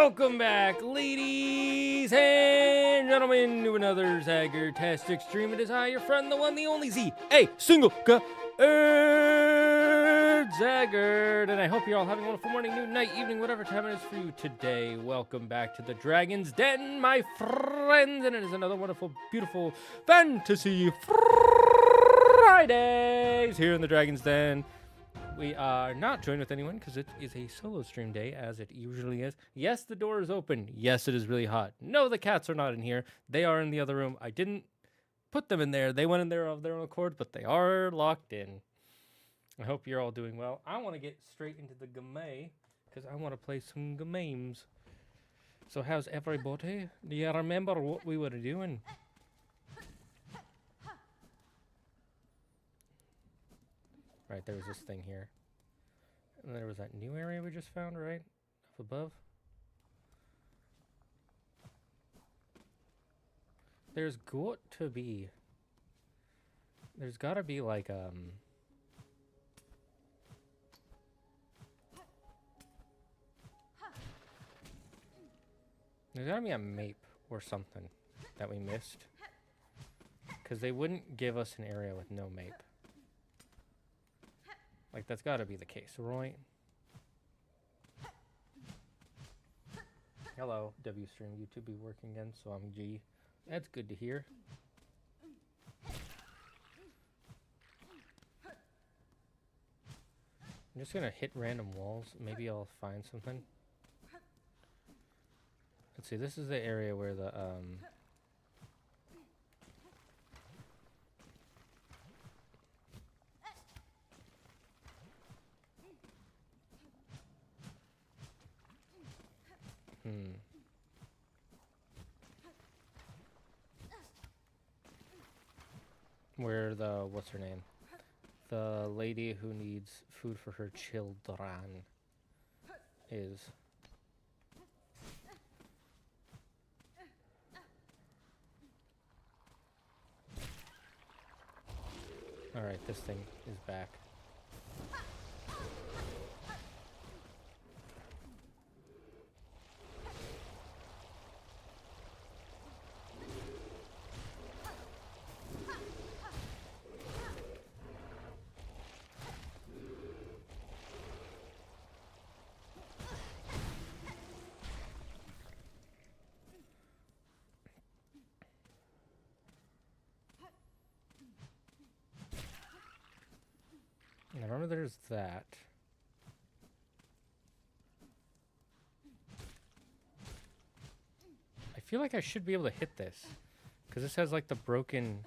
Welcome back, ladies and gentlemen, to another Zagard-tastic stream. It is I, your friend, the one, the only Z, a single Zagard, and I hope you're all having a wonderful morning, noon, night, evening, whatever time it is for you today. Welcome back to the Dragon's Den, my friends, and it is another wonderful, beautiful Fantasy Fridays here in the Dragon's Den. We are not joined with anyone because it is a solo stream day, as it usually is. Yes, the door is open. Yes, it is really hot. No, the cats are not in here. They are in the other room. I didn't put them in there. They went in there of their own accord, but they are locked in. I hope you're all doing well. I want to get straight into the game because I want to play some games. So how's everybody? Do you remember what we were doing? Right, there was this thing here. And there was that new area we just found, right? Up above. There's got to be... There's got to be, like, There's got to be a map or something that we missed. Because they wouldn't give us an area with no map. Like, that's got to be the case, right? Hello, WStream. YouTube be working again, so I'm G. That's good to hear. I'm just going to hit random walls. Maybe I'll find something. Let's see. This is the area where the, where the, what's her name? The lady who needs food for her children is. Alright, this thing is back. I remember there's that. I feel like I should be able to hit this. Because this has like the broken...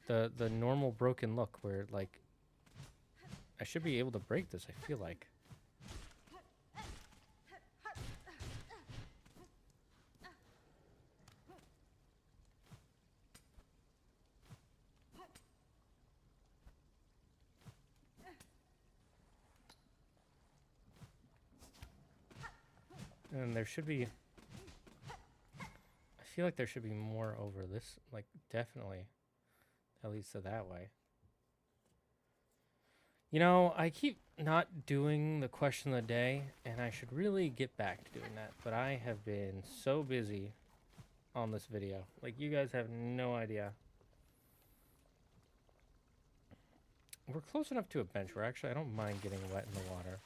The normal broken look where like... I should be able to break this, I feel like. And there should be... I feel like there should be more over this. Like, definitely. That leads to that way. You know, I keep not doing the question of the day, and I should really get back to doing that. But I have been so busy on this video. Like, you guys have no idea. We're close enough to a bench where actually I don't mind getting wet in the water.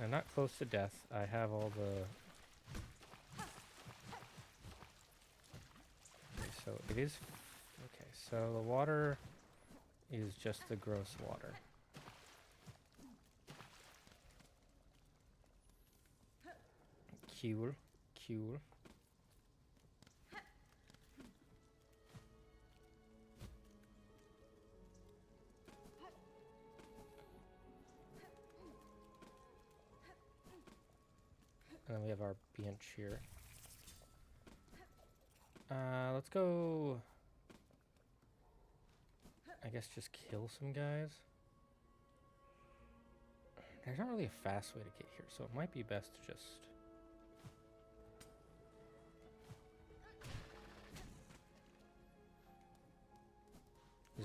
I'm not close to death. I have all the... Okay, so it is... Okay, so the water is just the gross water. Cool. Cool. And then we have our bench here. Let's go... I guess just kill some guys. There's not really a fast way to get here, so it might be best to just...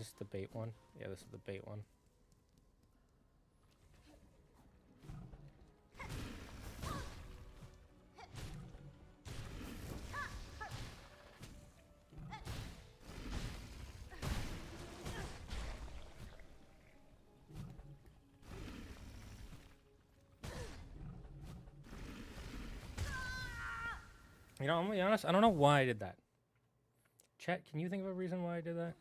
this the bait one? Yeah, this is the bait one. You know, I'm gonna be honest, I don't know why I did that. Chat, can you think of a reason why I did that?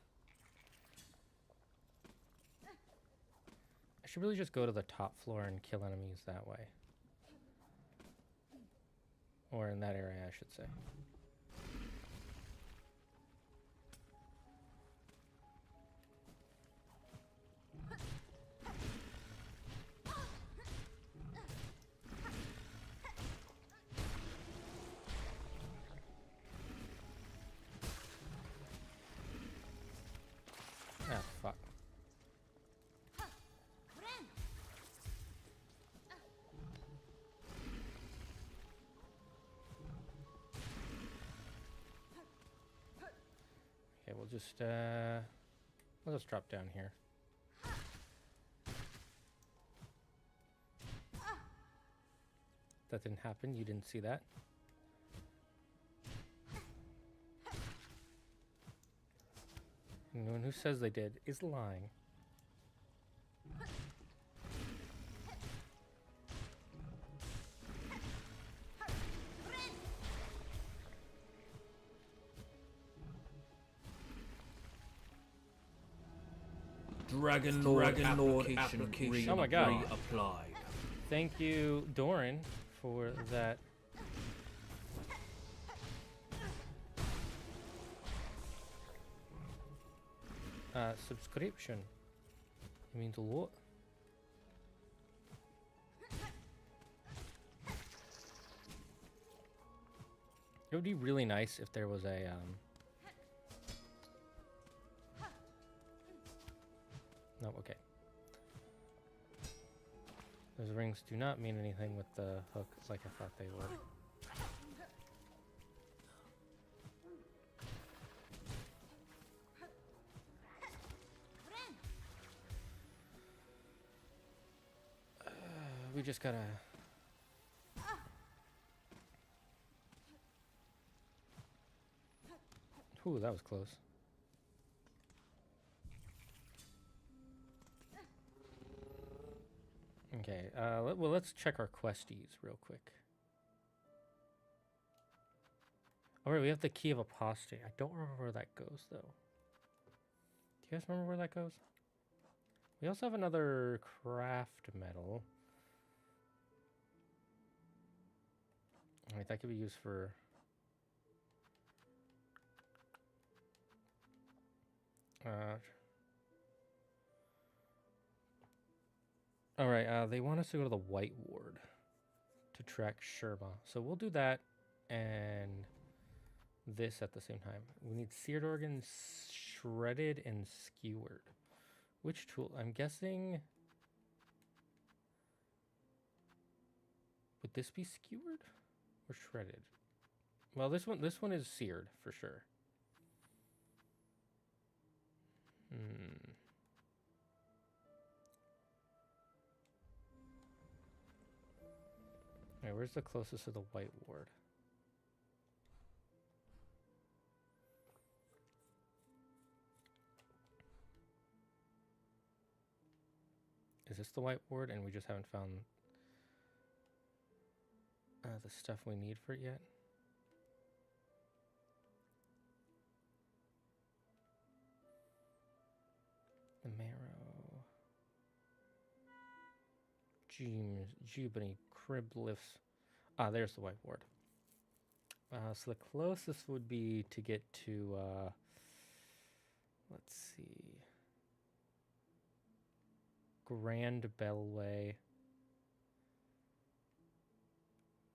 I should really just go to the top floor and kill enemies that way. Or in that area, I should say. Ah, fuck. Okay, we'll just drop down here. That didn't happen, you didn't see that. Anyone who says they did is lying. Dragon Lord application Oh my god. reapplied. Thank you, Doran, for that. Subscription. It means a lot. It would be really nice if there was a no, okay. Those rings do not mean anything with the hook like I thought they would. We just gotta... Ooh, that was close. Okay, well, let's check our questies real quick. Alright, we have the key of apostate. I don't remember where that goes, though. Do you guys remember where that goes? We also have another craft metal. Alright, that could be used for... Alright, they want us to go to the White Ward to track Sherma. So we'll do that and this at the same time. We need seared organs, shredded, and skewered. Which tool? I'm guessing... Would this be skewered or shredded? Well, this one is seared for sure. Alright, where's the closest to the White Ward? Is this the White Ward and we just haven't found the stuff we need for it yet? The marrow. Jubany, crib lifts. Ah, there's the White Ward. So the closest would be to get to, let's see, Grand Bellway.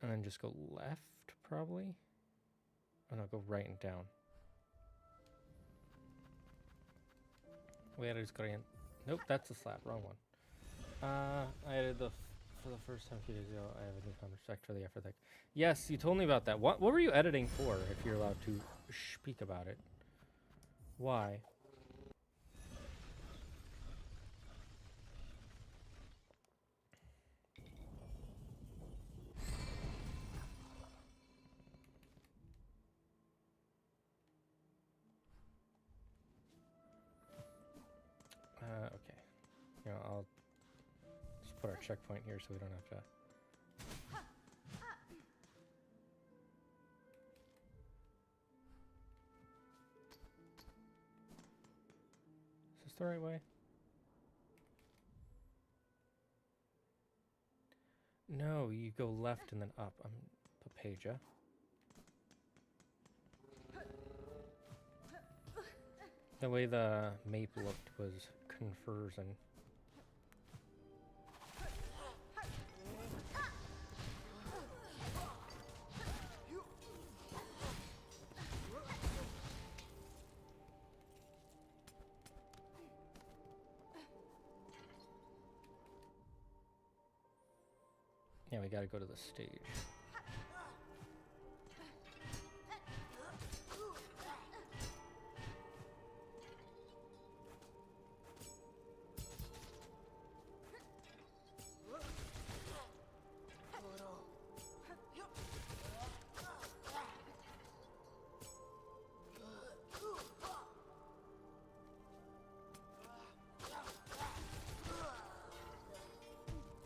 And then just go left, probably? Oh no, go right and down. Where is Grand? Nope, that's the slab, wrong one. I added for the first time a few days ago. I have a new contract for the effort deck. Yes, you told me about that. What were you editing for, if you're allowed to speak about it? Why? put our checkpoint here so we don't have to. Is this the right way? No, you go left and then up. I'm Papaja. The way the map looked was confusing. Yeah, we gotta go to the stage.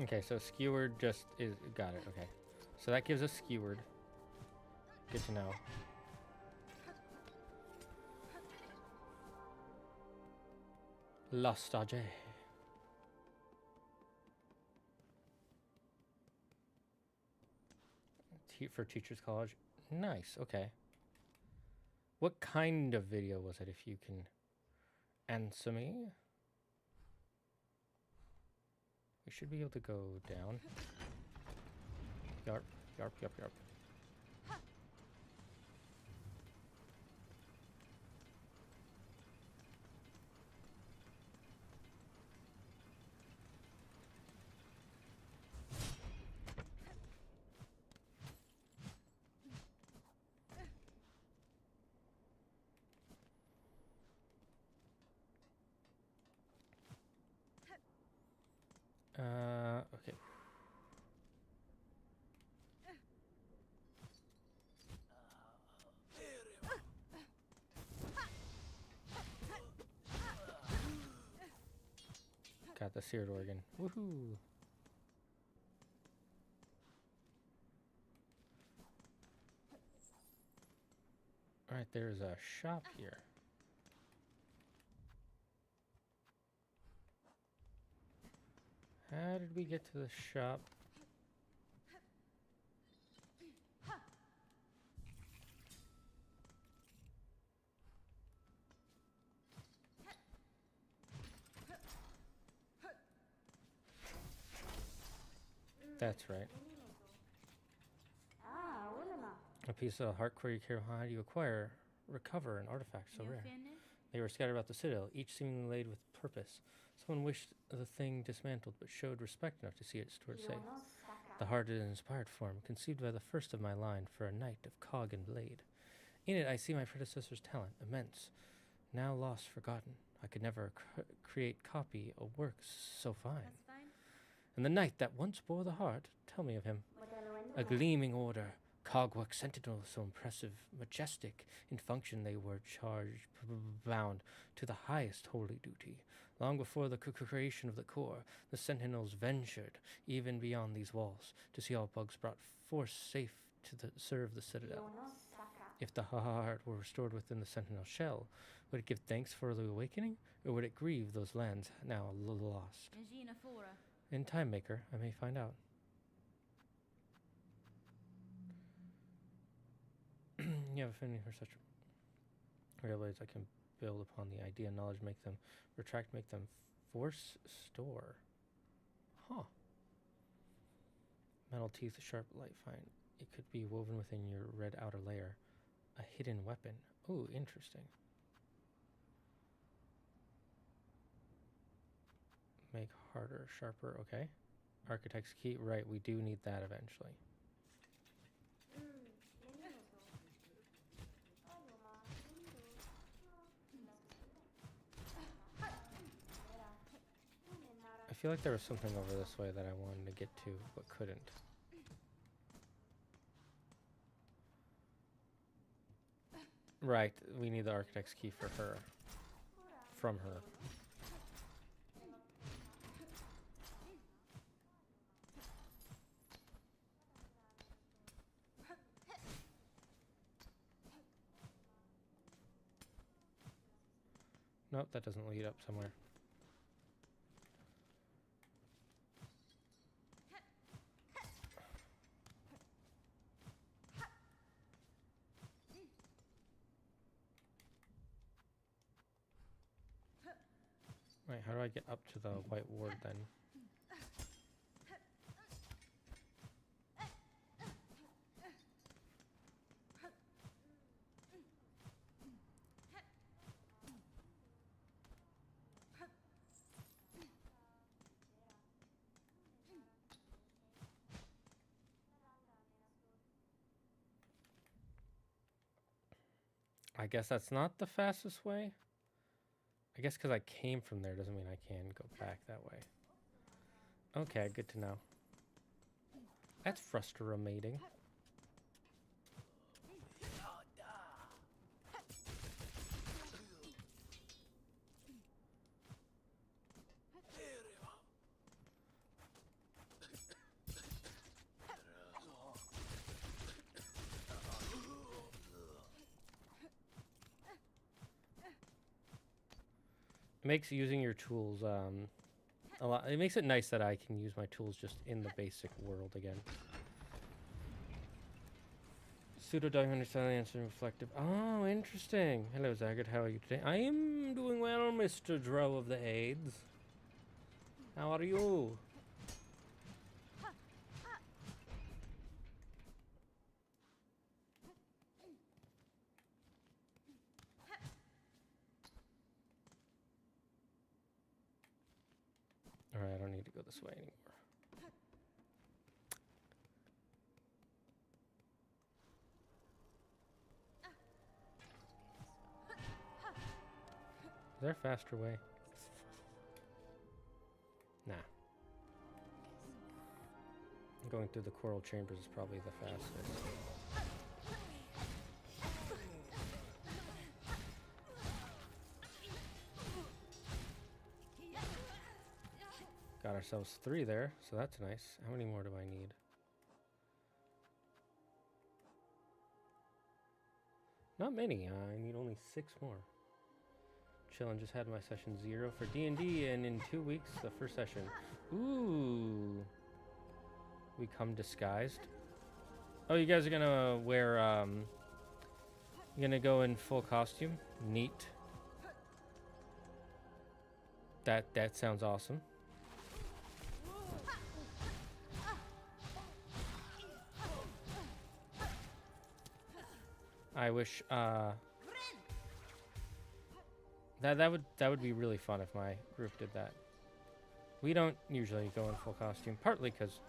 Okay, so skewered just is, got it, okay. So that gives us skewered. Good to know. La stage. For Teachers College. Nice, okay. What kind of video was it, if you can answer me? We should be able to go down. Yarp, yarp, yarp, yarp. Okay. Got the seared organ. Woohoo! Alright, there's a shop here. How did we get to the shop? That's right. A piece of hardcore you care. How do you acquire, recover an artifact so rare? They were scattered about the citadel, each seemingly laid with purpose. Someone wished the thing dismantled, but showed respect enough to see it stored safe. The heart is an inspired form, conceived by the first of my line for a knight of cog and blade. In it I see my predecessor's talent, immense, now lost, forgotten. I could never create copy a work so fine. And the knight that once bore the heart, tell me of him. A gleaming order, cogwork sentinels so impressive, majestic, in function they were charged, bound to the highest holy duty. Long before the creation of the core, the sentinels ventured, even beyond these walls, to see all bugs brought forth safe to serve the citadel. If the heart were restored within the sentinel shell, would it give thanks for the awakening, or would it grieve those lands now lost? In Time Maker, I may find out. You have a affinity for such railways I can build upon the idea, knowledge, make them retract, make them force store. Huh. Metal teeth, sharp, light, fine. It could be woven within your red outer layer. A hidden weapon. Ooh, interesting. Make harder, sharper, okay. Architect's key, right, we do need that eventually. I feel like there was something over this way that I wanted to get to, but couldn't. Right, we need the architect's key for her. From her. Nope, that doesn't lead up somewhere. Wait, how do I get up to the white ward then? I guess that's not the fastest way. I guess because I came from there doesn't mean I can go back that way. Okay, good to know. That's frustrating. It makes using your tools a lot. It makes it nice that I can use my tools just in the basic world again. Pseudo diamond silence and reflective. Oh, interesting. Hello, Zagard. How are you today? I am doing well, Mr. Drow of the Aids. How are you? Alright, I don't need to go this way anymore. Is there a faster way? Nah. Going through the coral chambers is probably the fastest. Got ourselves 3 there, so that's nice. How many more do I need? Not many. I need only 6 more. Chillin', just had my session 0 for D&D, and in 2 weeks, the first session. Ooh. We come disguised. Oh, you guys are gonna wear, you're gonna go in full costume? Neat. That sounds awesome. I wish that would be really fun if my group did that. We don't usually go in full costume, partly because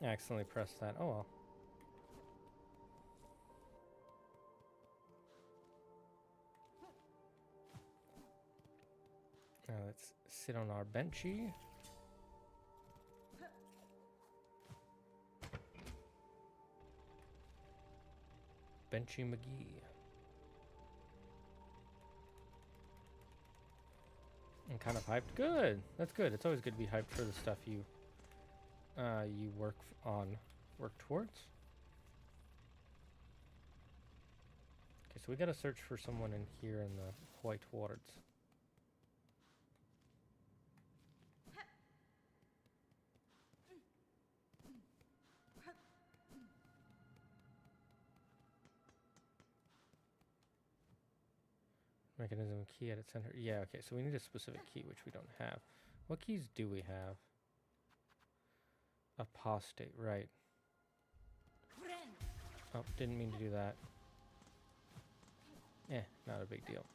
I accidentally pressed that. Oh well. Now let's sit on our benchy. Benchy McGee. I'm kind of hyped. Good. That's good. It's always good to be hyped for the stuff you work towards. Okay, so we gotta search for someone in here in the white wards. Mechanism key at its center. Yeah, okay, so we need a specific key, which we don't have. What keys do we have? Apostate, right. Oh, didn't mean to do that. Not a big deal.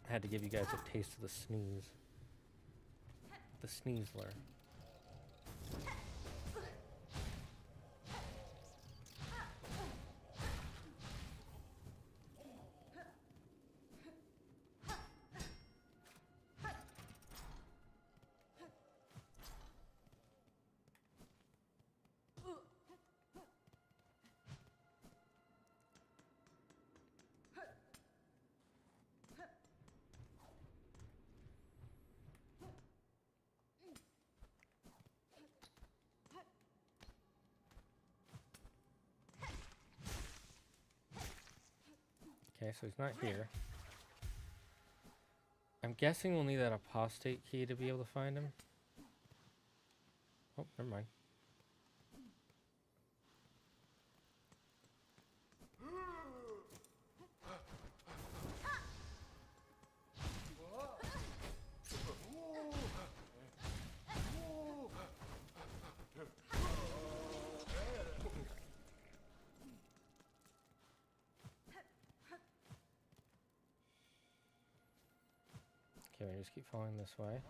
I had to give you guys a taste of the sneeze. The sneezler. Okay, so he's not here. I'm guessing we'll need that apostate key to be able to find him. Oh, never mind. Okay, we just keep following this way.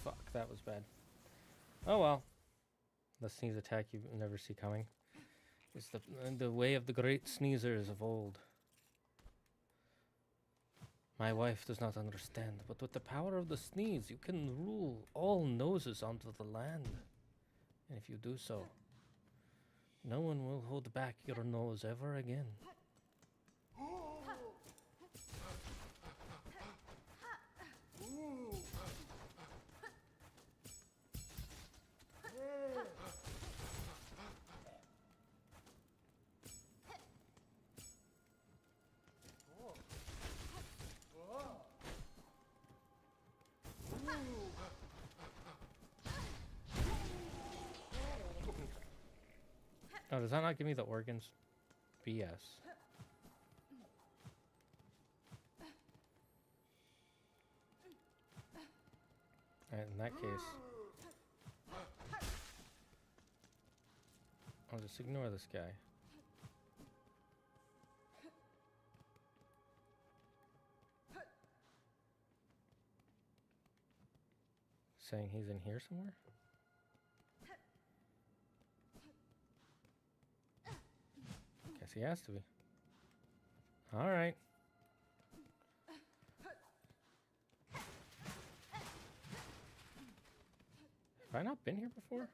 Fuck, that was bad. Oh well. The sneeze attack you never see coming. It's the way of the great sneezers of old. My wife does not understand, but with the power of the sneeze, you can rule all noses onto the land. And if you do so, no one will hold back your nose ever again. Oh, does that not give me the organs? BS. Alright, in that case, I'll just ignore this guy. Saying he's in here somewhere? Guess he has to be. Alright. Have I not been here before?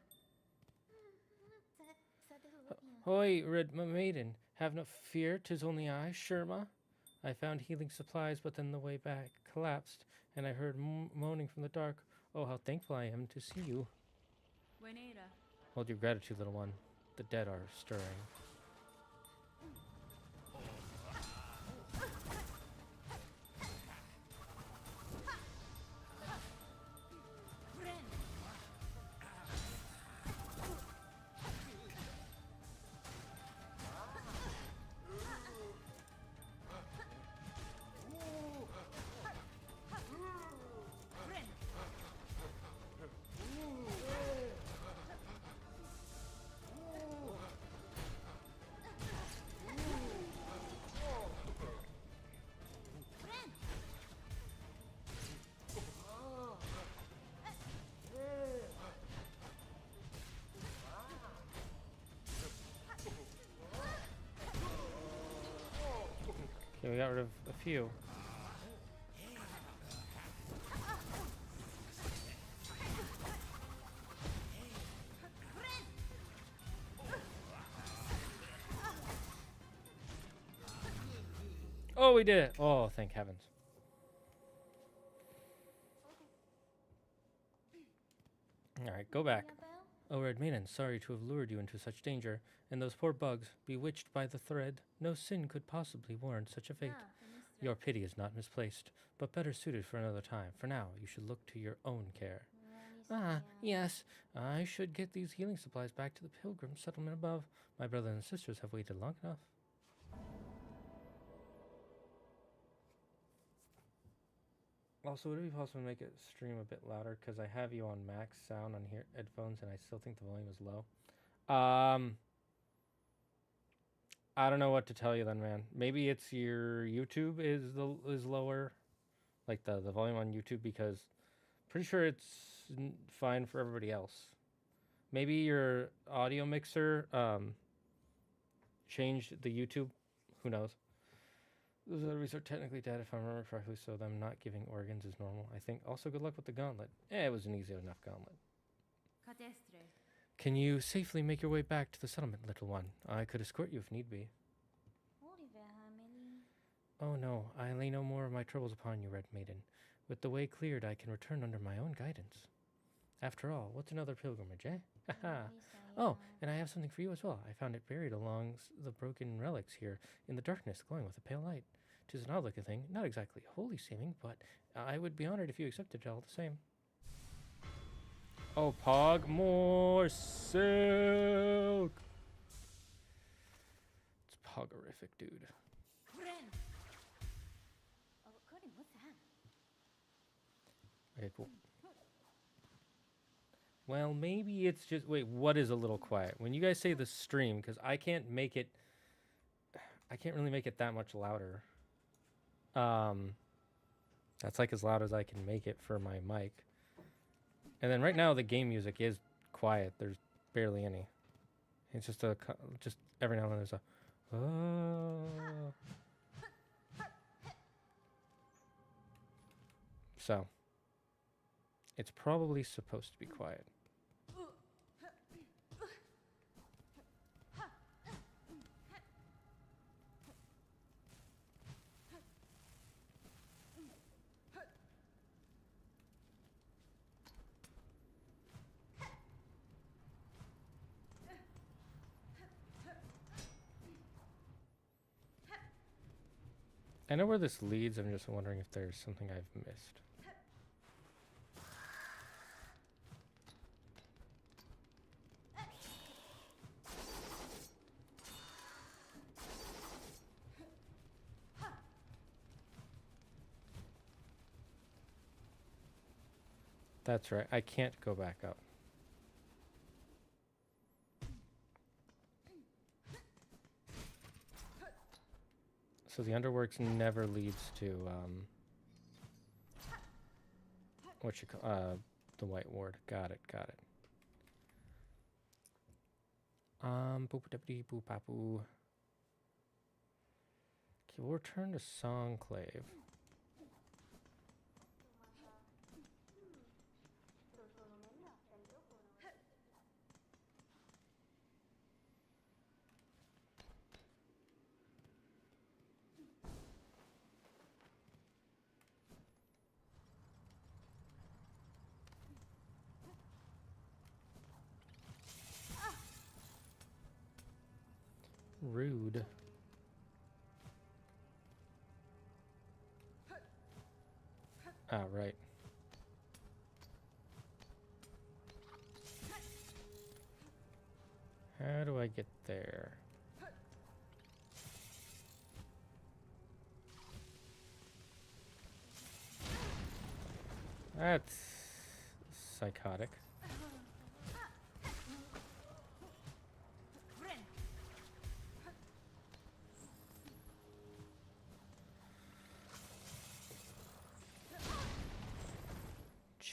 Hoy, red maiden, have no fear, 'tis only I, Sherma. I found healing supplies, but then the way back collapsed, and I heard moaning from the dark. Oh, how thankful I am to see you. Hold your gratitude, little one. The dead are stirring. Okay, we got rid of a few. Oh, we did it. Oh, thank heavens. Alright, go back. Oh, Red Maiden, sorry to have lured you into such danger. And those poor bugs, bewitched by the thread, no sin could possibly warrant such a fate. Your pity is not misplaced, but better suited for another time. For now, you should look to your own care. Ah, yes, I should get these healing supplies back to the pilgrim settlement above. My brothers and sisters have waited long enough. Also, would it be possible to make it stream a bit louder? Because I have you on max sound on here headphones, and I still think the volume is low. I don't know what to tell you then, man. Maybe it's your YouTube is lower, like the volume on YouTube, because pretty sure it's fine for everybody else. Maybe your audio mixer changed the YouTube. Who knows? Those other are technically dead if I remember correctly, so them not giving organs is normal, I think. Also, good luck with the gauntlet. It was an easy enough gauntlet. Can you safely make your way back to the settlement, little one? I could escort you if need be. Oh no, I lay no more of my troubles upon you, Red Maiden. With the way cleared, I can return under my own guidance. After all, what's another pilgrimage, eh? Haha. Oh, and I have something for you as well. I found it buried along the broken relics here in the darkness, glowing with a pale light. 'Tis an odd-looking thing, not exactly holy seeming, but I would be honored if you accepted it all the same. Oh, Pog, more silk! It's Pogorific, dude. Okay, cool. Well, maybe it's just... Wait, what is a little quiet? When you guys say the stream, because I can't make it... I can't really make it that much louder. That's like as loud as I can make it for my mic. And then right now the game music is quiet. There's barely any. It's just just every now and then there's a... So, it's probably supposed to be quiet. I know where this leads, I'm just wondering if there's something I've missed. That's right, I can't go back up. So the underworks never leads to, what you call, the White Ward. Got it, got it. Boop-a-dippity boop-a-boo. Okay, we'll return to Songclave. Rude. Ah, right. How do I get there? That's psychotic.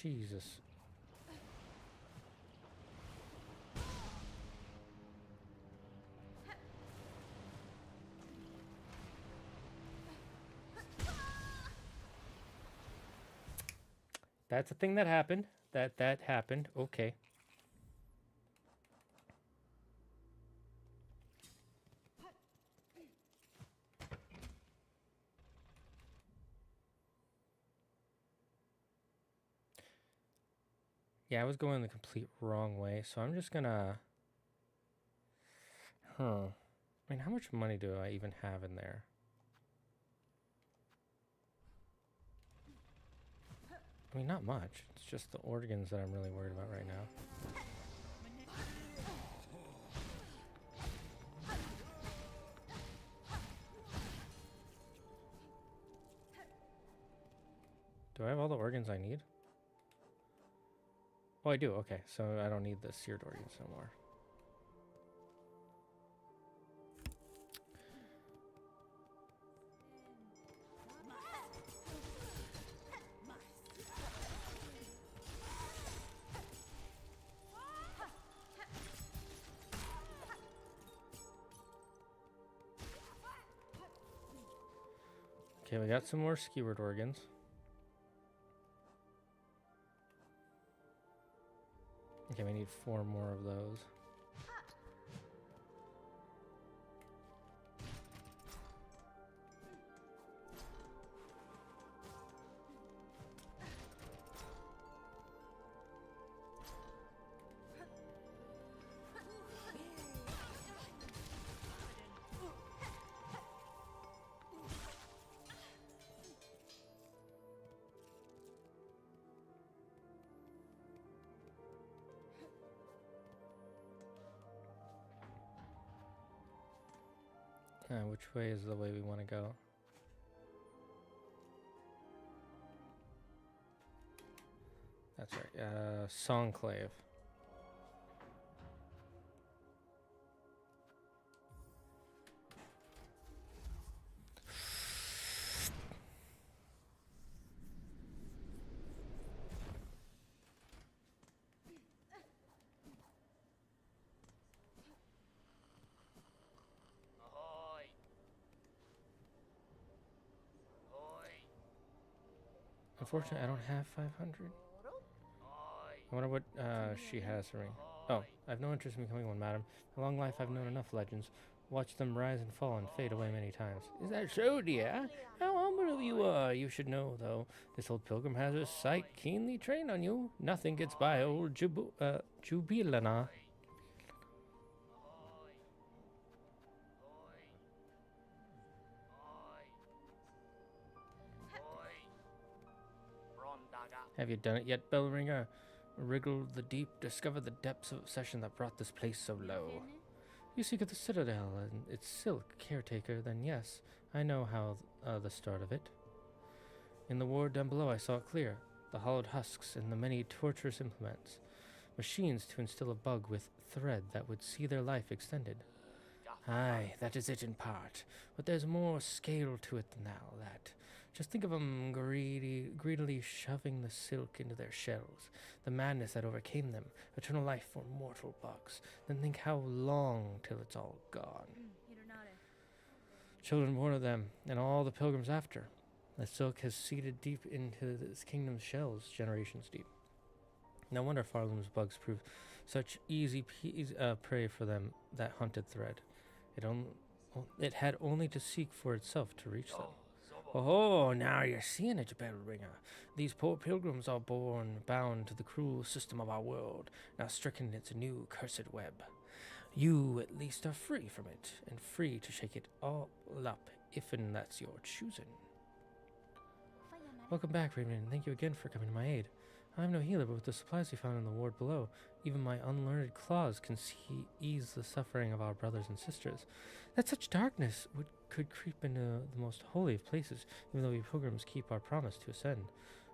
Jesus. That's a thing that happened. That happened. Okay. Yeah, I was going the complete wrong way, so I'm just gonna... I mean, how much money do I even have in there? I mean, not much. It's just the organs that I'm really worried about right now. Do I have all the organs I need? Oh, I do. Okay, so I don't need the seared organs no more. Okay, we got some more skewered organs. Okay, we need 4 more of those. Which way is the way we want to go? That's right. Songclave. Unfortunately, I don't have 500. I wonder what she has for me. Oh, I have no interest in becoming one, madam. A long life I've known enough legends. Watched them rise and fall and fade away many times. Is that so, dear? How humble you are. You should know, though, this old pilgrim has a sight keenly trained on you. Nothing gets by old Jubilana. Have you done it yet, Bellringer? Wriggled the deep, discovered the depths of obsession that brought this place so low. You seek the citadel and its silk caretaker, then yes, I know how the start of it. In the ward down below I saw it clear, the hollowed husks and the many torturous implements. Machines to instill a bug with thread that would see their life extended. Aye, that is it in part, but there's more scale to it than all that. Just think of them greedily shoving the silk into their shells, the madness that overcame them, eternal life for mortal bugs. Then think how long till it's all gone. Children born of them, and all the pilgrims after. The silk has seeded deep into this kingdom's shells, generations deep. No wonder Farloom's bugs proved such easy prey for them that hunted thread. It had only to seek for itself to reach them. Oh, now you're seeing it, Bellringer. These poor pilgrims are born bound to the cruel system of our world, now stricken in its new cursed web. You, at least, are free from it, and free to shake it all up, if and that's your choosing. Welcome back, Raymond, and thank you again for coming to my aid. I'm no healer, but with the supplies we found in the ward below, even my unlearned claws can ease the suffering of our brothers and sisters. That such darkness could creep into the most holy of places, even though we pilgrims keep our promise to ascend.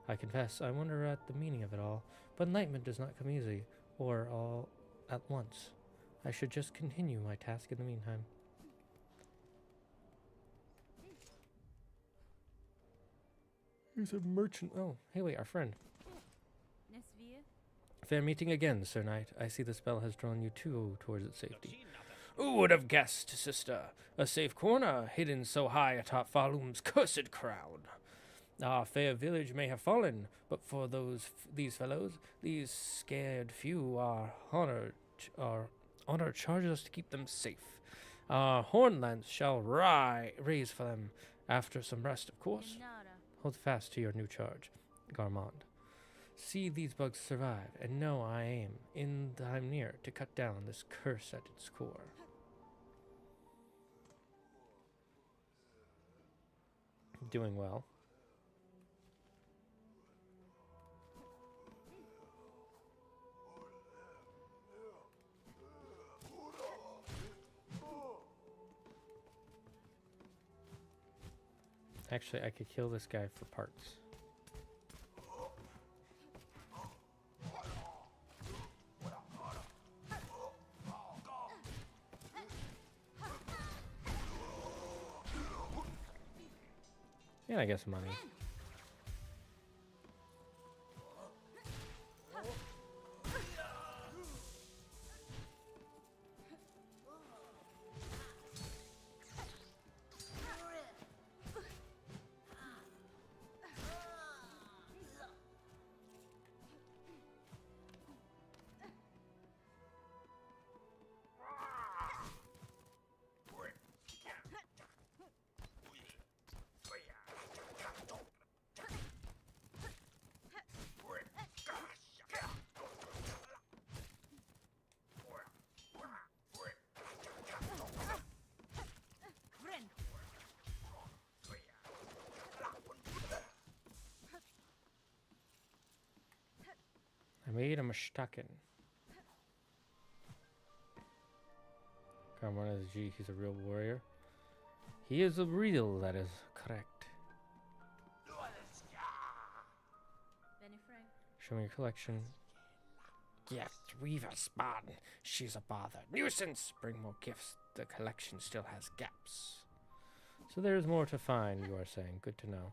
I confess, I wonder at the meaning of it all, but enlightenment does not come easily, or all at once. I should just continue my task in the meantime. Here's a merchant. Oh, hey, wait, our friend. Fair meeting again, Sir Knight. I see the spell has drawn you too towards its safety. Who would have guessed, sister? A safe corner, hidden so high atop Farloom's cursed crown. Our fair village may have fallen, but for these fellows, these scared few, our honor charges us to keep them safe. Our hornlands shall raise for them after some rest, of course. Hold fast to your new charge, Garmond. See these bugs survive, and know I aim, in time near, to cut down this curse at its core. Doing well. Actually, I could kill this guy for parts. And I guess money. I made a mistake. Carmona is G, he's a real warrior. He is a real, that is correct. Show me your collection. Yes, we've a spawn. She's a bother. Nuisance! Bring more gifts. The collection still has gaps. So there's more to find, you are saying. Good to know.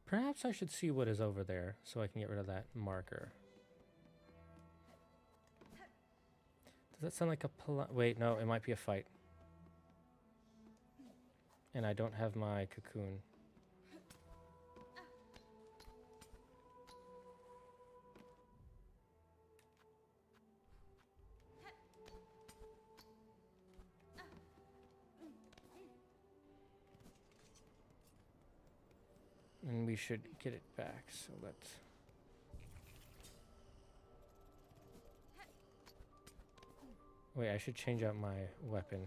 Perhaps I should see what is over there so I can get rid of that marker. Does that sound like a wait, no, it might be a fight. And I don't have my cocoon. And we should get it back, so let's... Wait, I should change out my weapon.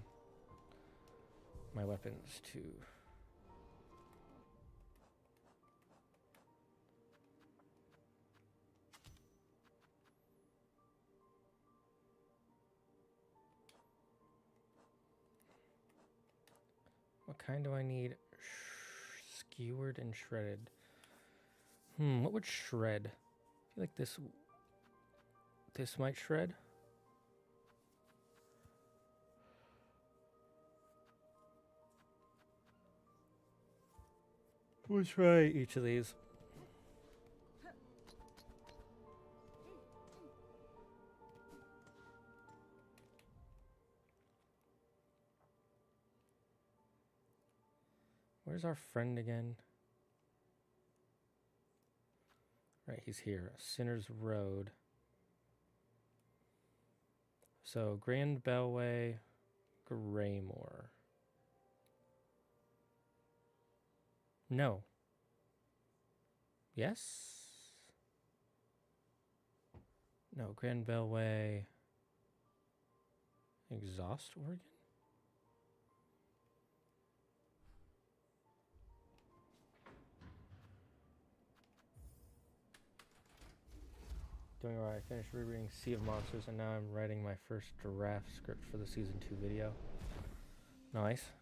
My weapons to... What kind do I need? Skewered and shredded. What would shred? I feel like this might shred. We'll try each of these. Where's our friend again? Right, he's here. Sinner's Road. So, Grand Bellway, Greymore. No. Yes? No, Grand Bellway. Exhaust organ? Doing alright. I finished rereading Sea of Monsters and now I'm writing my first draft script for the season 2 video. Nice.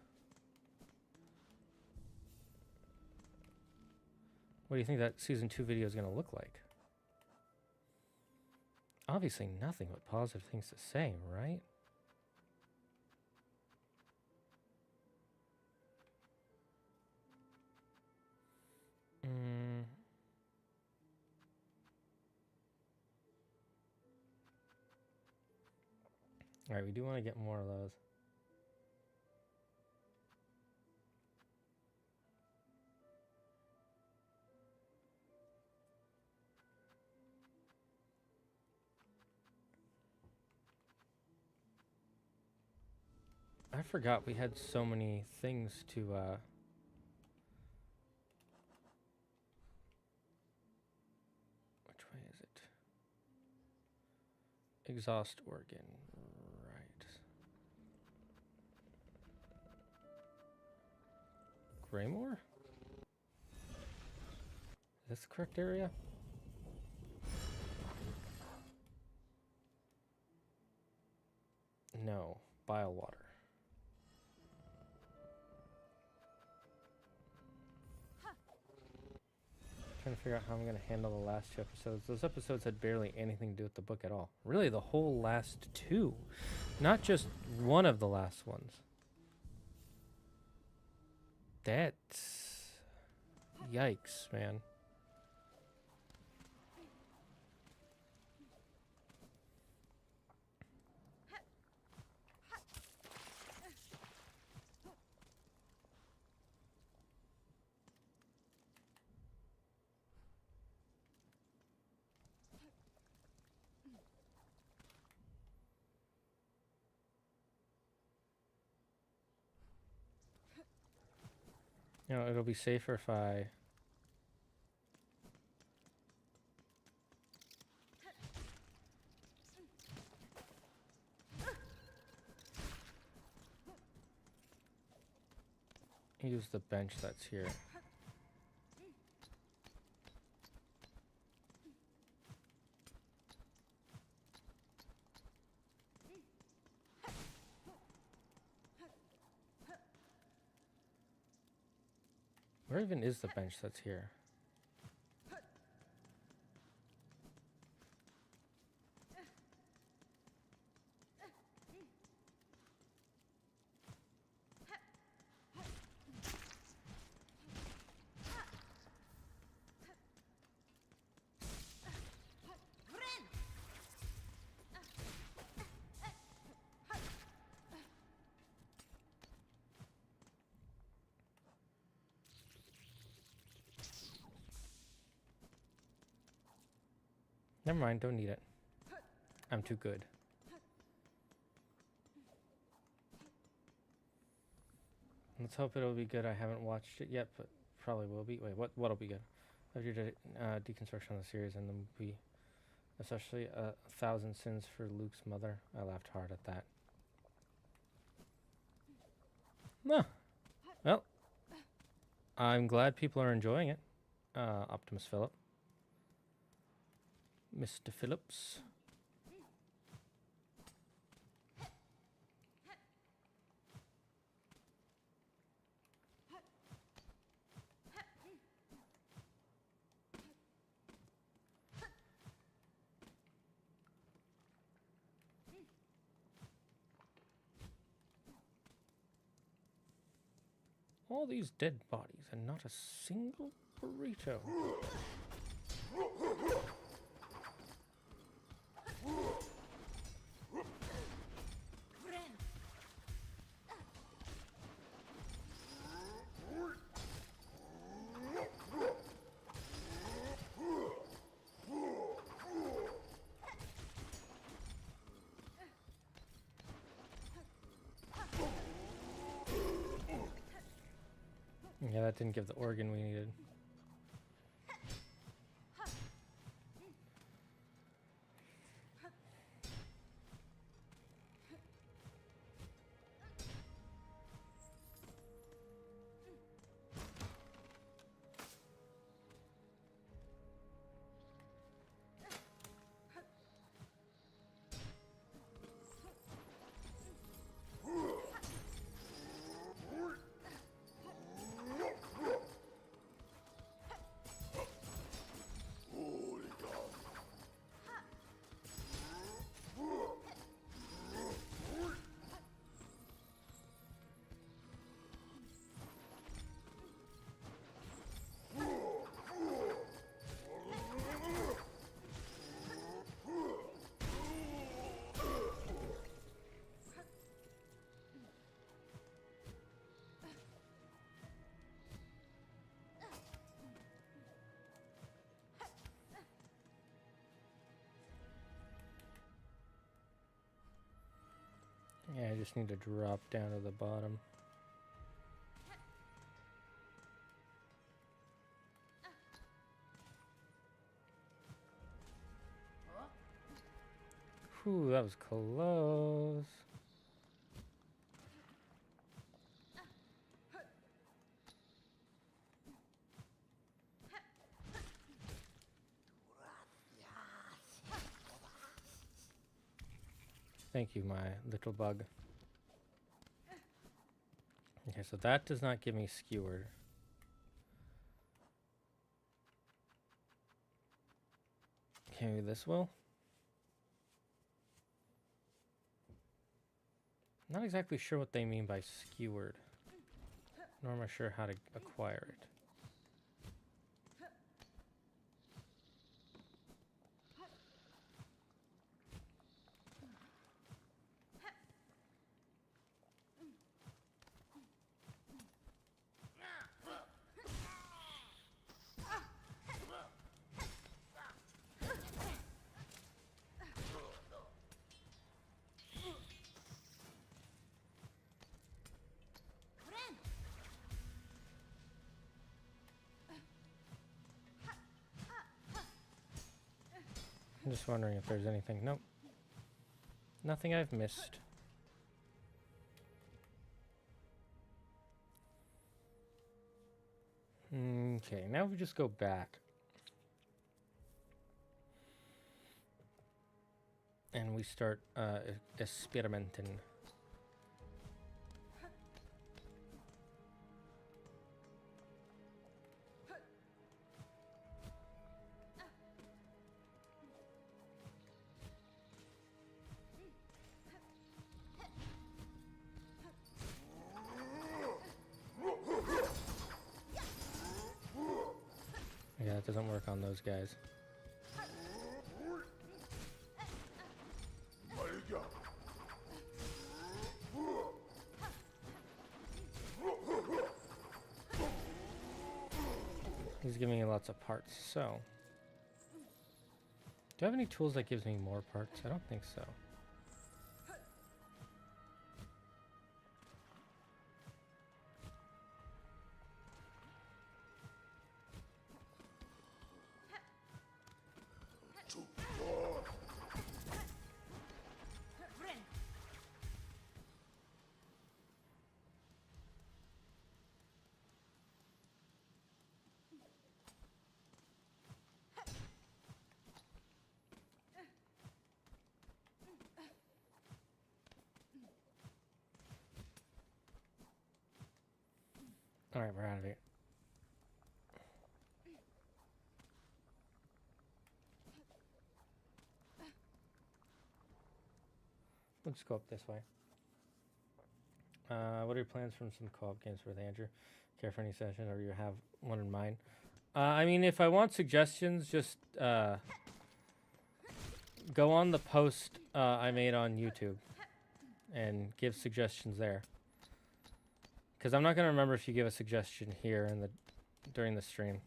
What do you think that season 2 video is going to look like? Obviously nothing but positive things to say, right? Alright, we do want to get more of those. I forgot we had so many things to, which way is it? Exhaust organ, right. Greymore? Is this the correct area? No, bile water. Trying to figure out how I'm going to handle the last 2 episodes. Those episodes had barely anything to do with the book at all. Really, the whole last 2. Not just one of the last ones. That's... Yikes, man. You know, it'll be safer if I... use the bench that's here. Where even is the bench that's here? Never mind, don't need it. I'm too good. Let's hope it'll be good. I haven't watched it yet, but probably will be. Wait, what'll be good? Of your deconstruction of the series and the movie, especially 1,000 Sins for Luke's mother. I laughed hard at that. No. Well, I'm glad people are enjoying it. Optimus Phillip. Mr. Phillips. All these dead bodies and not a single burrito. Yeah, that didn't give the organ we needed. Yeah, I just need to drop down to the bottom. Whew, that was close. Thank you, my little bug. Okay, so that does not give me skewered. Okay, maybe this will. Not exactly sure what they mean by skewered, nor am I sure how to acquire it. I'm just wondering if there's anything. Nope. Nothing I've missed. Okay, now we just go back. And we start experimenting. Yeah, it doesn't work on those guys. He's giving me lots of parts, so... Do I have any tools that gives me more parts? I don't think so. Alright, we're out of here. Let's go up this way. What are your plans from some co-op games with Andrew? Care for any session, or you have one in mind? I mean, if I want suggestions, just go on the post I made on YouTube and give suggestions there. Because I'm not going to remember if you give a suggestion here in during the stream.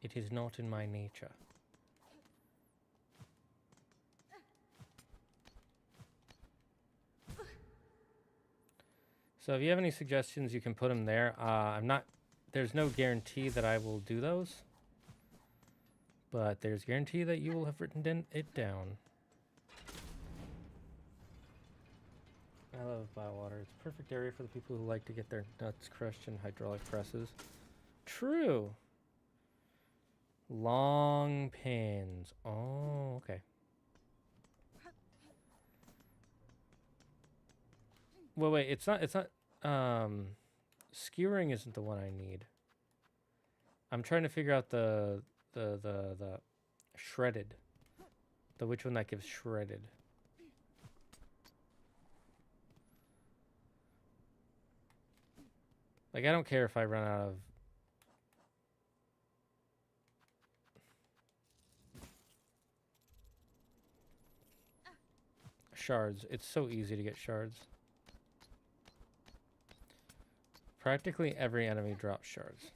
It is not in my nature. So if you have any suggestions, you can put them there. There's no guarantee that I will do those. But there's guarantee that you will have written it down. I love biowater. It's a perfect area for the people who like to get their nuts crushed in hydraulic presses. True. Long pins. Oh, okay. Well, wait, it's not, skewering isn't the one I need. I'm trying to figure out the shredded. Which one that gives shredded. Like, I don't care if I run out of shards. It's so easy to get shards. Practically every enemy drops shards.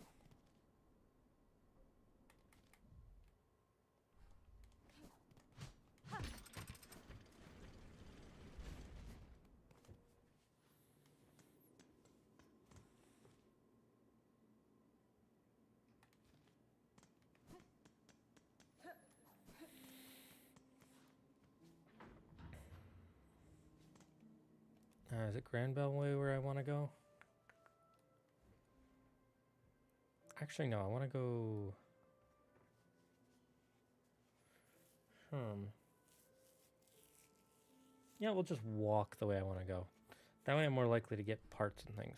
Is it Granbell Way where I want to go? Actually, no, I want to go... Yeah, we'll just walk the way I want to go. That way I'm more likely to get parts and things.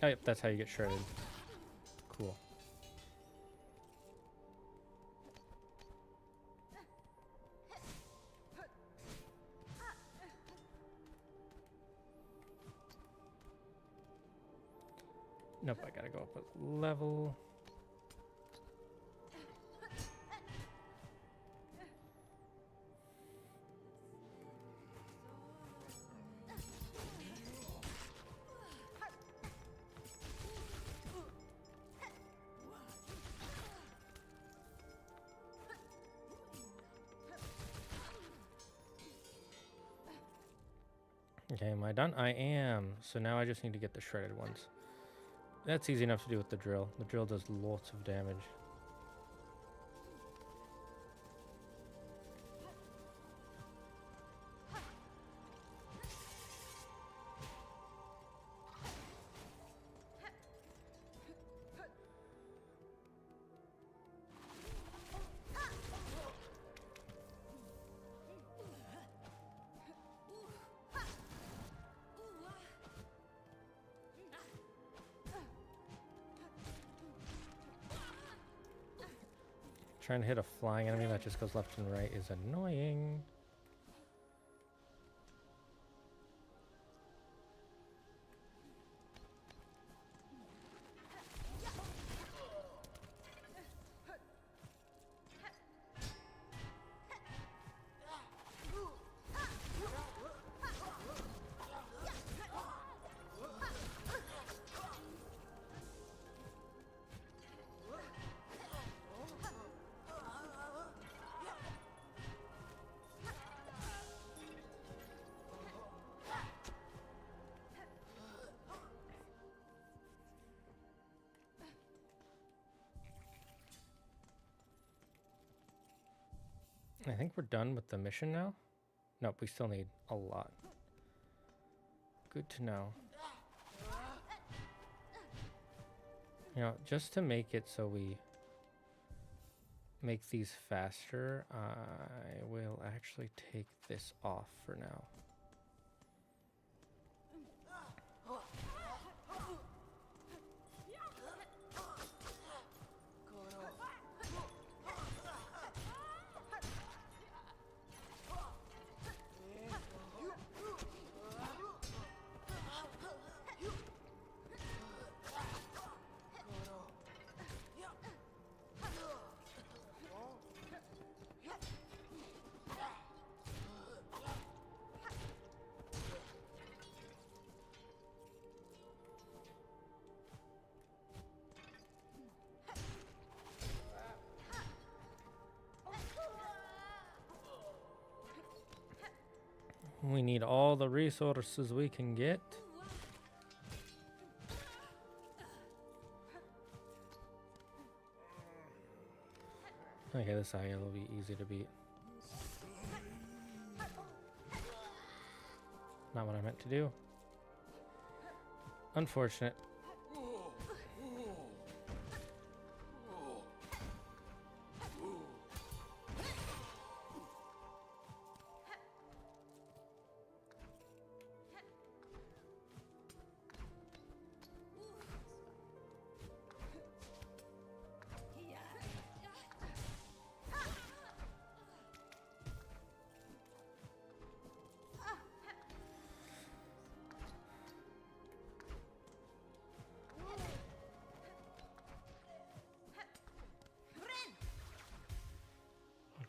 Oh, yep, that's how you get shredded. Cool. Nope, I gotta go up a level. Okay, am I done? I am. So now I just need to get the shredded ones. That's easy enough to do with the drill. The drill does lots of damage. Trying to hit a flying enemy that just goes left and right is annoying. I think we're done with the mission now. Nope, we still need a lot. Good to know. You know, just to make it so we make these faster, I will actually take this off for now. We need all the resources we can get. Okay, this eye will be easy to beat. Not what I meant to do. Unfortunate.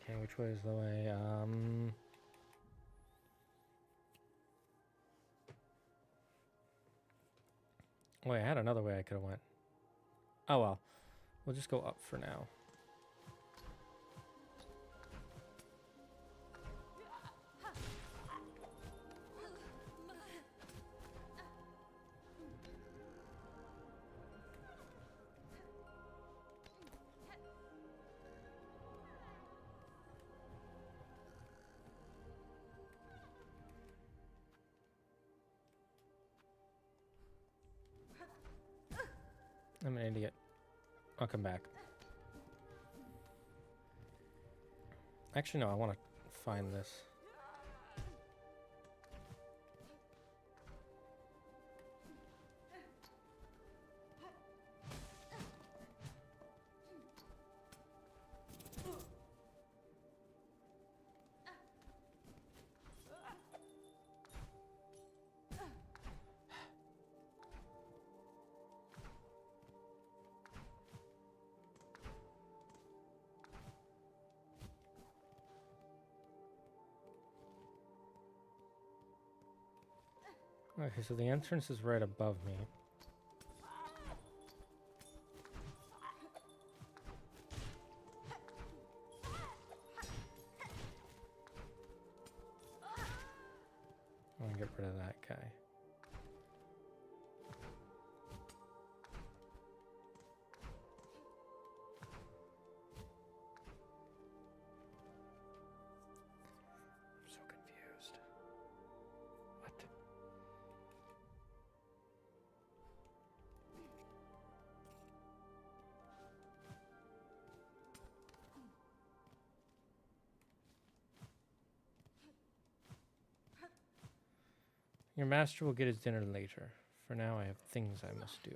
Okay, which way is the way? Wait, I had another way I could have went. Oh well. We'll just go up for now. I'm an idiot. I'll come back. Actually, no, I want to find this. Okay, so the entrance is right above me. I'm gonna get rid of that. that guy. I'm so confused. What? Your master will get his dinner later. For now, I have things I must do.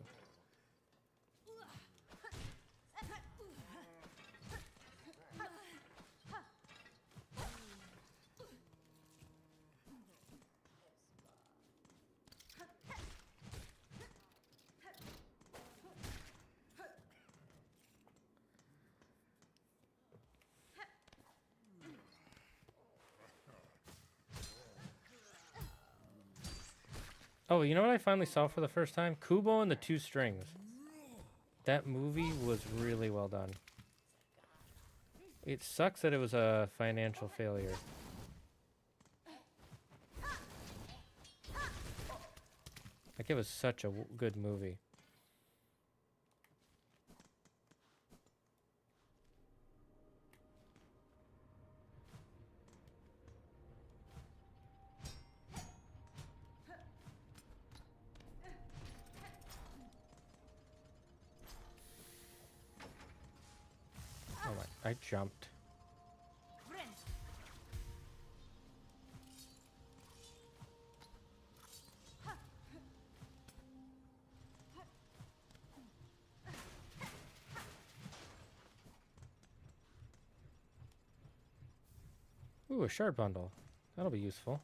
Oh, you know what I finally saw for the first time? Kubo and the Two Strings. That movie was really well done. It sucks that it was a financial failure. Like, it was such a good movie. Oh my, I jumped. Ooh, a shard bundle. That'll be useful.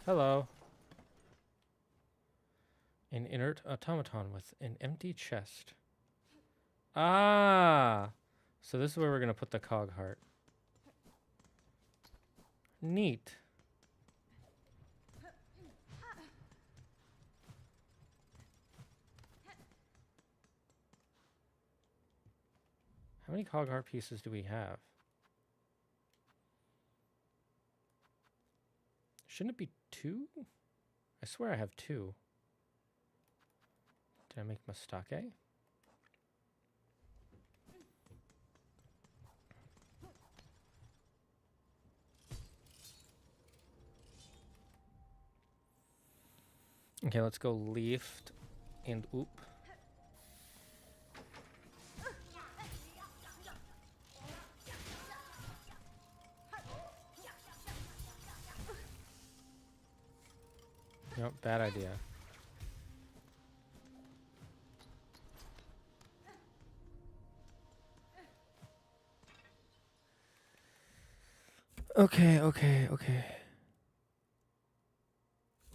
Hello. An inert automaton with an empty chest. Ah! So this is where we're going to put the cog heart. Neat. How many cog heart pieces do we have? Shouldn't it be 2? I swear I have 2. Did I make mistake? Okay, let's go lift and oop. Nope, bad idea. Okay.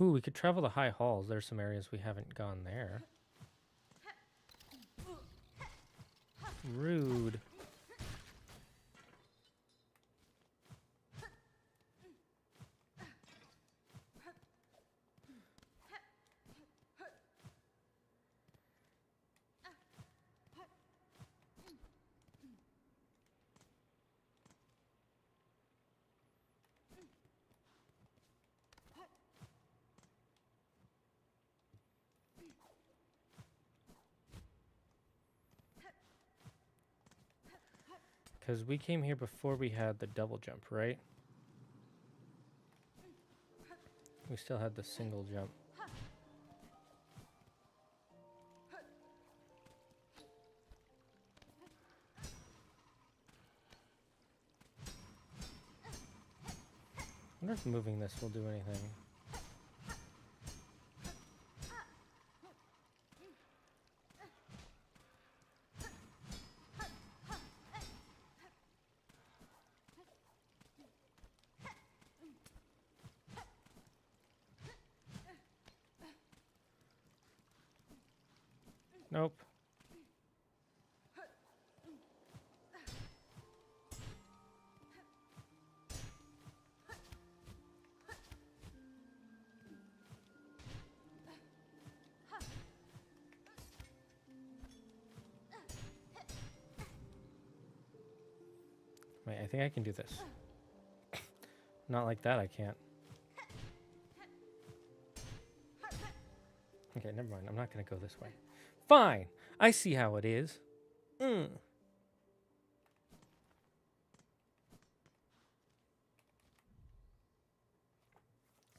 Ooh, we could travel to high halls. There's some areas we haven't gone there. Rude. Because we came here before we had the double jump, right? We still had the single jump. I wonder if moving this will do anything. Nope. Wait, I think I can do this. Not like that, I can't. Okay, never mind. I'm not going to go this way. Fine. I see how it is. We'll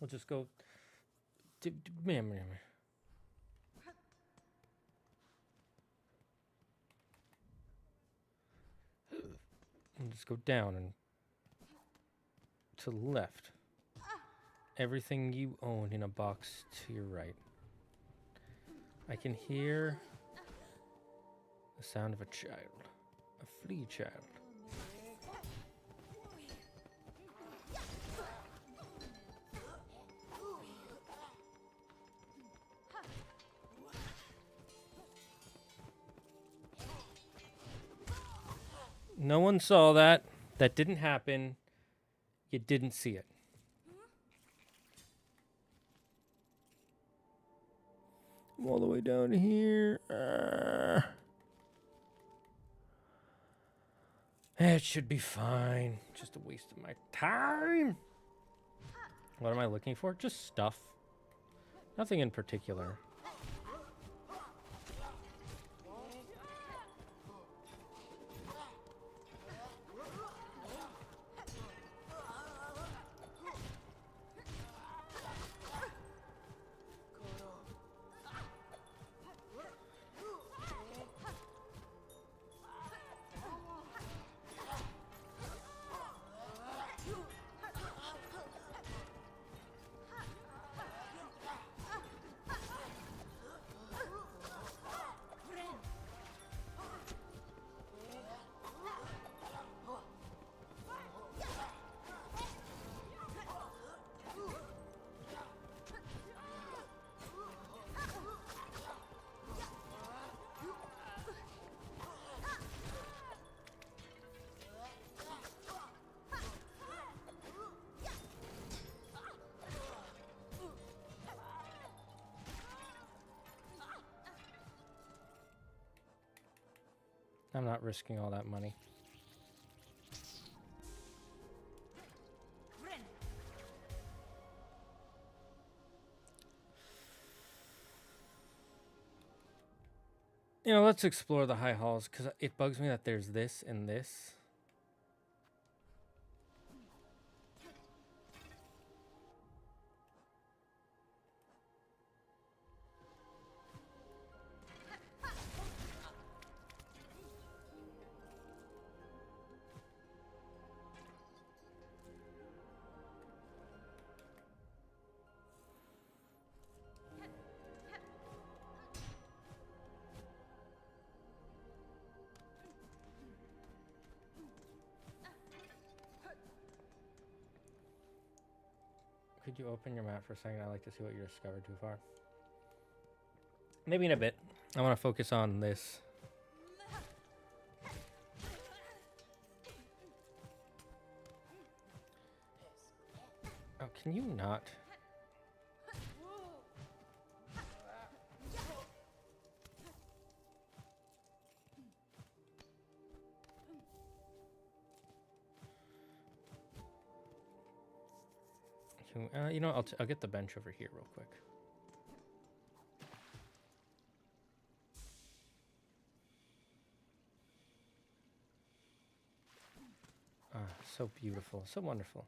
just go... And just go down and to the left. Everything you own in a box to your right. I can hear the sound of a child, a flea child. No one saw that. That didn't happen. You didn't see it. I'm all the way down here. It should be fine. Just a waste of my time. What am I looking for? Just stuff. Nothing in particular. I'm not risking all that money. You know, let's explore the high halls, because it bugs me that there's this and this. Could you open your map for a second? I'd like to see what you discovered too far. Maybe in a bit. I want to focus on this. Oh, can you not? You know, I'll get the bench over here real quick. Ah, so beautiful, so wonderful,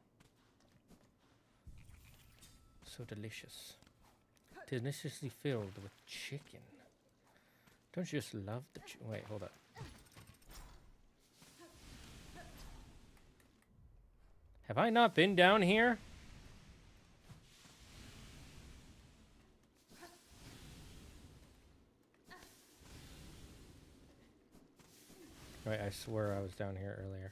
so delicious, deliciously filled with chicken. Don't you just love the wait, hold up. Have I not been down here? Right, I swear I was down here earlier.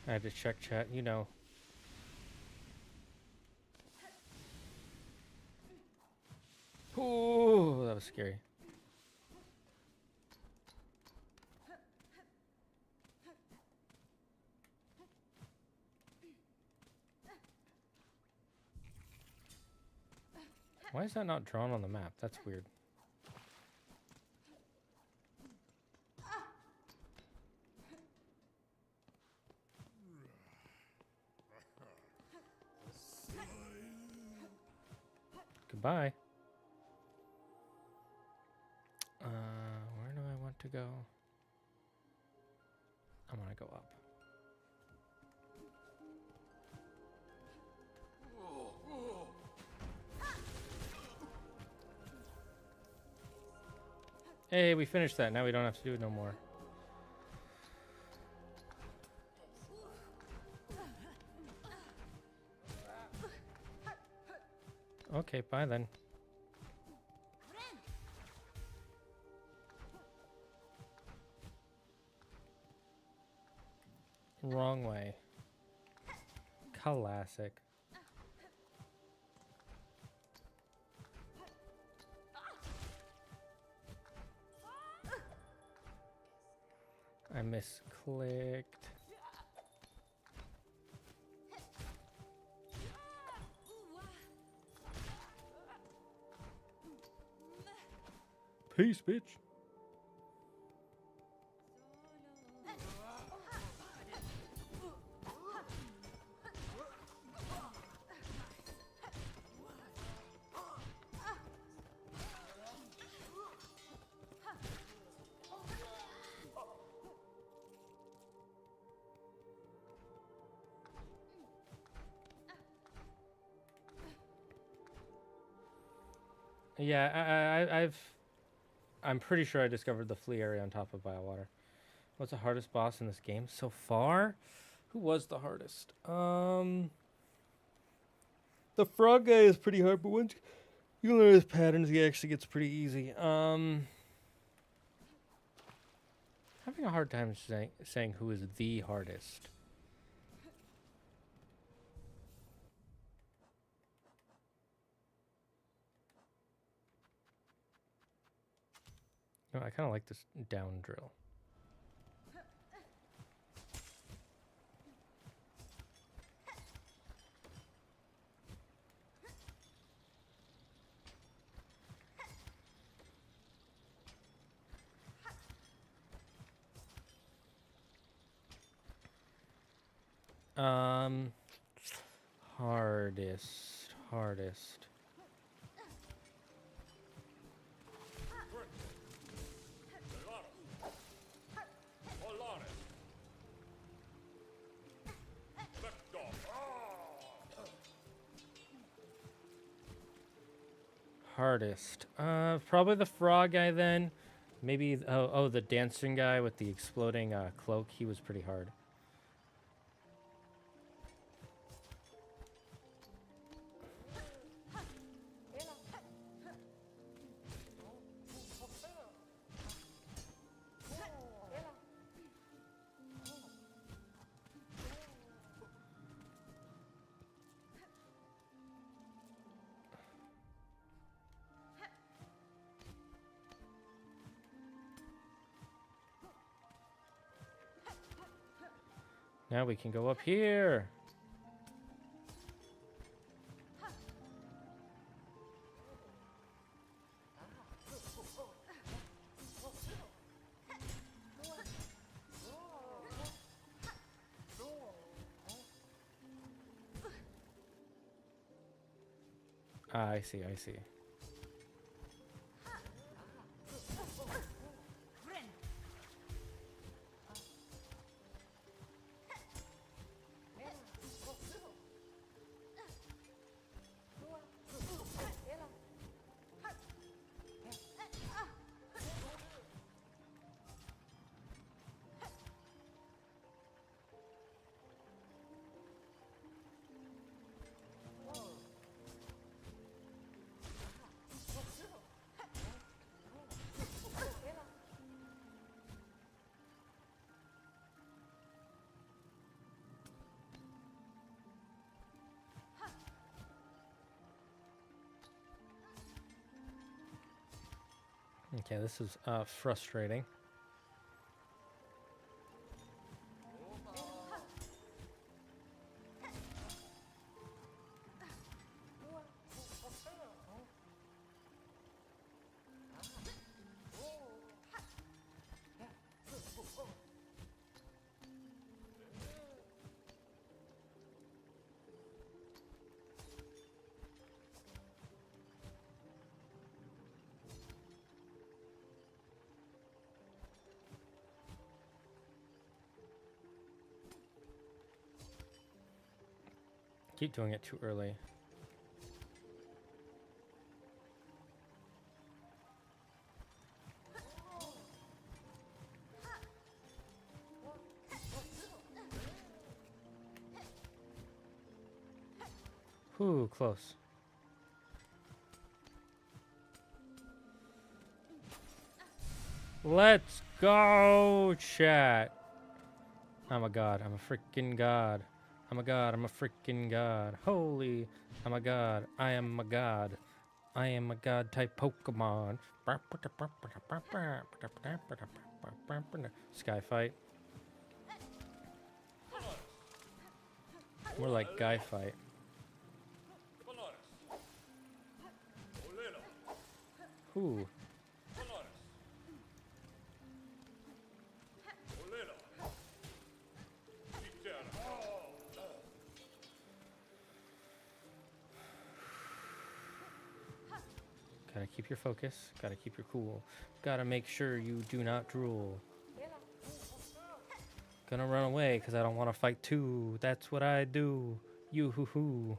I had to check chat, you know. Ooh, that was scary. Why is that not drawn on the map? That's weird. Goodbye. Where do I want to go? I want to go up. Hey, we finished that. Now we don't have to do it no more. Okay, bye then. Wrong way. Classic. I misclicked. Peace, bitch. Yeah, I'm pretty sure I discovered the flea area on top of Biowater. What's the hardest boss in this game so far? Who was the hardest? The frog guy is pretty hard, but once you learn his patterns, he actually gets pretty easy. Having a hard time saying who is the hardest. No, I kind of like this down drill. Hardest. Hardest. Probably the frog guy then. Maybe, the dancing guy with the exploding cloak. He was pretty hard. Now we can go up here. Ah, I see. Okay, this is frustrating. Keep doing it too early. Ooh, close. Let's go, chat. I'm a god. I'm a freaking god. I'm a god. I'm a freaking god. Holy. I'm a god. I am a god. I am a god type Pokemon. Sky fight. More like guy fight. Ooh. Gotta keep your focus. Gotta keep your cool. Gotta make sure you do not drool. Gonna run away because I don't want to fight too. That's what I do. You hoo hoo.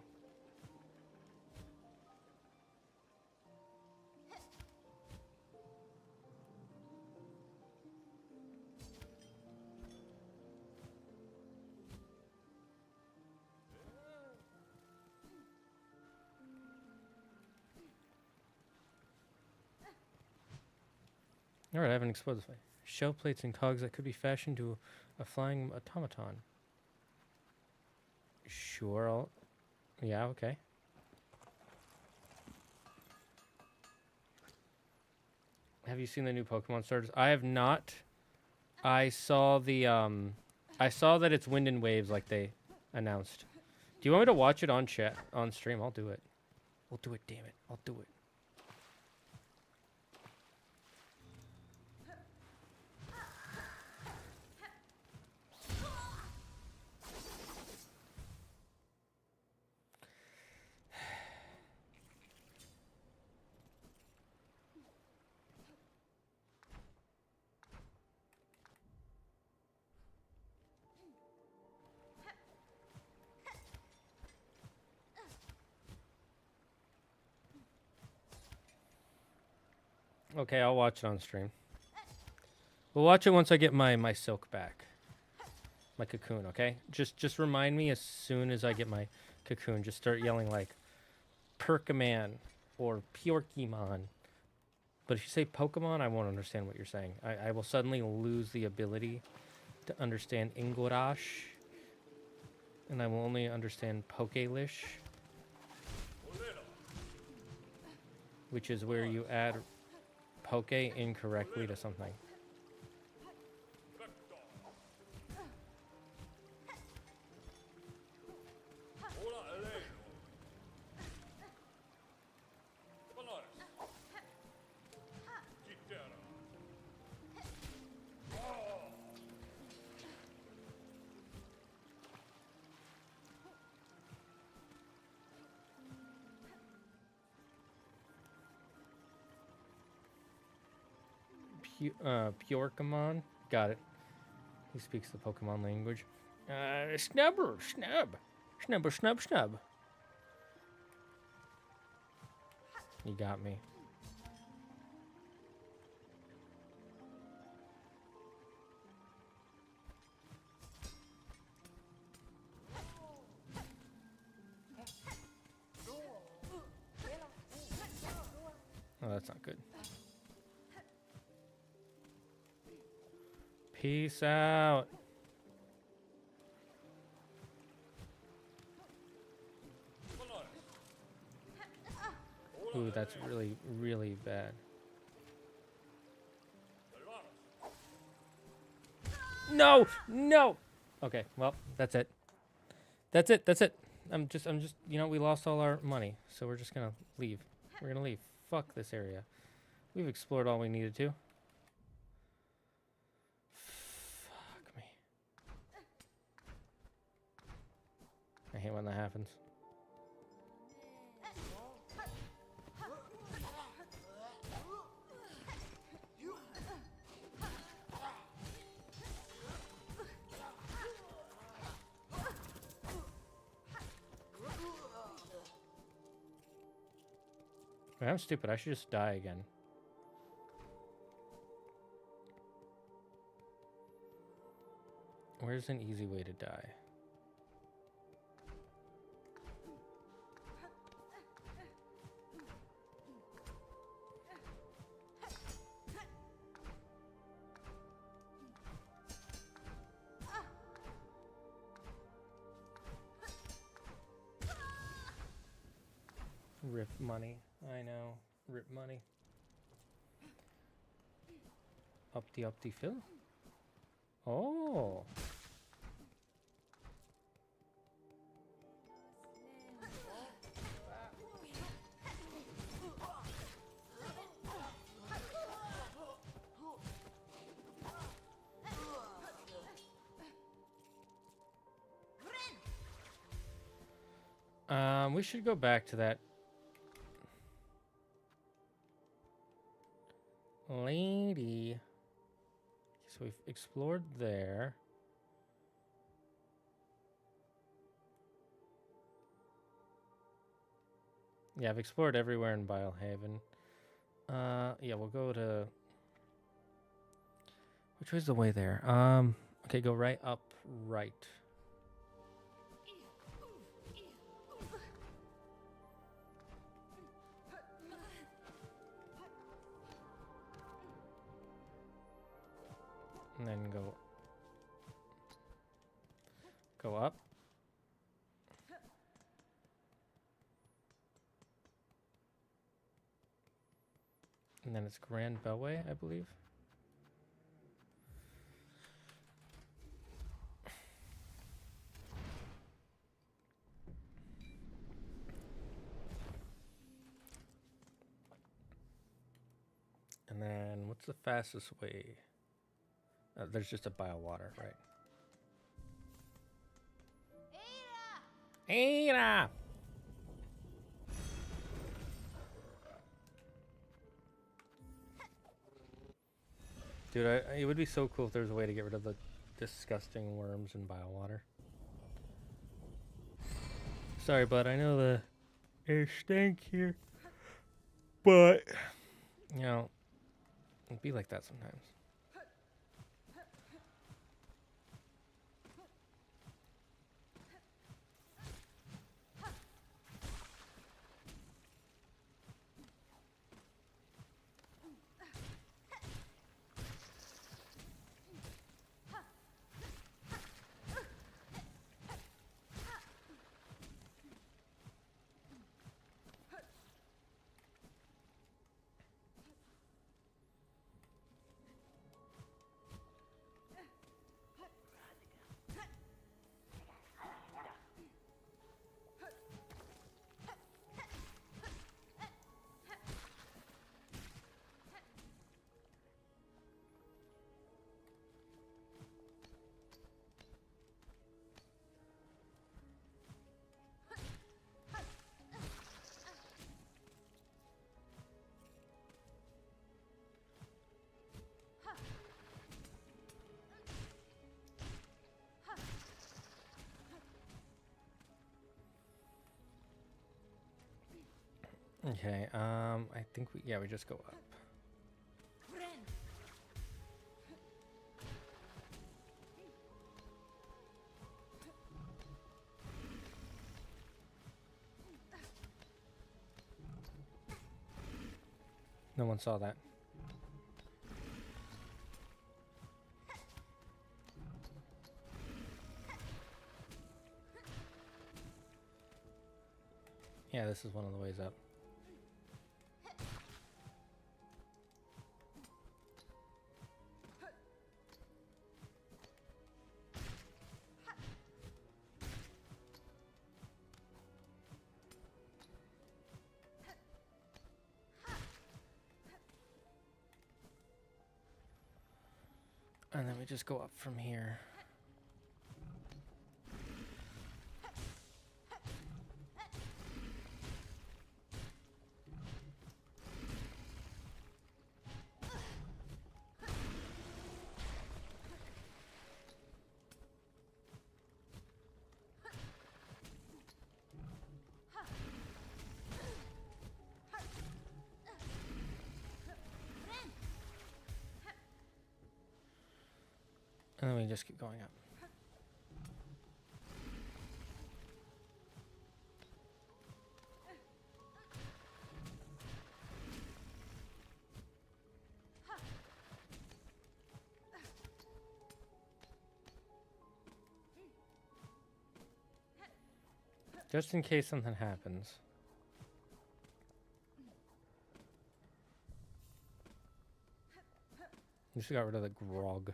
Alright, I haven't explored this way. Shell plates and cogs that could be fashioned to a flying automaton. Sure, yeah, okay. Have you seen the new Pokemon starters? I have not. I saw the, I saw that it's Wind and Waves like they announced. Do you want me to watch it on chat, on stream? I'll do it. I'll do it, damn it. I'll do it. Okay, I'll watch it on stream. We'll watch it once I get my silk back. My cocoon, okay? Just remind me as soon as I get my cocoon. Just start yelling like Perkaman or Pyorkimon. But if you say Pokemon, I won't understand what you're saying. I will suddenly lose the ability to understand English. And I will only understand Pokelish. Which is where you add Poke incorrectly to something. Pyorkamon. Got it. He speaks the Pokemon language. Snubber, snub. Snubber, snub, snub. You got me. Oh, that's not good. Peace out. Ooh, that's really, really bad. No, no. Okay, well, that's it. That's it. That's it. I'm just, you know, we lost all our money, so we're just gonna leave. We're gonna leave. Fuck this area. We've explored all we needed to. Fuck me. I hate when that happens. I'm stupid. I should just die again. Where's an easy way to die? Rip money. I know. Rip money. Up the fill. Oh. We should go back to that lady. So we've explored there. Yeah, I've explored everywhere in Bilehaven. Yeah, we'll go to... Which way's the way there? Okay, go right up, right. And then go up. And then it's Grand Bellway, I believe. And then what's the fastest way? There's just a bile water, right? Ada! Dude, it would be so cool if there was a way to get rid of the disgusting worms in bile water. Sorry, bud, I know the air stank here. But, you know, it'd be like that sometimes. Okay, I think we just go up. No one saw that. Yeah, this is one of the ways up. And then we just go up from here. then we just keep going up. Just in case something happens. Just got rid of the grog.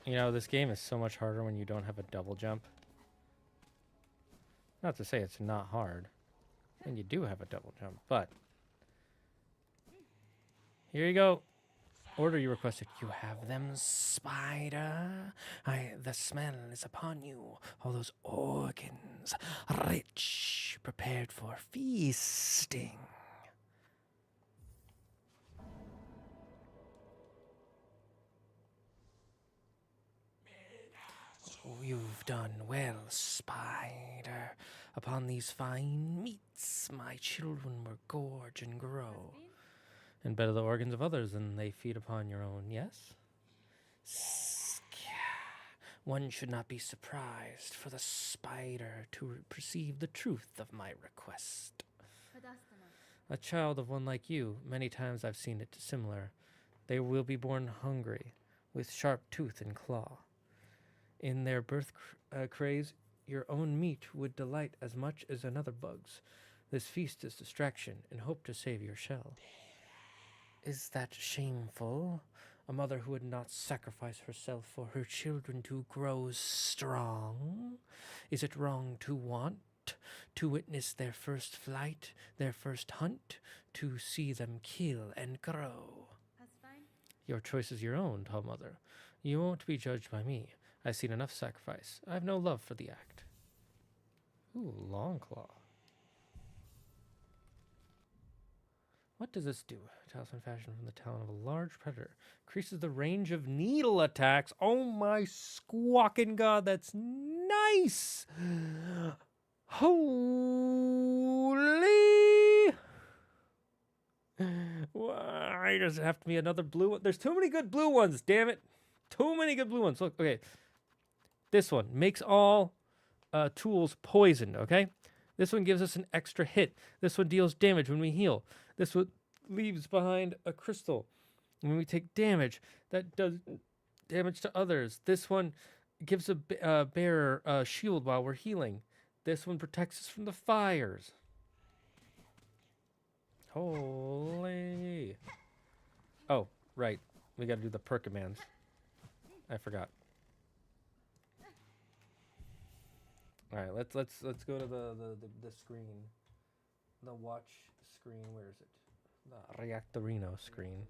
You know, this game is so much harder when you don't have a double jump. Not to say it's not hard when you do have a double jump, but here you go. Order you requested. You have them, spider. The smell is upon you. All those organs, rich, prepared for feasting. Oh, you've done well, spider. Upon these fine meats, my children will gorge and grow. And better the organs of others than they feed upon your own, yes? One should not be surprised for the spider to perceive the truth of my request. A child of one like you, many times I've seen it similar. They will be born hungry, with sharp tooth and claw. In their birth craze, your own meat would delight as much as another bug's. This feast is distraction, and hope to save your shell. Is that shameful? A mother who would not sacrifice herself for her children to grow strong? Is it wrong to want to witness their first flight, their first hunt, to see them kill and grow? That's fine. Your choice is your own, tall mother. You won't be judged by me. I've seen enough sacrifice. I have no love for the act. Ooh, long claw. What does this do? Talisman fashioned from the talon of a large predator. Increases the range of needle attacks. Oh my squawking god, that's nice! Holy! Why does it have to be another blue one? There's too many good blue ones, damn it. Too many good blue ones. Look, okay. This one makes all tools poisoned, okay? This one gives us an extra hit. This one deals damage when we heal. This one leaves behind a crystal. When we take damage, that does damage to others. This one gives a bearer a shield while we're healing. This one protects us from the fires. Holy. Oh, right. We got to do the perk commands. I forgot. All right, let's go to the screen. The watch screen. Where is it? The Reactorino screen.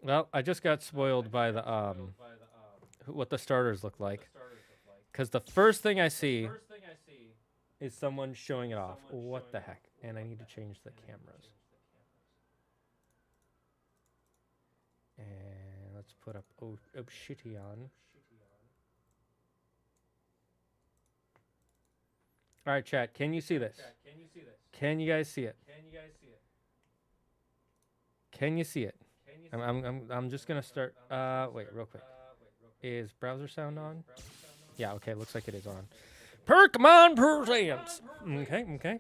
Well, I just got spoiled by the what the starters look like. Because the first thing I see is someone showing it off. What the heck? And I need to change the cameras. And let's put up Obsidian. All right, chat. Can you see this? Can you guys see it? Can you see it? I'm just gonna start. Wait, real quick. Is browser sound on? Yeah. Okay. Looks like it is on. Perkmon presents. Okay.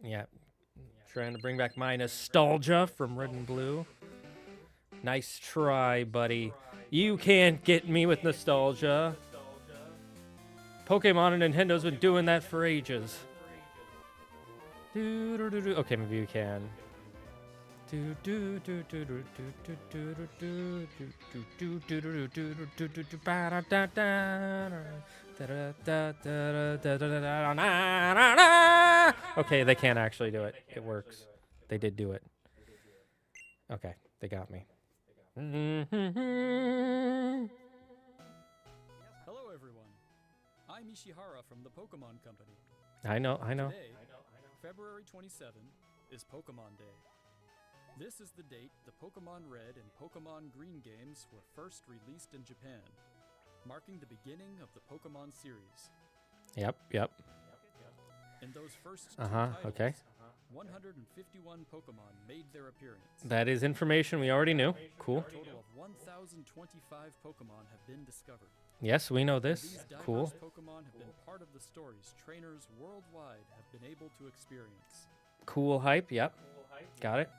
Yeah. Trying to bring back my nostalgia from Red and Blue. Nice try, buddy. You can't get me with nostalgia. Pokemon and Nintendo's been doing that for ages. Okay, maybe we can. Okay, they can't actually do it. It works. They did do it. Okay, they got me. Hello, everyone. I'm Ishihara from the Pokemon Company. I know. Today, February 27th, is Pokemon Day. This is the date the Pokemon Red and Pokemon Green games were first released in Japan, marking the beginning of the Pokemon series. Yep. In those first two Okay. titles, 151 Pokemon made their appearance. That is information we already knew. Cool. A total of 1,025 Pokemon have been discovered. Yes, we know this. These diverse Cool. Pokemon have been part of the stories trainers worldwide have been able to experience. Cool hype. Yep. Got it.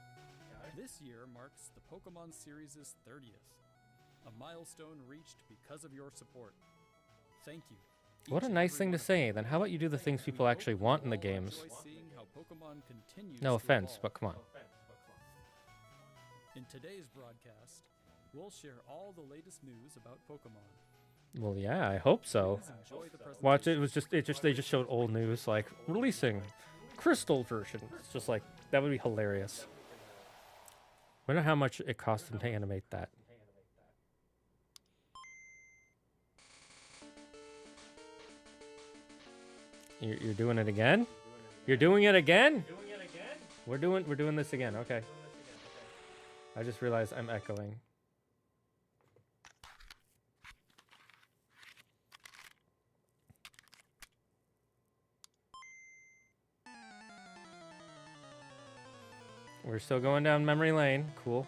This year marks the Pokemon series' 30th, a milestone reached because of your support. Thank you. What a nice thing to say. Then how about you do the things people actually want in the games? No offense, but come on. In today's broadcast, we'll share all the latest news about Pokemon. Well, yeah, I hope so. Please enjoy the Watch it. presentation. They just showed old news like releasing crystal version. It's just like that would be hilarious. Wonder how much it cost them to animate that. You're doing it again? You're doing it again? We're doing this again. Okay. I just realized I'm echoing. We're still going down memory lane. Cool.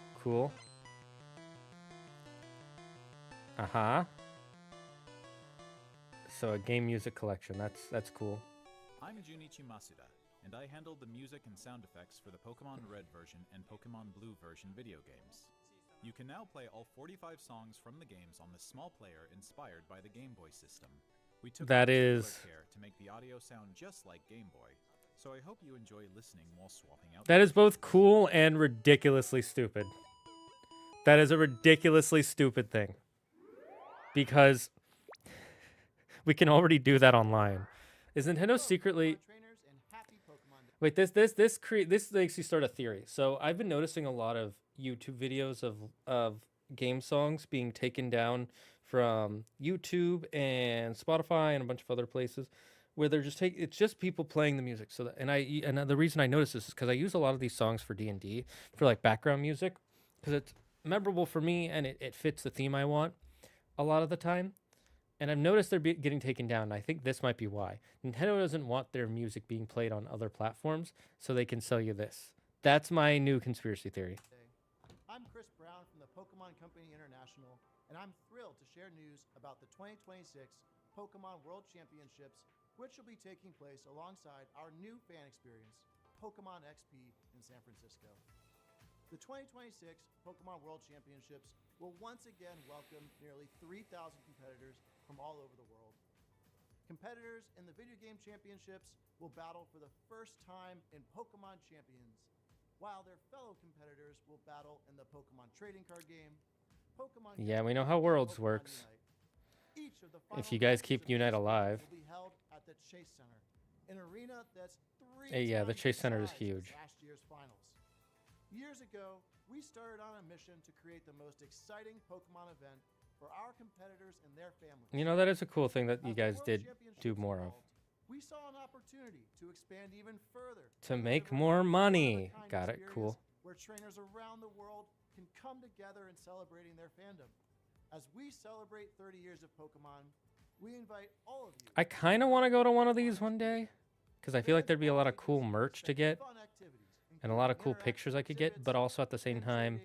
So a game music collection. That's cool. I'm Junichi Masuda, and I handled the music and sound effects for the Pokemon Red version and Pokemon Blue version video games. You can now play all 45 songs from the games on the small player inspired by the Game Boy system. We took That particular is- care to make the audio sound just like Game Boy, so I hope you enjoy listening while swapping out. That is both cool and ridiculously stupid. That is a ridiculously stupid thing. Because we can already do that online. Is Nintendo secretly... Wait, this makes you start a theory. So I've been noticing a lot of YouTube videos of game songs being taken down from YouTube and Spotify and a bunch of other places where they're just it's just people playing the music. So that, and the reason I notice this is because I use a lot of these songs for D&D for like background music because it's memorable for me and it fits the theme I want a lot of the time. And I've noticed they're getting taken down. And I think this might be why. Nintendo doesn't want their music being played on other platforms so they can sell you this. That's my new conspiracy theory. I'm Chris Brown from the Pokemon Company International, and I'm thrilled to share news about the 2026 Pokemon World Championships, which will be taking place alongside our new fan experience, Pokemon XP in San Francisco. The 2026 Pokemon World Championships will once again welcome nearly 3,000 competitors from all over the world. Competitors in the video game championships will battle for the first time in Pokemon Champions, while their fellow competitors will battle in the Pokemon trading card game, Pokemon Yeah, we know Go, how and Worlds Pokemon works. Unite. Each of the If final you guys matches keep of these Unite games alive. will be held at the Chase Center, an arena that's three Yeah, the times Chase Center is size as huge. last year's finals. Years ago, we started on a mission to create the most exciting Pokemon event for our competitors and their families. You know, that is a cool thing that you As the guys World did Championships do more of. evolved, we saw an opportunity to expand even further To make deliver more a money. one-of-a-kind Got it, cool. experience where trainers around the world can come together in celebrating their fandom. As we celebrate 30 years of Pokemon, we invite all of you. I kind of want to go to one of these one day because I feel like there'd be a lot of cool merch to get and a lot of cool pictures I could get, but also at the same time,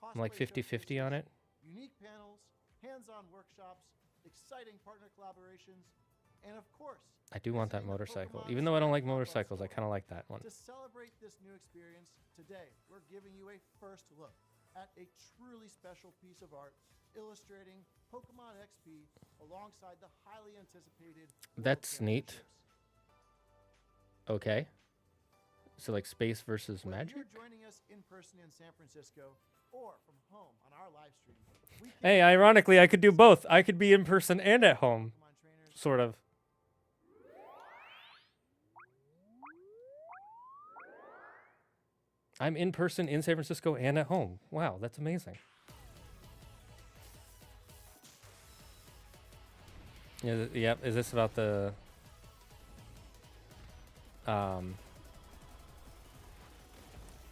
I'm like 50-50 on it. Unique panels, hands-on workshops, exciting partner collaborations, and of course, I do want that visiting the motorcycle. Pokemon Even though I don't like Center motorcycles, I store. kind of like that one. To celebrate this new experience, today we're giving you a first look at a truly special piece of art illustrating Pokemon XP alongside the highly anticipated World That's neat. Championships. Okay. So like space versus Whether magic? you're joining us in person in San Francisco or from home on our live stream, we Hey, can't ironically, I could do both. I could be in person and at home, Pokemon trainers. sort of. I'm in person in San Francisco and at home. Wow, that's amazing. Yeah, yep. Is this about the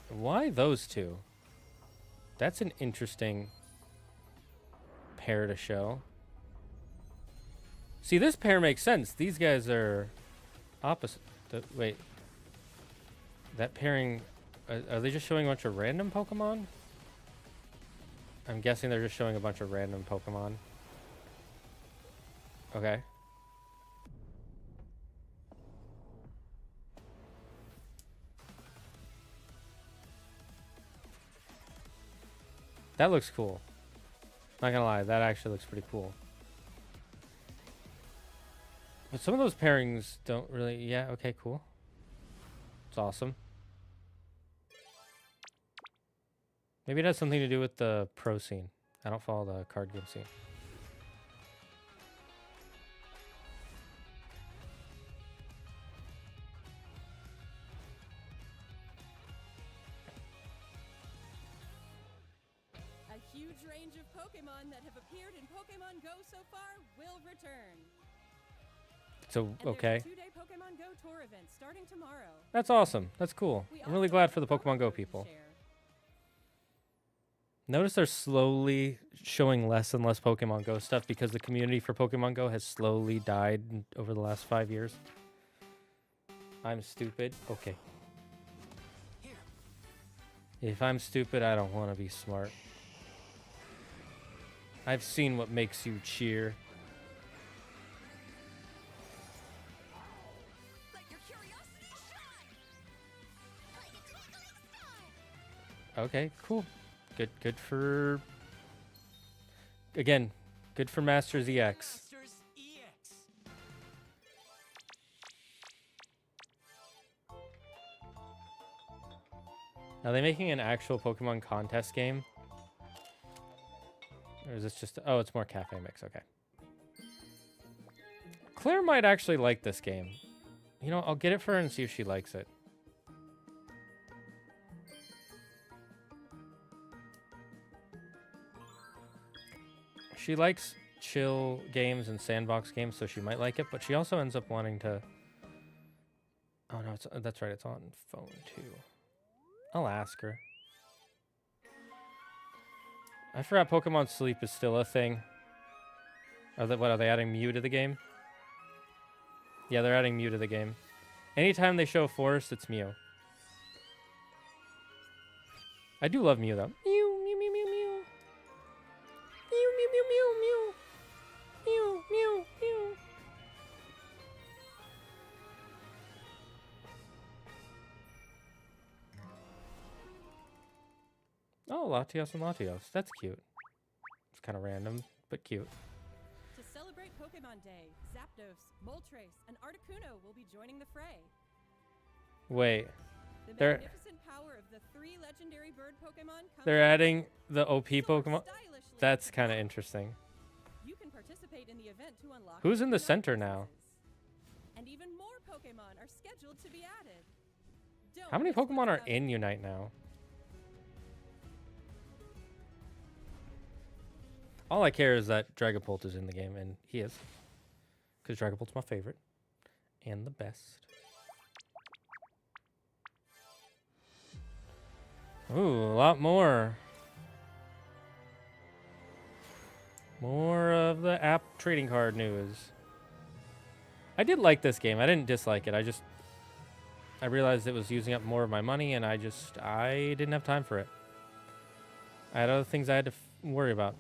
why those two? That's an interesting pair to show. See, this pair makes sense. These guys are opposite. Wait. That pairing... Are they just showing a bunch of random Pokemon? I'm guessing they're just showing a bunch of random Pokemon. Okay. That looks cool. Not gonna lie, that actually looks pretty cool. But some of those pairings don't really... Yeah, okay, cool. It's awesome. Maybe it has something to do with the pro scene. I don't follow the card game scene. A huge range of Pokemon that have appeared in Pokemon Go so far will return. So, And okay. there's a 2-day Pokemon Go tour event starting tomorrow. That's awesome. That's cool. We I'm really also glad have for the a Pokemon Go promo code to people. share. Notice they're slowly showing less and less Pokemon Go stuff because the community for Pokemon Go has slowly died over the last 5 years. I'm stupid. Okay. If I'm stupid, I don't want to be smart. I've seen what makes you cheer. Let your curiosity shine. Like a twinkle in the sky. Okay, cool. Good for... Again, good for Masters EX. Are they making an actual Pokemon contest game? Or is this just... Oh, it's more cafe mix. Okay. Claire might actually like this game. You know, I'll get it for her and see if she likes it. She likes chill games and sandbox games, so she might like it, but she also ends up wanting to... Oh, no, that's right. It's on phone, too. I'll ask her. I forgot Pokemon Sleep is still a thing. What, are they adding Mew to the game? Yeah, they're adding Mew to the game. Anytime they show Forest, it's Mew. I do love Mew, though. Mew, mew, mew, mew, mew. Mew, mew, mew, mew, mew. Mew, mew, mew. Oh, Latios and Latios. That's cute. It's kind of random, but cute. To celebrate Pokemon Day, Zapdos, Moltres, and Articuno will be joining the fray. Wait. The They're- magnificent power of the 3 legendary bird Pokemon comes They're to adding the OP life, Pokemon. stylishly That's at kind of the top. interesting. You can participate in the event to unlock Who's in the Pokemon center now? licenses. And even more Pokemon are scheduled to be added. Don't How many miss what's Pokemon are about to in Unite now? All I care is that Dragapult is in the game, and he is. Because Dragapult's my favorite. And the best. Ooh, a lot more. More of the app trading card news. I did like this game. I didn't dislike it. I realized it was using up more of my money, and I didn't have time for it. I had other things I had to worry about.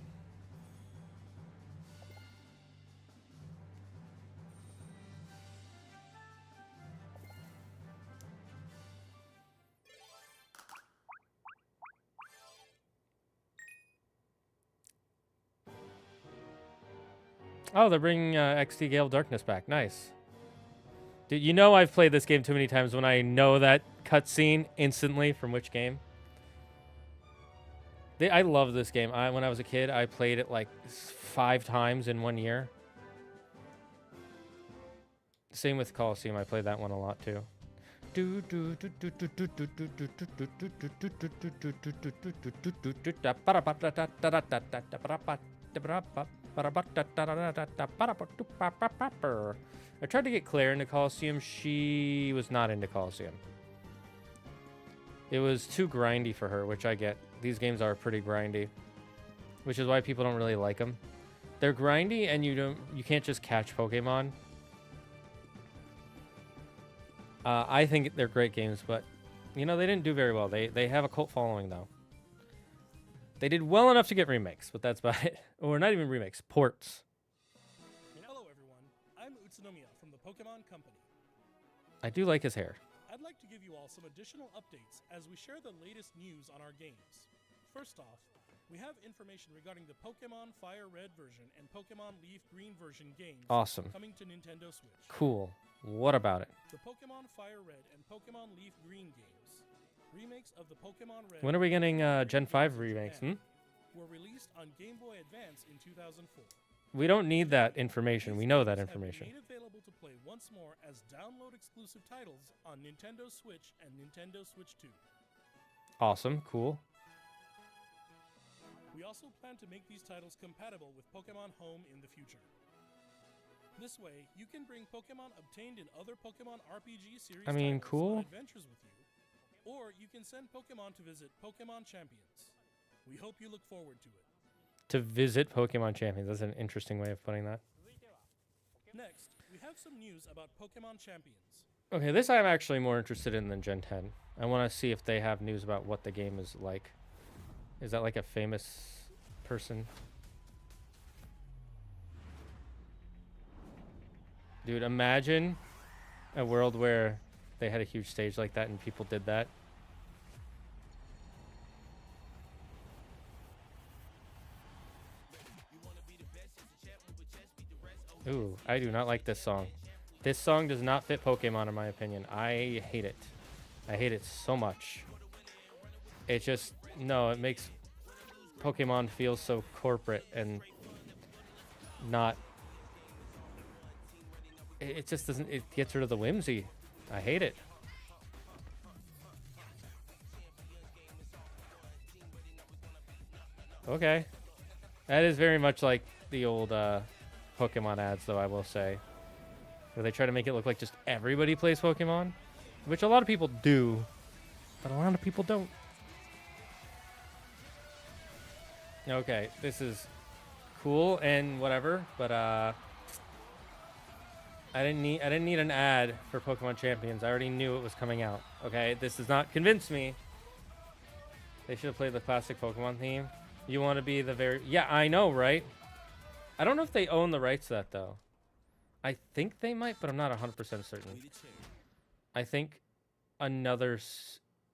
Oh, they're bringing XD Gale Darkness back. Nice. Dude, you know I've played this game too many times when I know that cutscene instantly from which game. I love this game. When I was a kid, I played it like 5 times in 1 year. Same with Coliseum. I played that one a lot too. I tried to get Claire into Coliseum. She was not into Coliseum. It was too grindy for her, which I get. These games are pretty grindy, which is why people don't really like them. They're grindy, and you can't just catch Pokemon. I think they're great games, but you know they didn't do very well. They have a cult following though. They did well enough to get remakes, but that's about it. Or not even remakes, ports. Hello everyone, I'm Utsunomiya from the Pokemon Company. I do like his hair. I'd like to give you all some additional updates as we share the latest news on our games. First off, we have information regarding the Pokemon Fire Red version and Pokemon Leaf Green version games Awesome. coming to Nintendo Switch. Cool. What about it? The Pokemon Fire Red and Pokemon Leaf Green games, remakes of the Pokemon Red. When are we getting Gen 5 remakes? Were released on Game Boy Advance in 2004. We don't need that information. We know that These games information. have been made available to play once more as download exclusive titles on Nintendo Switch and Nintendo Switch 2. Awesome. Cool. We also plan to make these titles compatible with Pokemon Home in the future. This way, you can bring Pokemon obtained in other Pokemon RPG series titles cool. on adventures with you, or you can send Pokemon to visit Pokemon Champions. We hope you look forward to it. To visit Pokemon Champions. That's an interesting way of putting that. Next, we have some news about Pokemon Champions. Okay, this I'm actually more interested in than Gen 10. I want to see if they have news about what the game is like. Is that like a famous person? Dude, imagine a world where they had a huge stage like that and people did that. Ooh, I do not like this song. This song does not fit Pokemon in my opinion. I hate it. I hate it so much. It just, no, it makes Pokemon feel so corporate and not, it just doesn't, it gets rid of the whimsy. I hate it. Okay. That is very much like the old Pokemon ads, though, I will say. Where they try to make it look like just everybody plays Pokemon. Which a lot of people do. But a lot of people don't. Okay, this is cool and whatever, but I didn't need an ad for Pokemon Champions. I already knew it was coming out. Okay, this does not convince me. They should have played the classic Pokemon theme. You want to be the very... Yeah, I know, right? I don't know if they own the rights to that, though. I think they might, but I'm not 100% certain. I think another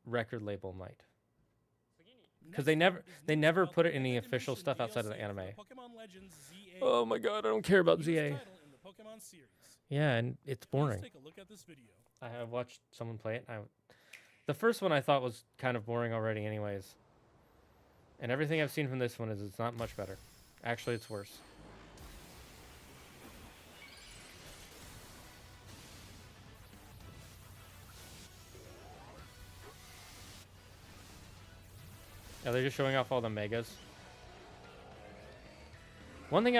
record label might. Because they never put it in the official stuff outside of the anime. Oh my god, I don't care about ZA. Yeah, and it's boring. I have watched someone play it. The first one I thought was kind of boring already anyways. And everything I've seen from this one is it's not much better. Actually, it's worse. Yeah, they're just showing off all the megas. One thing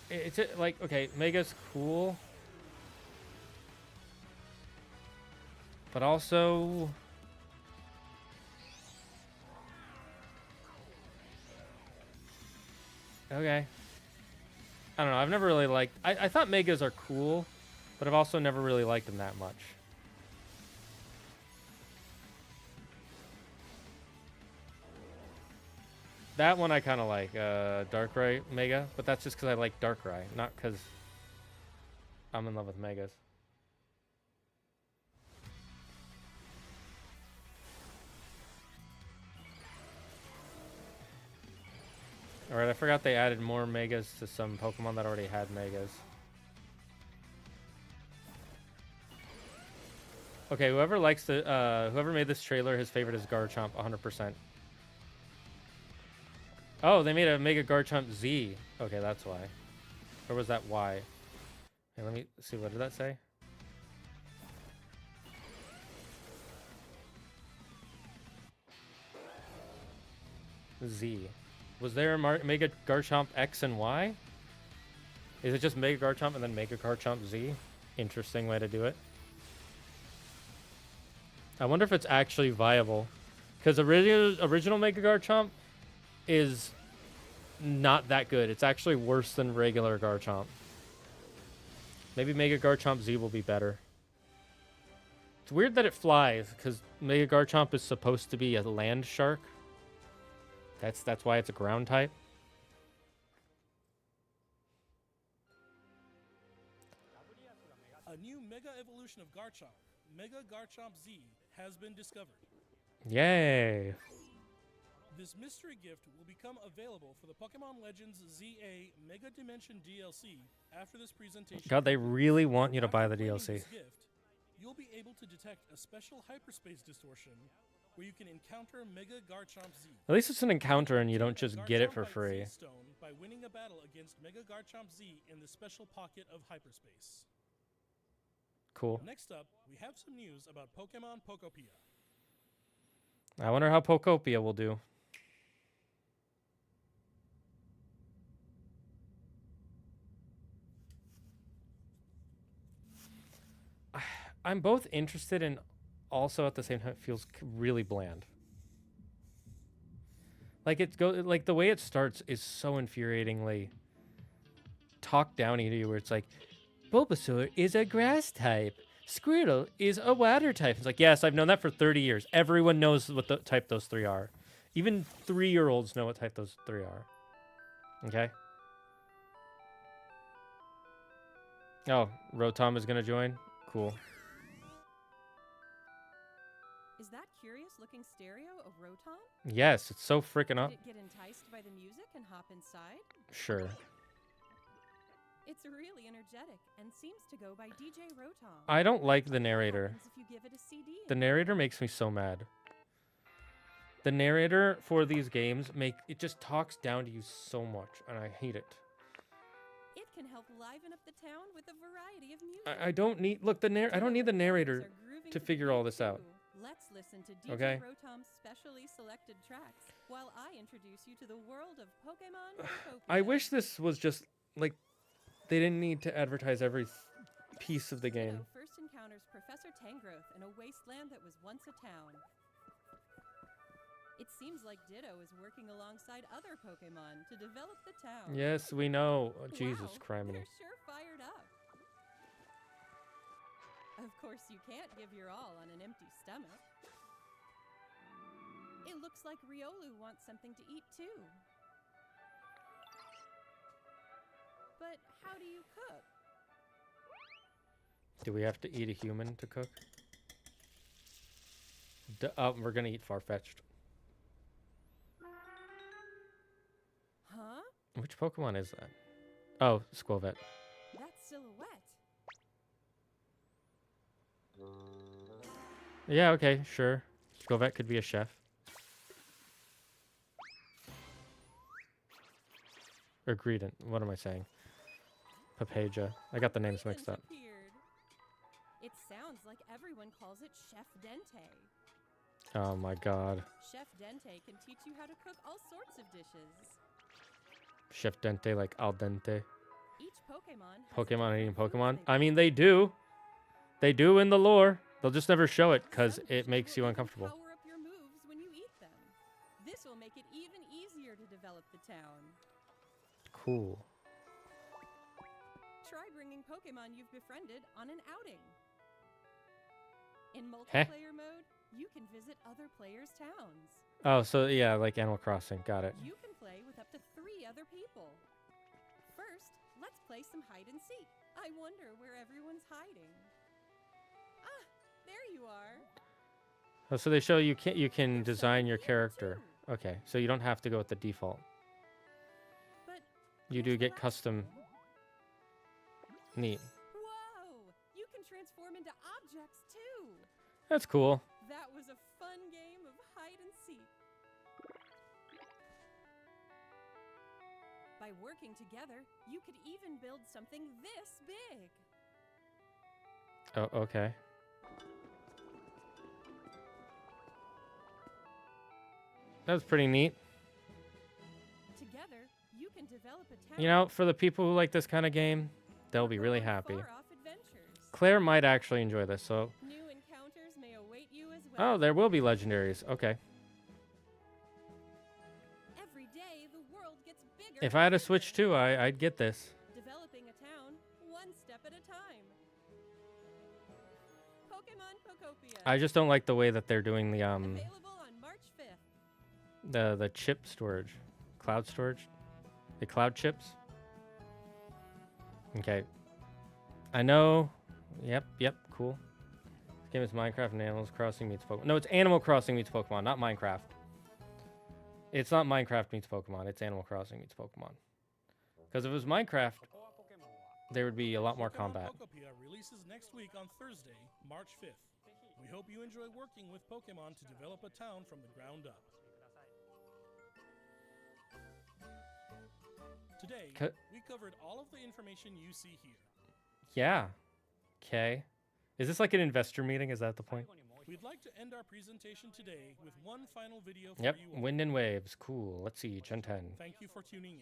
it's like, okay, mega's cool. But also... Okay. I don't know, I've never really liked... I thought megas are cool, but I've also never really liked them that much. That one I kind of like, Darkrai Mega, but that's just because I like Darkrai, not because I'm in love with Megas. Alright, I forgot they added more Megas to some Pokemon that already had Megas. Okay, whoever made this trailer, his favorite is Garchomp, 100%. Oh, they made a Mega Garchomp Z. Okay, that's why. Or was that Y? Okay, let me see. What did that say? Z. Was there a Mega Garchomp X and Y? Is it just Mega Garchomp and then Mega Garchomp Z? Interesting way to do it. I wonder if it's actually viable. Because original Mega Garchomp is not that good. It's actually worse than regular Garchomp. Maybe Mega Garchomp Z will be better. It's weird that it flies, because Mega Garchomp is supposed to be a land shark. That's why it's a ground type. A new Mega Evolution of Garchomp, Mega Garchomp Z, has been discovered. Yay. This mystery gift will become available for the Pokemon Legends ZA Mega Dimension DLC after this presentation. God, they really want you to buy After the claiming DLC. this gift, you'll be able to detect a special hyperspace distortion where you can encounter Mega Garchomp Z. At least it's an encounter and you don't just get it for Garchomp free. Z Stone by winning a battle against Mega Garchomp Z in the special pocket of hyperspace. Cool. Next up, we have some news about Pokemon Pokopia. I wonder how Pokopia will do. I'm both interested and also at the same time it feels really bland. Like like the way it starts is so infuriatingly talk downy to you, where it's like, Bulbasaur is a grass type. Squirtle is a water type. It's like, yes, I've known that for 30 years. Everyone knows what the type those three are. Even 3-year-olds know what type those three are. Okay. Oh, Rotom is gonna join. Cool. Is that curious-looking stereo of Rotom? Yes, it's so freaking up. Did it get enticed by the music and hop inside? Sure. It's really energetic and seems to go by DJ Rotom. I don't like the What narrator. happens if you give it a CD? The narrator makes me so mad. The narrator for these games it just talks down to you so much, and I hate it. It can help liven up the town with a variety of music. I don't need I don't need the narrator to figure all this out. Let's listen to DJ Okay. Rotom's specially selected tracks while I introduce you to the world of Pokemon Pokopia. I wish this was just like they didn't need to advertise every piece of the game. Ditto first encounters Professor Tangrowth in a wasteland that was once a town. It seems like Ditto is working alongside other Pokemon to develop the town. Yes, we know. Oh, Jesus Wow, criminy. they're sure fired up. Of course, you can't give your all on an empty stomach. It looks like Riolu wants something to eat too. But how do you cook? Do we have to eat a human to cook? We're gonna eat Farfetch'd. Huh? Which Pokemon is that? Oh, Squovet. That's Silhouette. Yeah, okay, sure. Squovet could be a chef. Or Greedent. What am I saying? Papaja. I got the names mixed up. Appeared. It sounds like everyone calls it Chef Dente. Oh my god. Chef Dente can teach you how to cook all sorts of dishes. Chef Dente like al dente. Each Pokemon has a Pokemon eating different food Pokemon. they I mean, they do. They do in the lore. They'll just never show it because Some it dishes makes will you even uncomfortable. Power up your moves when you eat them. This will make it even easier to develop the town. Cool. Try bringing Pokemon you've befriended on an outing. In Heh. multiplayer mode, you can visit other players' towns. Oh, so yeah, like Animal Crossing. Got it. You can play with up to 3 other people. First, let's play some hide and seek. I wonder where everyone's hiding. Ah, there you are. Oh, so they show you can There's someone design your here, character. too. Okay, so you don't have to go with the default. But You there's do the get last custom. one. Neat. Whoa! You can transform into objects too. That's cool. That was a fun game of hide and seek. By working together, you could even build something this big. Oh, okay. That was pretty neat. Together, you can develop a town. You know, for the people who like this kind of game, they'll or be go really on happy. far-off adventures. Claire might actually enjoy this, so New encounters may await you as Oh, there will be legendaries. Okay. Every day, the world gets bigger. If I had a and Switch bigger. too, I'd get this. Developing a town, one step at a time. Pokemon Pokopia. I just don't like the way that they're doing the Available on March 5th. the chip storage, cloud storage, the cloud chips. Okay. I know. Yep, cool. This game is Minecraft and Animal Crossing meets Pokemon. No, it's Animal Crossing meets Pokemon, not Minecraft. It's not Minecraft meets Pokemon. It's Animal Crossing meets Pokemon. Because if it was Minecraft, there would be a lot more Pokemon combat. Pokopia releases next week on Thursday, March 5th. We hope you enjoy working with Pokemon to develop a town from the ground up. Today, we covered all of the information you see here. Yeah. Okay. Is this like an investor meeting? Is that the point? We'd like to end our presentation today with one final video for Yep. you all. Wind and waves. Cool. Let's see. Gen 10. Thank you for tuning in.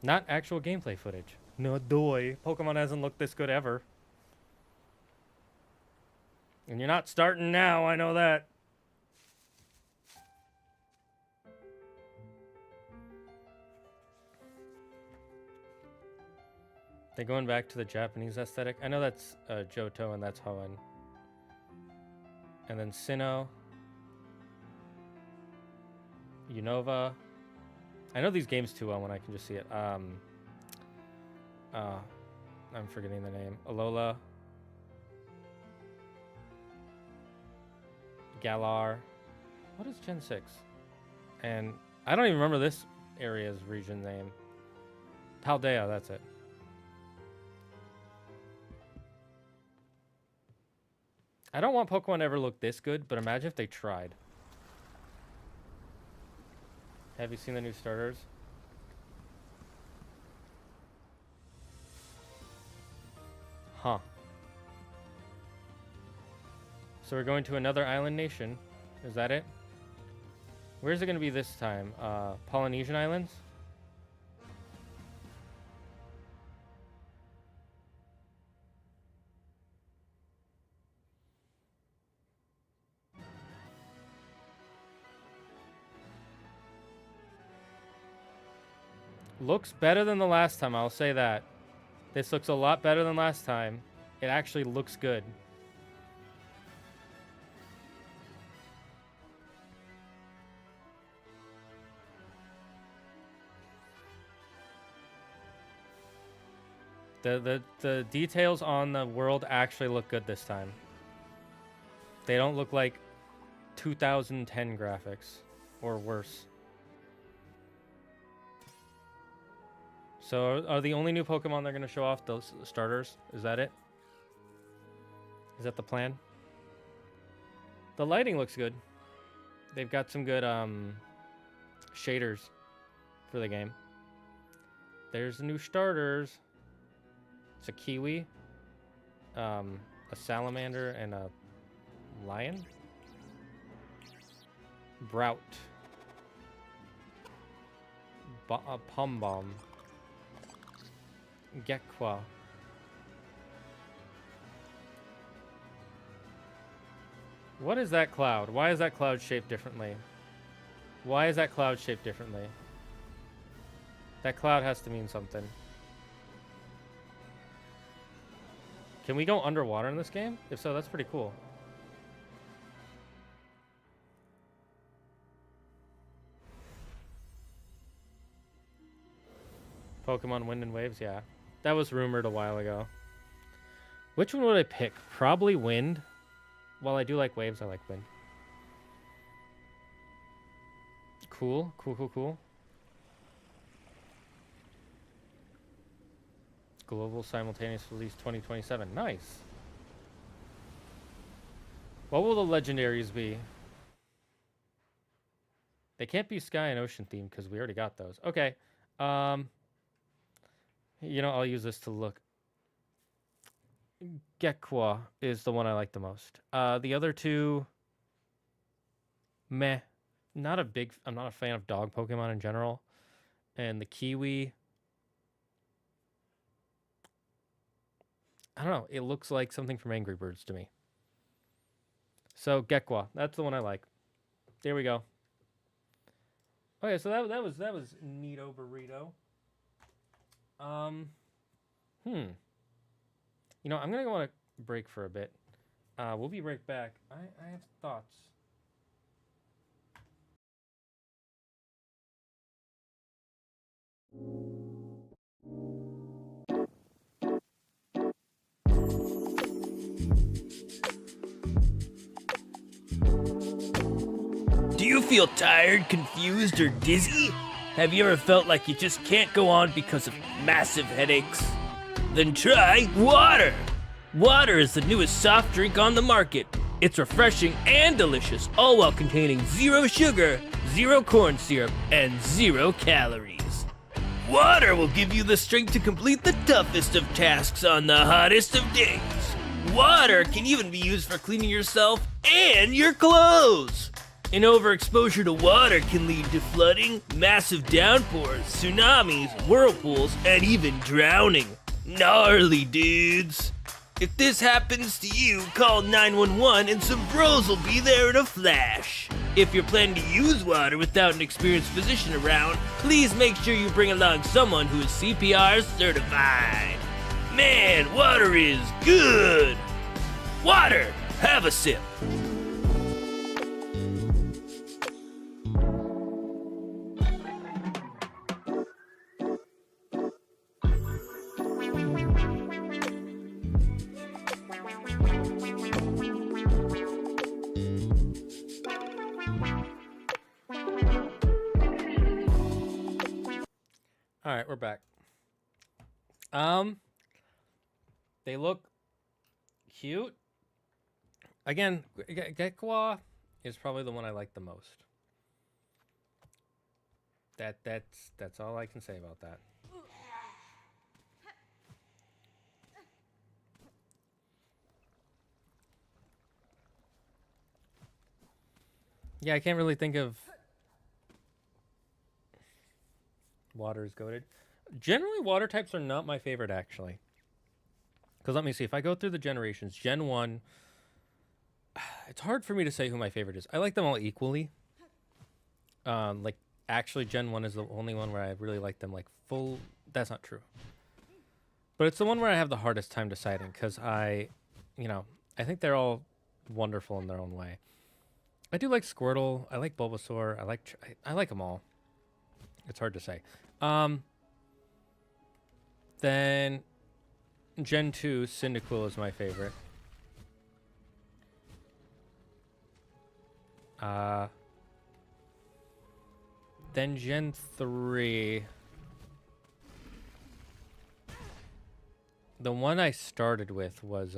Not actual gameplay footage. No doy. Pokemon hasn't looked this good ever. And you're not starting now, I know that. They're going back to the Japanese aesthetic. I know that's Johto and that's Hoenn. And then Sinnoh. Unova. I know these games too well when I can just see it. I'm forgetting the name. Alola. Galar. What is Gen 6? And I don't even remember this area's region name. Paldea, that's it. I don't want Pokemon to ever look this good, but imagine if they tried. Have you seen the new starters? Huh. So we're going to another island nation. Is that it? Where's it going to be this time? Polynesian Islands? Looks better than the last time, I'll say that. This looks a lot better than last time. It actually looks good. The details on the world actually look good this time. They don't look like 2010 graphics or worse. So are the only new Pokemon they're going to show off those starters? Is that it? Is that the plan? The lighting looks good. They've got some good shaders for the game. There's the new starters. It's a Kiwi, a Salamander, and a Lion. Brout. A Pumbomb. Gekwa. What is that cloud? Why is that cloud shaped differently? Why is that cloud shaped differently? That cloud has to mean something. Can we go underwater in this game? If so, that's pretty cool. Pokemon Wind and Waves, yeah. That was rumored a while ago. Which one would I pick? Probably Wind. While I do like Waves, I like Wind. Cool, cool. Global simultaneous release 2027. Nice. What will the legendaries be? They can't be sky and ocean themed because we already got those. Okay. You know, I'll use this to look. Gekwa is the one I like the most. The other two, meh. I'm not a fan of dog Pokemon in general. And the kiwi. I don't know. It looks like something from Angry Birds to me. So Gekwa, that's the one I like. There we go. Okay, so that was neato burrito. You know, I'm gonna go on a break for a bit. We'll be right back. I have thoughts. Do you feel tired, confused, or dizzy? Have you ever felt like you just can't go on because of massive headaches? Then try water! Water is the newest soft drink on the market. It's refreshing and delicious, all while containing 0 sugar, 0 corn syrup, and 0 calories. Water will give you the strength to complete the toughest of tasks on the hottest of days. Water can even be used for cleaning yourself and your clothes. An overexposure to water can lead to flooding, massive downpours, tsunamis, whirlpools, and even drowning. Gnarly, dudes. If this happens to you, call 911 and some bros will be there in a flash. If you're planning to use water without an experienced physician around, please make sure you bring along someone who is CPR certified. Man, water is good. Water, have a sip. All right, we're back. They look cute. Again, Gekwa is probably the one I like the most. That's all I can say about that. Yeah, I can't really think of water is goated. Generally, water types are not my favorite, actually. Because let me see. If I go through the generations, Gen 1, it's hard for me to say who my favorite is. I like them all equally. Like, actually, Gen 1 is the only one where I really like them, like, full. That's not true. But it's the one where I have the hardest time deciding, because I think they're all wonderful in their own way. I do like Squirtle. I like Bulbasaur. I like them all. It's hard to say. Then Gen 2, Cyndaquil is my favorite. Then Gen 3. The one I started with was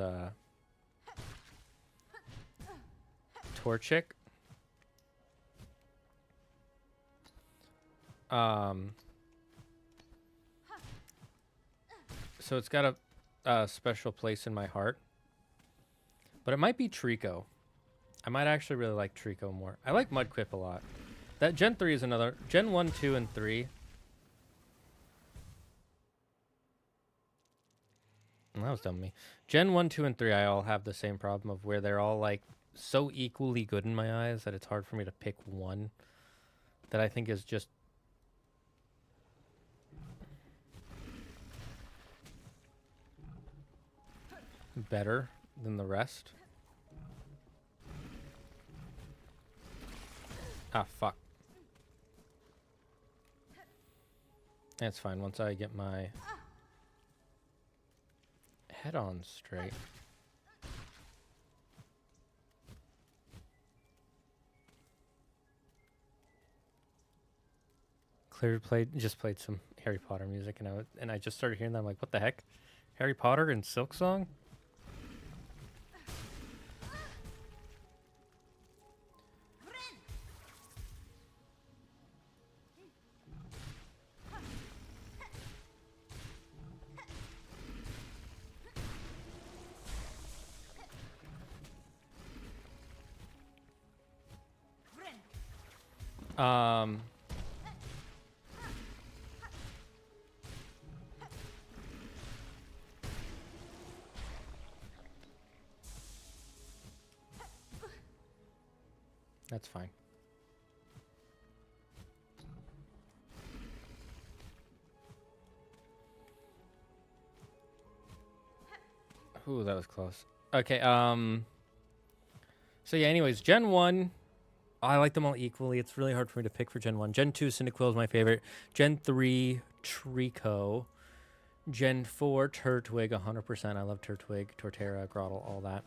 Torchic. So it's got a special place in my heart. But it might be Trico. I might actually really like Trico more. I like Mudquip a lot. That Gen 3 is another. Gen 1, 2, and 3. That was dumb of me. Gen 1, 2, and 3, I all have the same problem of where they're all like so equally good in my eyes that it's hard for me to pick one that I think is just better than the rest. Ah, fuck. That's fine. Once I get my head on straight. Claire just played some Harry Potter music, and I just started hearing that. I'm like, what the heck? Harry Potter and Silksong? That's fine. Ooh, that was close. Okay, so yeah, anyways, Gen 1, I like them all equally. It's really hard for me to pick for Gen 1. Gen 2, Cyndaquil is my favorite. Gen 3, Trico. Gen 4, Turtwig, 100%. I love Turtwig, Torterra, Grotle, all that.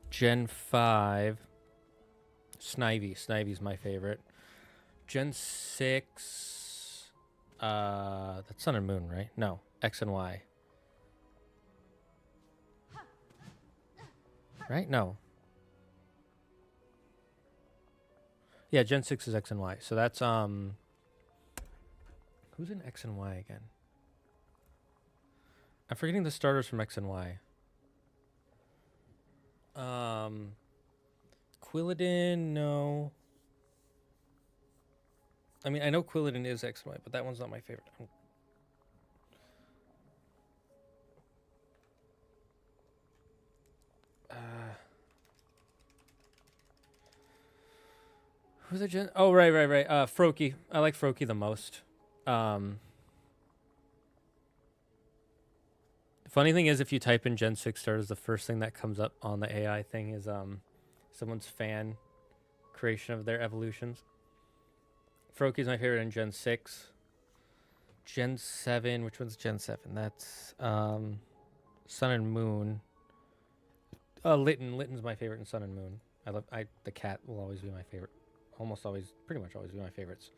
Gen 5, Snivy. Snivy's my favorite. Gen 6, that's Sun and Moon, right? No, X and Y. Right? No. Yeah, Gen 6 is X and Y. So that's, who's in X and Y again? I'm forgetting the starters from X and Y. Quilladin, no. I mean, I know Quilladin is X and Y, but that one's not my favorite. Who's the gen? Oh, right. Froakie. I like Froakie the most. The funny thing is, if you type in Gen 6 starters, the first thing that comes up on the AI thing is someone's fan creation of their evolutions. Froakie's my favorite in Gen 6. Gen 7, which one's Gen 7? That's Sun and Moon. Litten's my favorite in Sun and Moon. The cat will always be my favorite. Almost always, pretty much always be my favorites.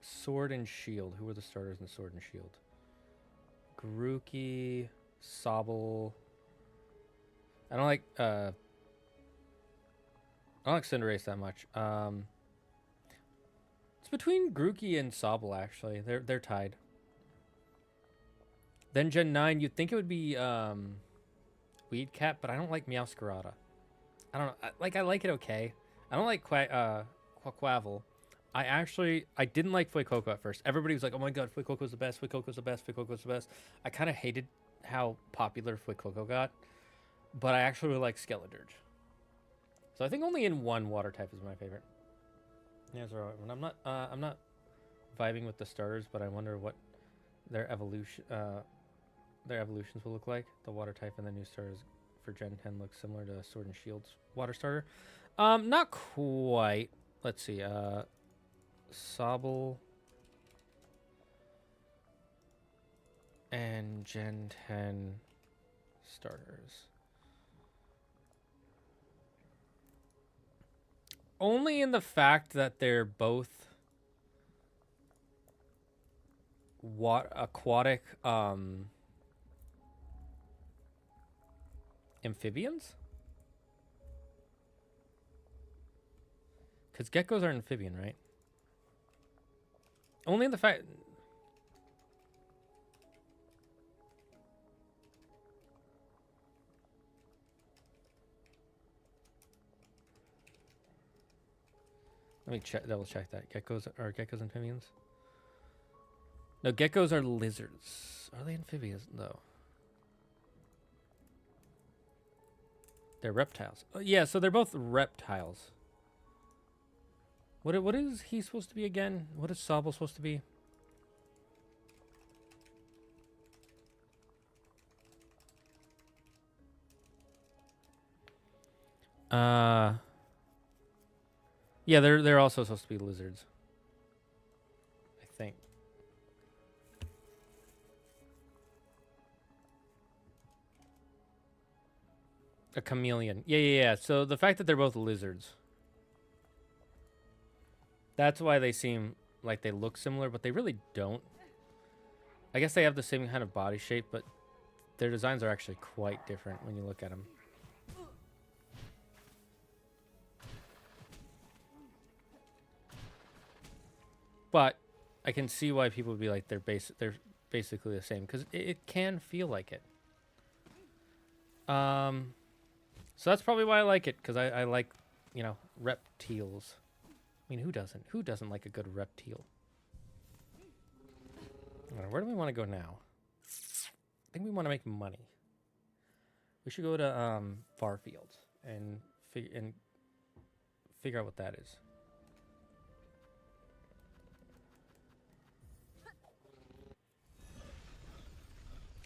Sword and Shield. Who were the starters in Sword and Shield? Grookey, Sobble. I don't like Cinderace that much. It's between Grookey and Sobble, actually. They're tied. Then Gen 9, you'd think it would be Weed Cat, but I don't like Meowscarada. I don't know. I like it okay. I don't like Quaquaval. I didn't like Fuecoco at first. Everybody was like, oh my god, Fuecoco's the best, Fuecoco's the best, Fuecoco's the best. I kind of hated how popular Fuecoco got, but I actually really like Skeledirge. So I think only in one water type is my favorite. Yeah, so I'm not vibing with the starters, but I wonder what their evolutions will look like. The water type and the new starters for Gen 10 look similar to Sword and Shield's water starter. Not quite. Let's see. Sobble and Gen 10 starters. Only in the fact that they're both aquatic amphibians? Because geckos are amphibian, right? Only in the fact... Let me double check that. Geckos amphibians? No, geckos are lizards. Are they amphibians? No. They're reptiles. Oh, yeah, so they're both reptiles. What is he supposed to be again? What is Sobble supposed to be? Yeah, they're also supposed to be lizards. I think. A chameleon. Yeah. So the fact that they're both lizards. That's why they seem like they look similar, but they really don't. I guess they have the same kind of body shape, but their designs are actually quite different when you look at them. But I can see why people would be like they're basically the same, because it can feel like it. So that's probably why I like it, because I like, reptiles. I mean, who doesn't? Who doesn't like a good reptile? Where do we want to go now? I think we want to make money. We should go to Farfield and figure out what that is.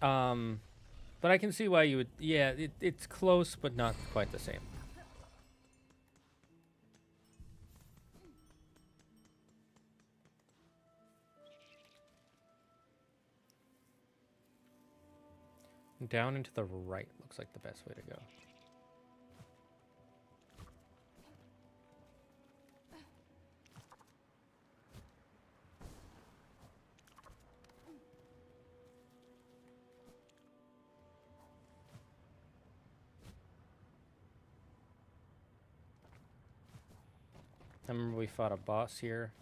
But I can see why you would. Yeah, it's close, but not quite the same. Down and to the right looks like the best way to go. I remember we fought a boss here.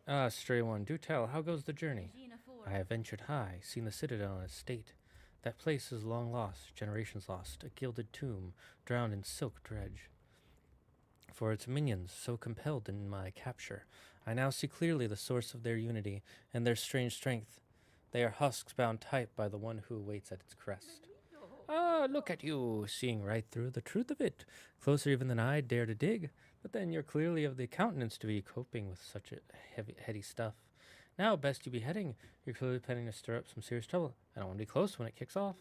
Ah, stray one, do tell, how goes the journey? I have ventured high, seen the citadel and its state. That place is long lost, generations lost, a gilded tomb, drowned in silk dredge. For its minions, so compelled in my capture, I now see clearly the source of their unity and their strange strength. They are husks bound tight by the one who waits at its crest. Ah, look at you, seeing right through the truth of it, closer even than I dare to dig. But then you're clearly of the countenance to be coping with such a heady stuff. Now, best you be heading. You're clearly planning to stir up some serious trouble. I don't want to be close when it kicks off.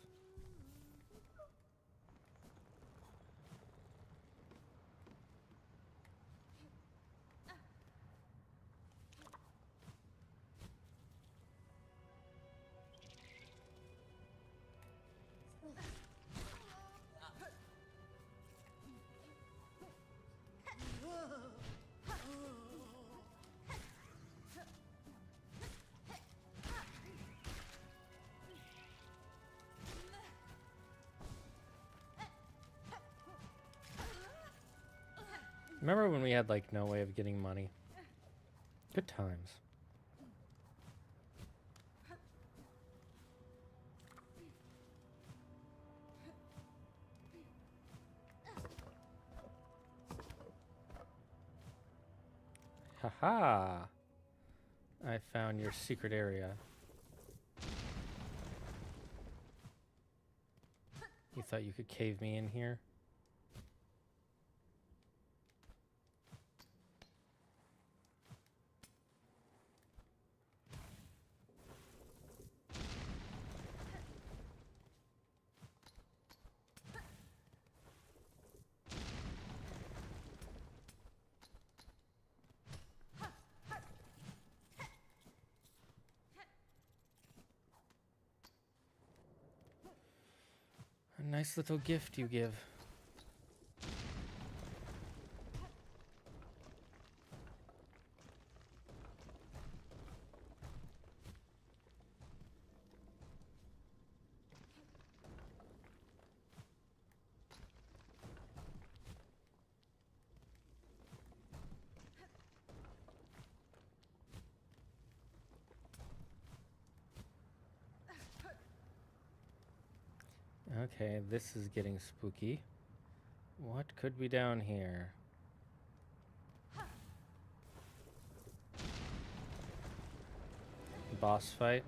Remember when we had, like, no way of getting money? Good times. Haha! I found your secret area. You thought you could cave me in here? A nice little gift you give. Okay, this is getting spooky. What could be down here? Boss fight?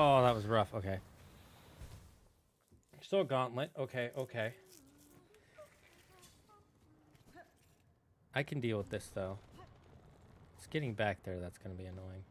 Oh, that was rough. Okay. Still a gauntlet. Okay, okay. I can deal with this, though. It's getting back there that's going to be annoying.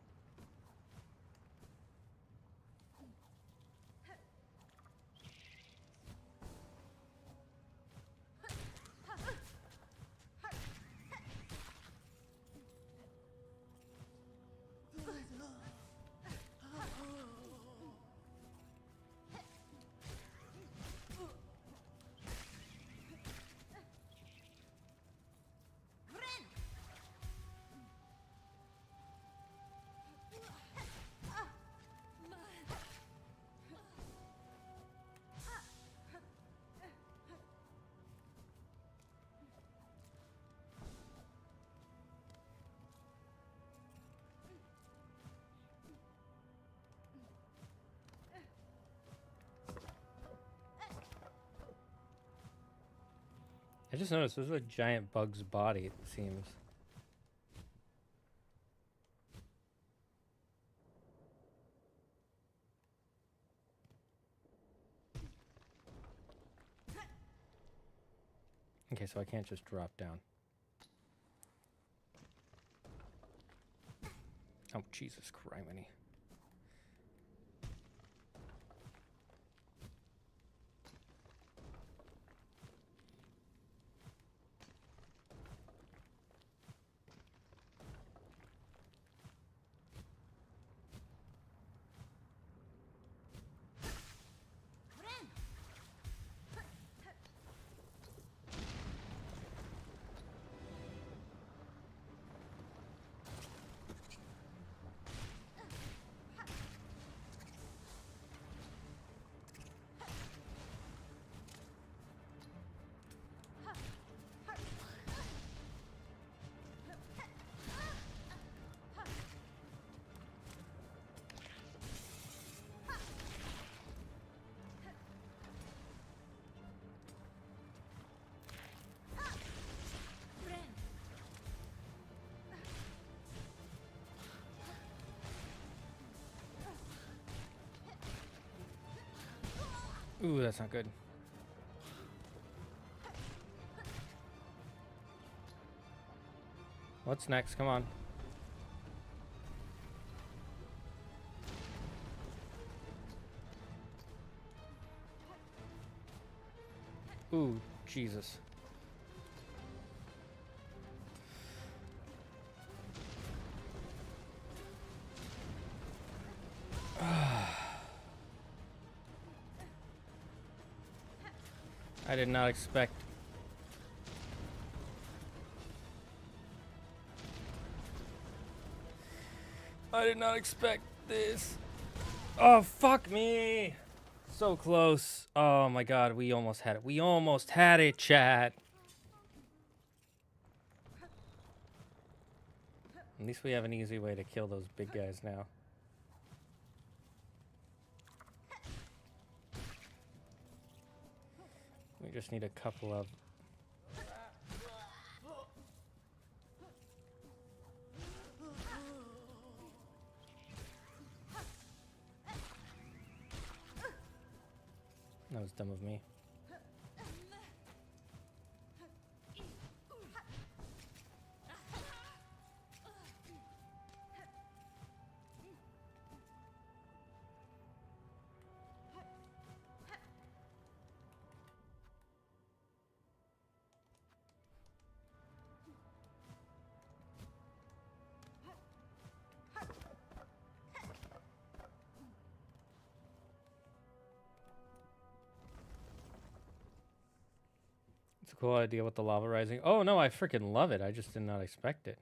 just noticed there's a giant bug's body, it seems. Okay, so I can't just drop down. Oh, Jesus criminy. Ooh, that's not good. What's next? Come on. Ooh, Jesus. I did not expect. I did not expect this. Oh, fuck me. So close. Oh my god, we almost had it. We almost had it, chat. At least we have an easy way to kill those big guys now. We just need a couple of... That was dumb of me. It's a cool idea with the lava rising. Oh no, I freaking love it. I just did not expect it.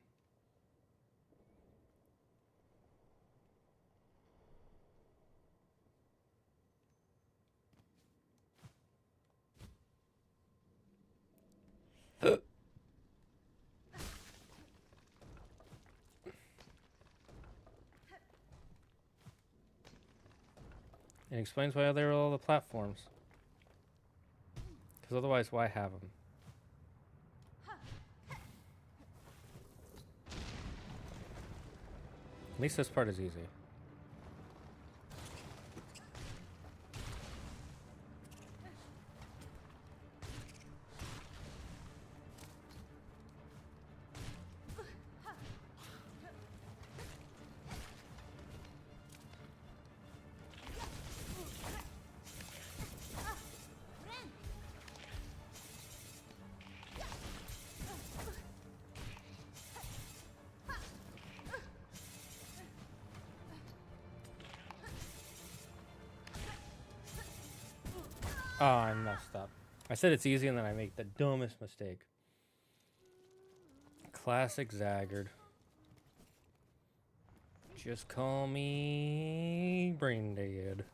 It explains why there are all the platforms. Because otherwise, why have them? At least this part is easy. Oh, I messed up. I said it's easy and then I make the dumbest mistake. Classic Zagard. Just call me brain dead.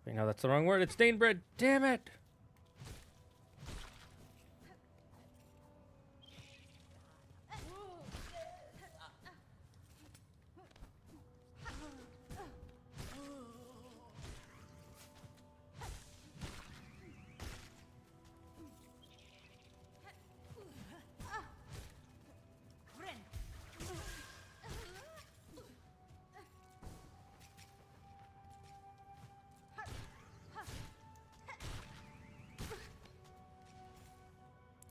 Wait, no, that's the wrong word. It's dainbermage. Damn it!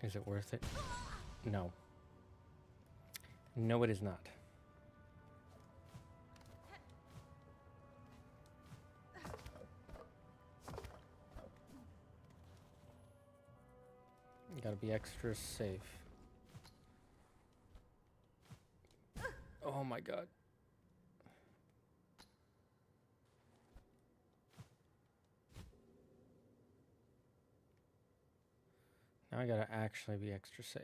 Is it worth it? No. No, it is not. You gotta be extra safe. Oh my god. Now I gotta actually be extra safe.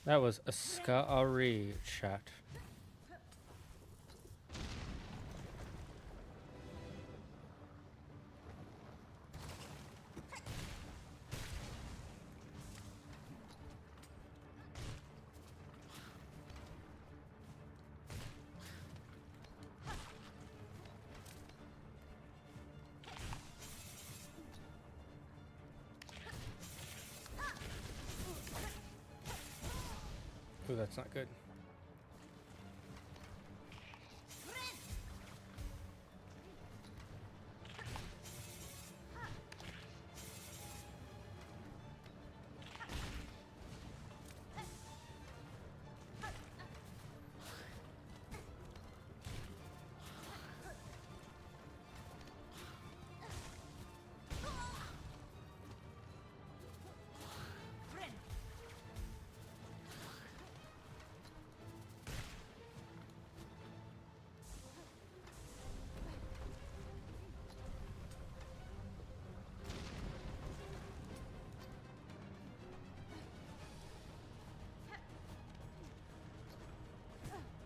That was a scary chat. Ooh, that's not good.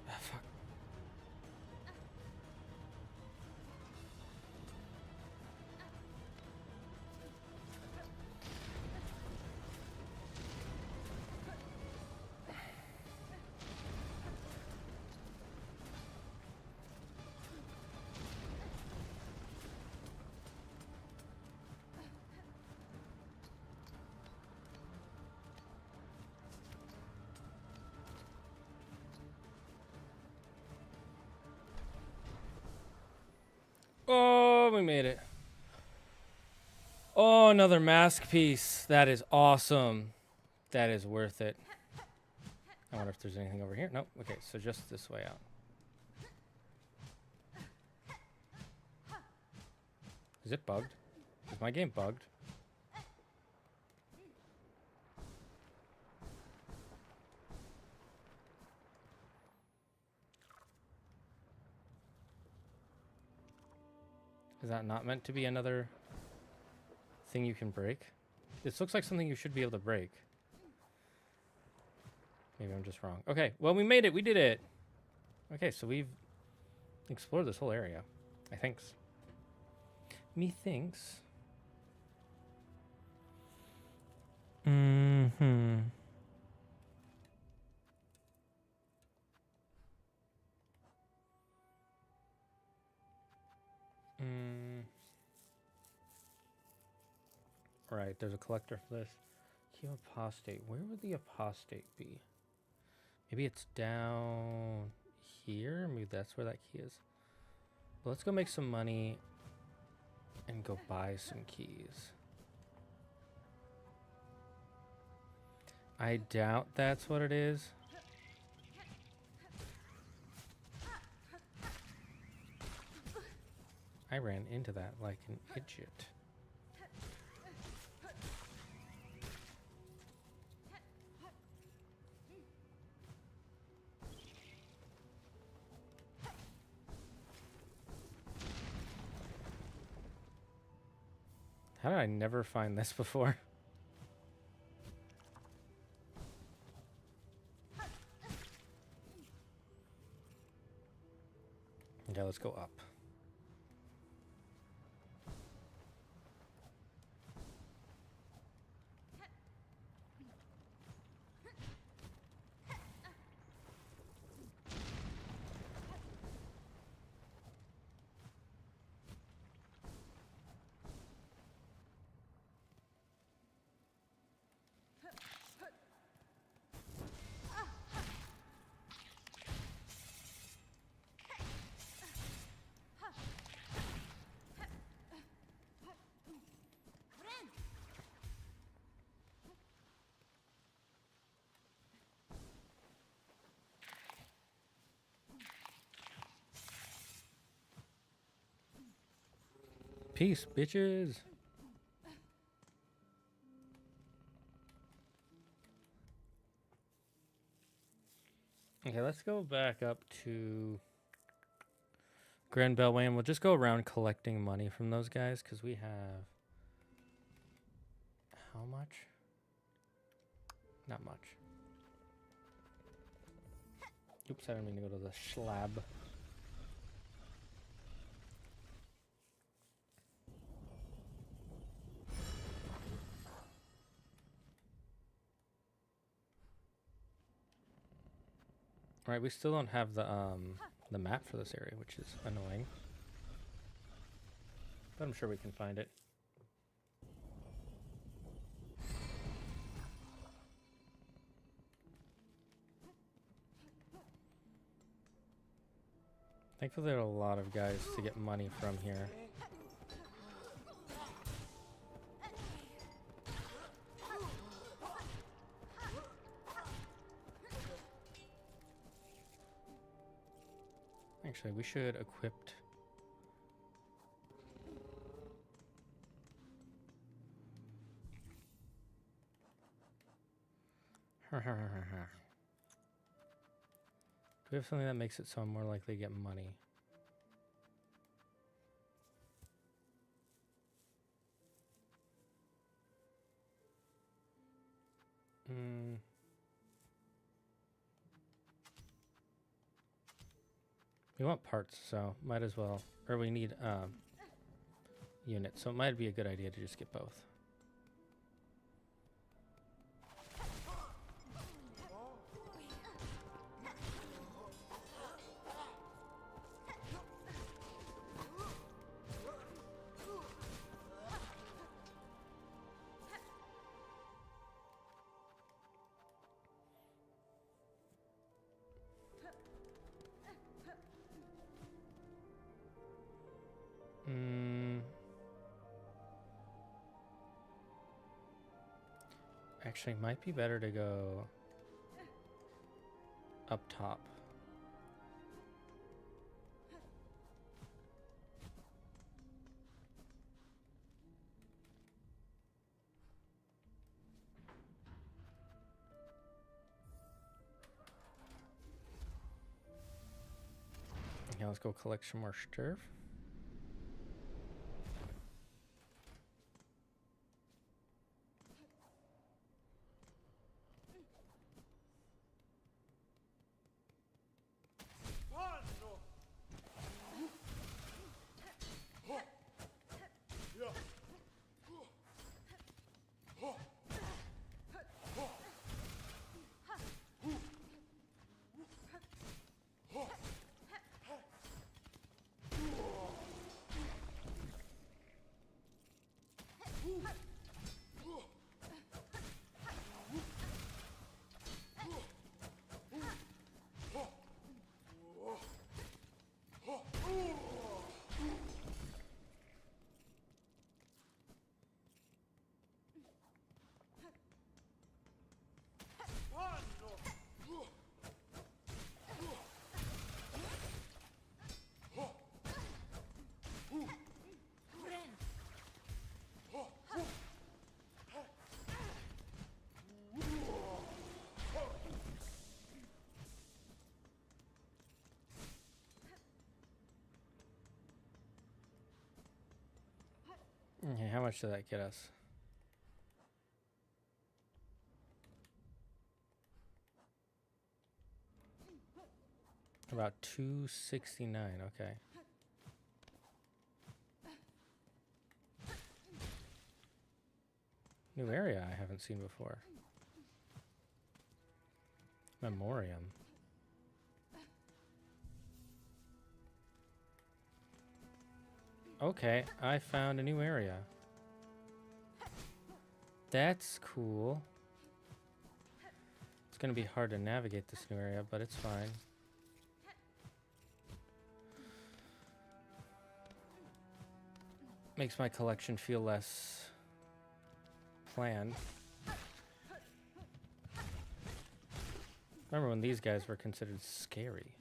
Ah, fuck. Oh, we made it. Oh, another mask piece. That is awesome. That is worth it. I wonder if there's anything over here. Nope. Okay, so just this way out. Is it bugged? Is my game bugged? Is that not meant to be another thing you can break? This looks like something you should be able to break. Maybe I'm just wrong. Okay, well, we made it. We did it. Okay, so we've explored this whole area. I think. Methinks. Mm-hmm. Right, there's a collector for this. Key of apostate. Where would the apostate be? Maybe it's down here? Maybe that's where that key is. But let's go make some money and go buy some keys. I doubt that's what it is. I ran into that like an idiot. How did I never find this before? Okay, let's go up. Peace, bitches. Okay, let's go back up to Grand Beltway, and we'll just go around collecting money from those guys, because we have... How much? Not much. Oops, I didn't mean to go to the schlab. Right, we still don't have the map for this area, which is annoying. But I'm sure we can find it. Thankfully, there are a lot of guys to get money from here. Actually, we should equip... Do we have something that makes it so I'm more likely to get money? We want parts, so might as well. Or we need units, so it might be a good idea to just get both. Actually, it might be better to go up top. Okay, let's go collect some more turf. Okay, how much did that get us? About 269, okay. New area I haven't seen before. Memoriam. Okay, I found a new area. That's cool. It's gonna be hard to navigate this new area, but it's fine. Makes my collection feel less planned. Remember when these guys were considered scary?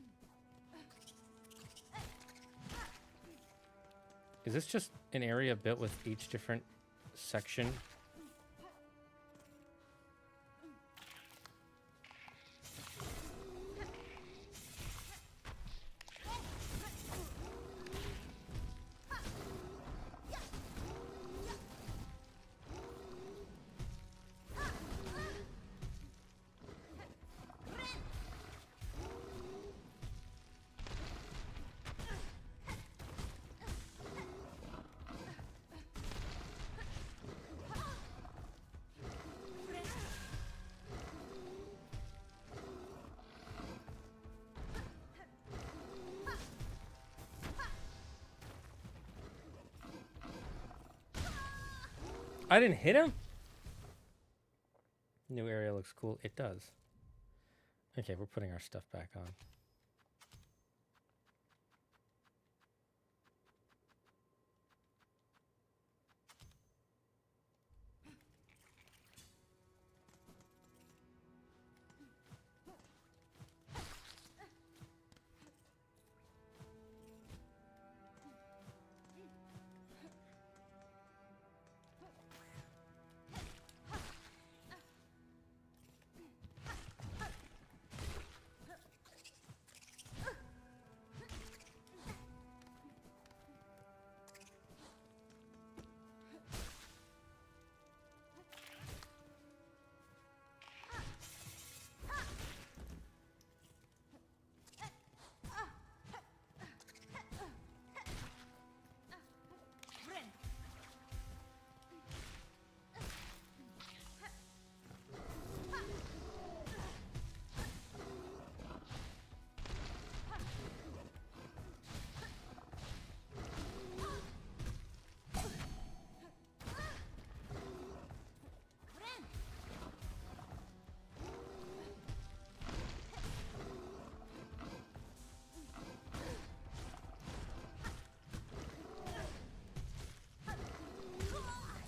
Is this just an area built with each different section? I didn't hit him? New area looks cool. It does. Okay, we're putting our stuff back on.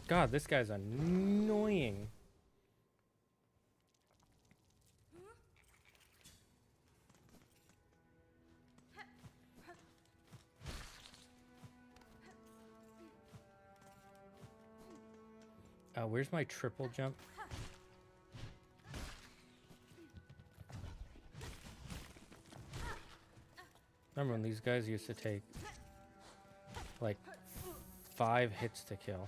God, this guy's annoying. Where's my triple jump? Remember when these guys used to take like 5 hits to kill?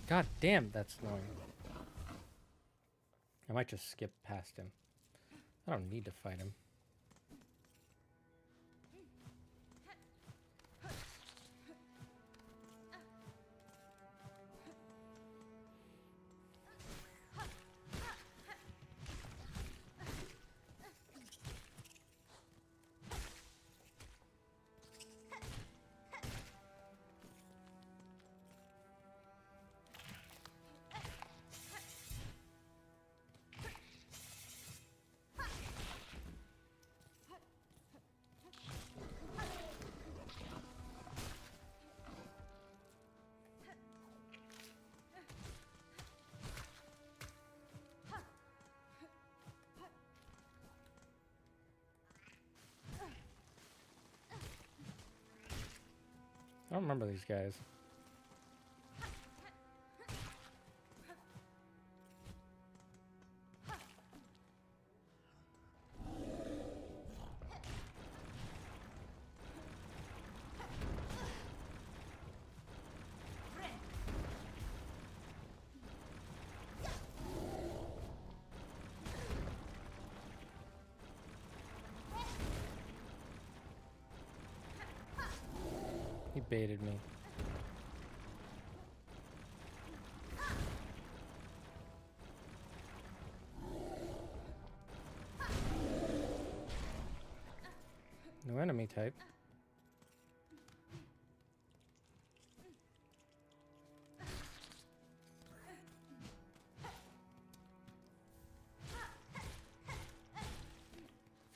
God damn, that's annoying. I might just skip past him. I don't need to fight him. I don't remember these guys. He baited me. enemy type.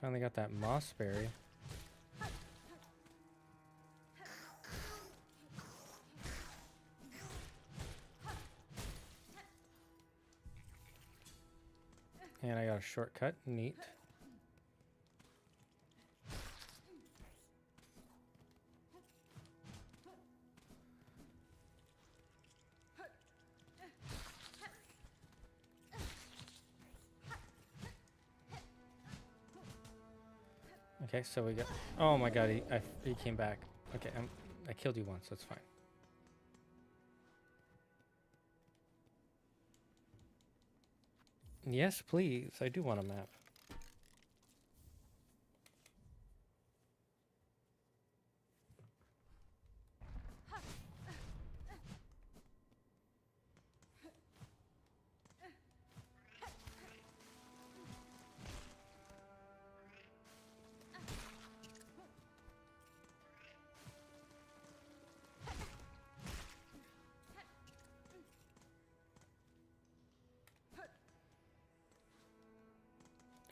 Finally got that moss berry. And I got a shortcut. Neat. Okay, so we got. Oh my god, he came back. Okay, I killed you once. That's fine. Yes, please. I do want a map.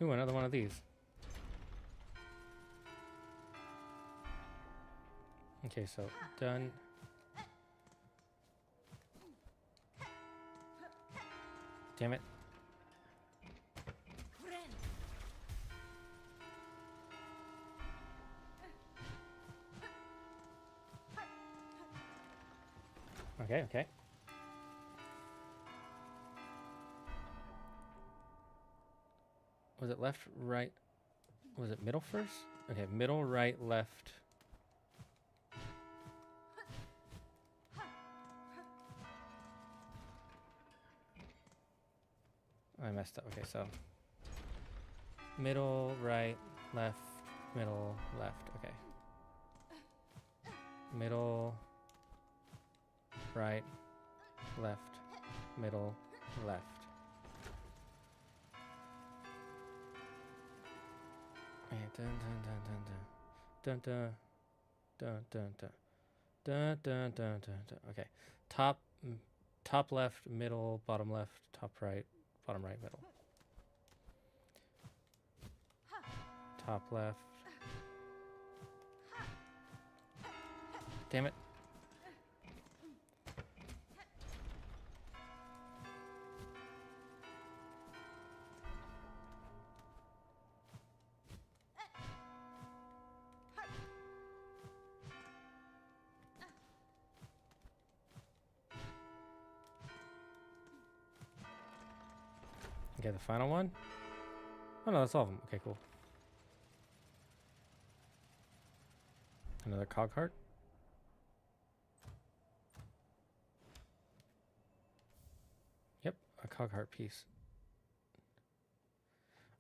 Ooh, another one of these. Okay, so done. Damn it. Okay, okay. Was it left, right? Was it middle first? Okay, middle, right, left. I messed up. Okay, so middle, right, left, middle, left. Okay. Middle, right, left, middle, left. Okay, dun dun dun dun dun dun dun dun dun dun dun dun. Okay, top left, middle, bottom left, top right, bottom right, middle. Top left. Damn it. Okay, the final one? Oh no, that's all of them. Okay, cool. Another cog heart. Yep, a cog heart piece.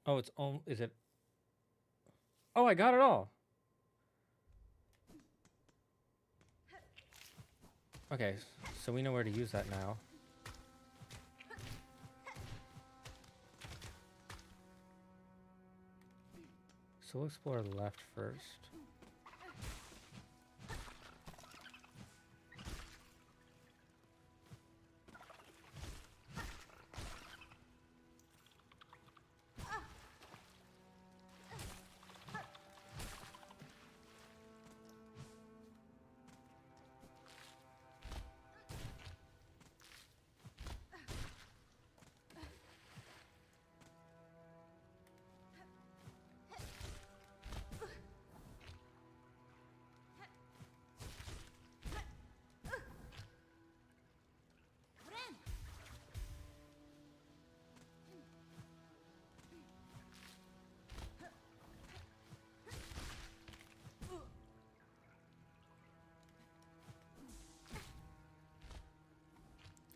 Oh, it's on. Is it? Oh, I got it all. Okay, so we know where to use that now. So we'll explore the left first.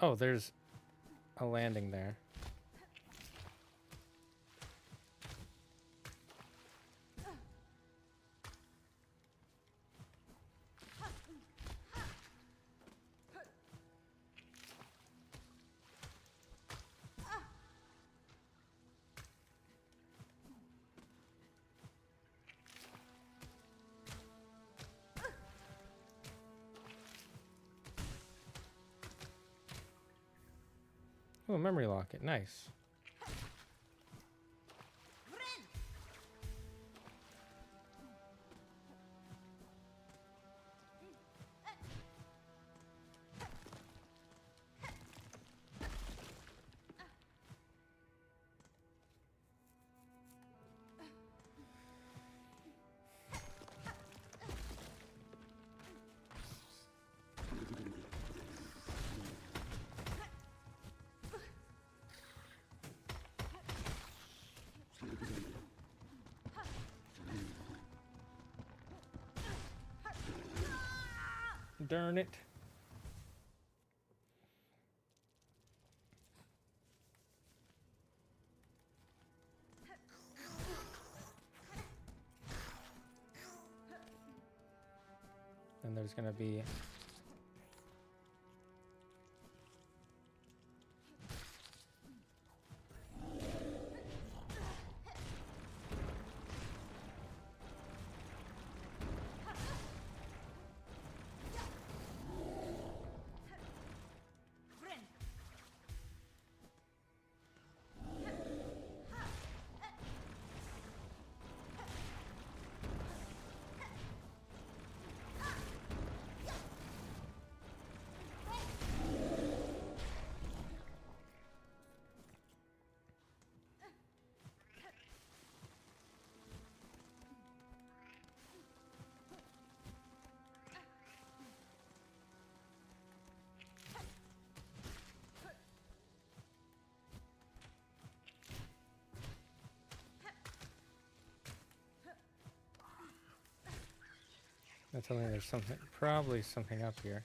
Oh, there's a landing there. Oh, memory locket. Nice. Darn it. And there's gonna be I'm telling you, there's something, probably something up here.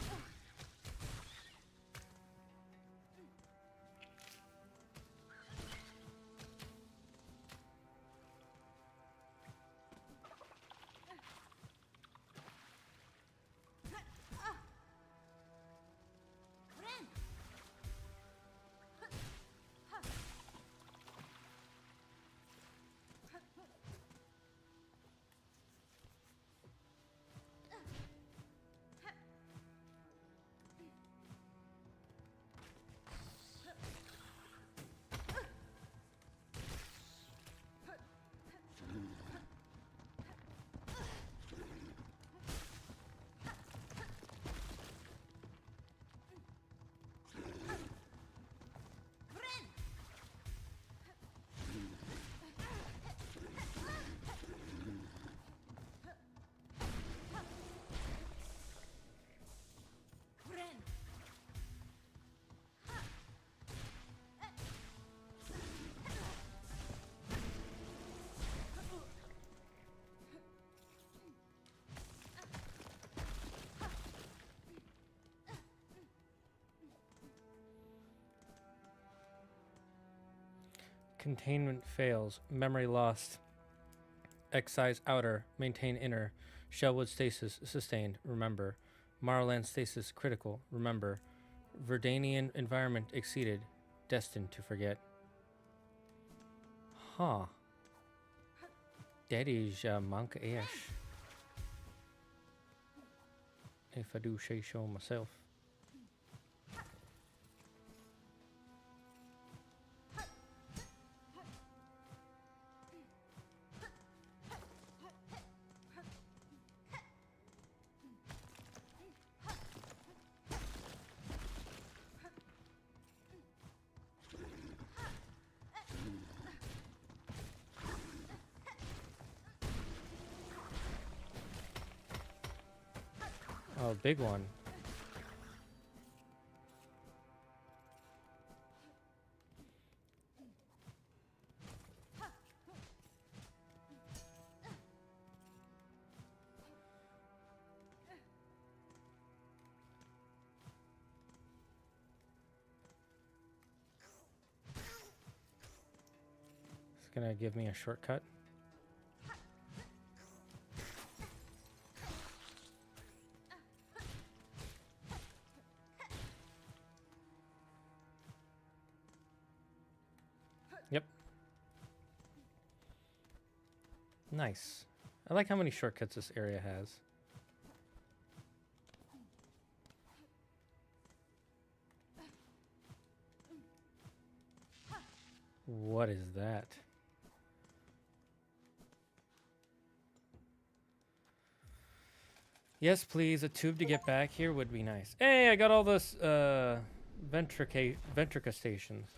Containment fails. Memory lost. Excise outer. Maintain inner. Shellwood stasis sustained. Remember. Marland stasis critical. Remember. Verdanian environment exceeded. Destined to forget. Huh. That is monk ash. If I do say so myself. Oh, big one. It's gonna give me a shortcut. Yep. Nice. I like how many shortcuts this area has. What is that? Yes, please. A tube to get back here would be nice. Hey, I got all those ventrica stations.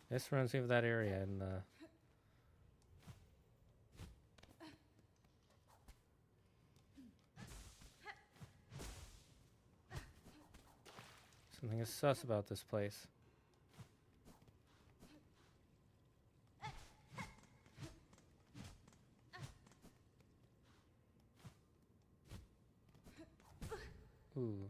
This reminds me of that area in the... Something is sus about this place. Ooh.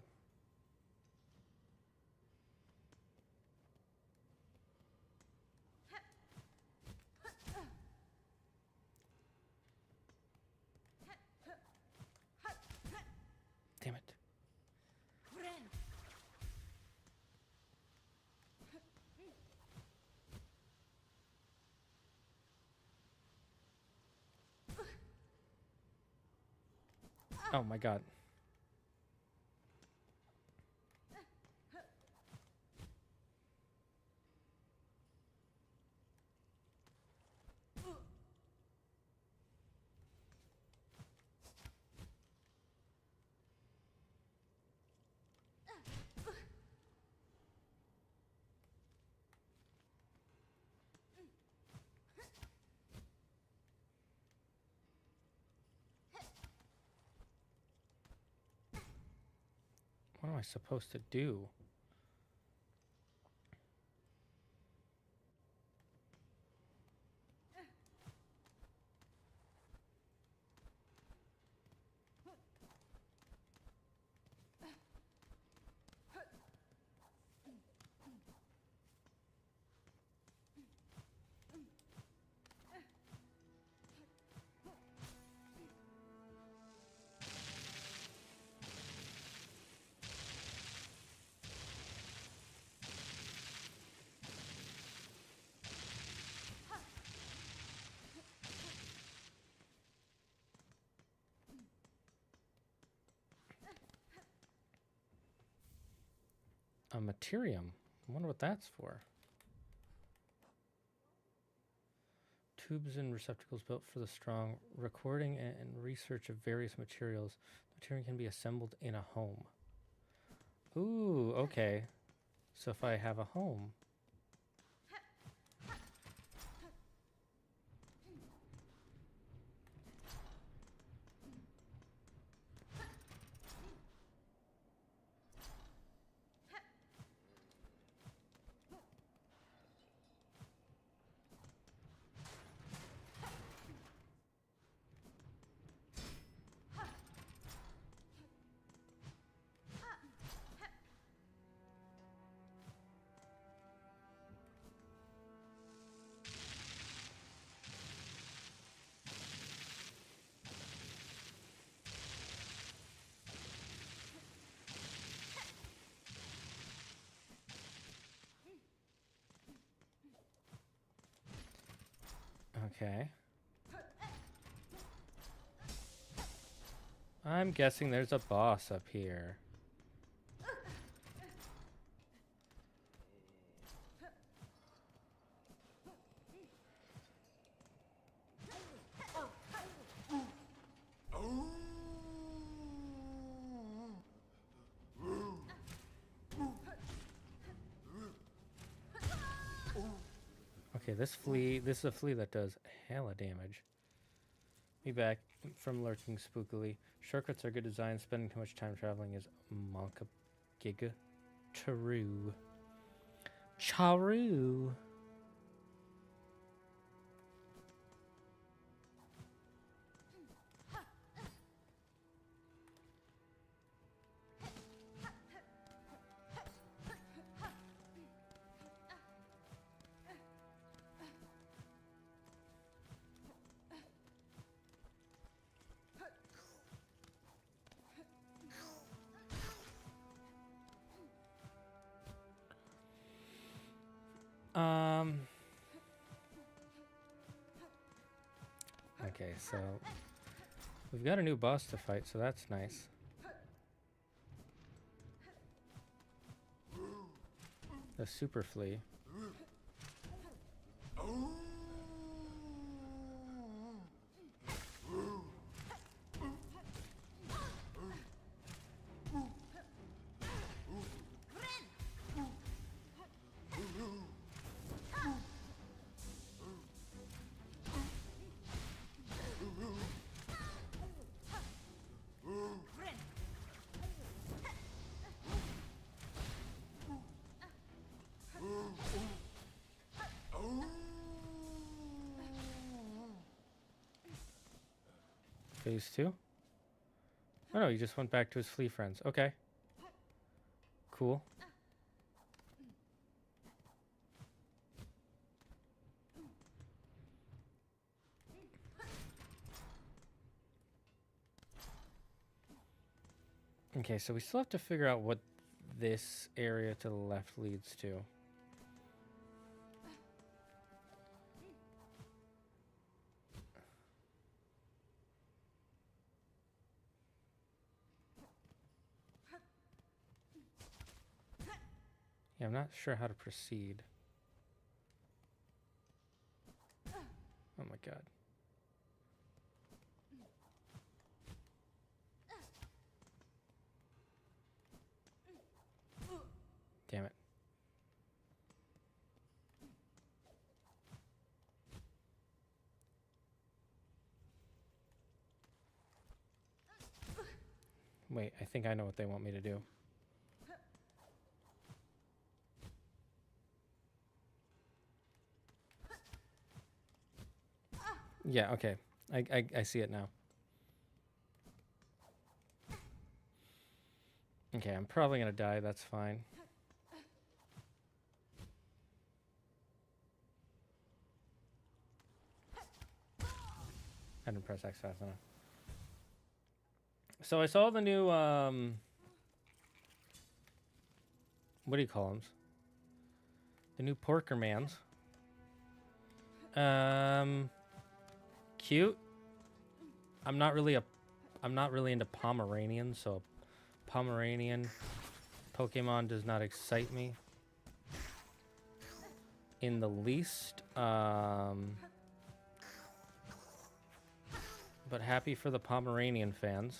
Damn it. Oh my god. What am I supposed to do? A materium. I wonder what that's for. Tubes and receptacles built for the strong. Recording and research of various materials. The material can be assembled in a home. Ooh, okay. So if I have a home. Okay. I'm guessing there's a boss up here. Okay, this is a flea that does hella damage. Be back from lurking spookily. Shortcuts are good design. Spending too much time traveling is monka giga. Charu. Charu. Okay, so we've got a new boss to fight, so that's nice. The super flea. Phase 2? Oh no, he just went back to his flea friends. Okay. Cool. Okay, so we still have to figure out what this area to the left leads to. Yeah, I'm not sure how to proceed. Oh my god. Damn it. Wait, I think I know what they want me to do. Yeah, okay. I see it now. Okay, I'm probably gonna die, that's fine. I didn't press X fast enough. So I saw the new, what do you call them? The new Porkermans. Cute. I'm not really into Pomeranian, so Pomeranian Pokemon does not excite me in the least. But happy for the Pomeranian fans.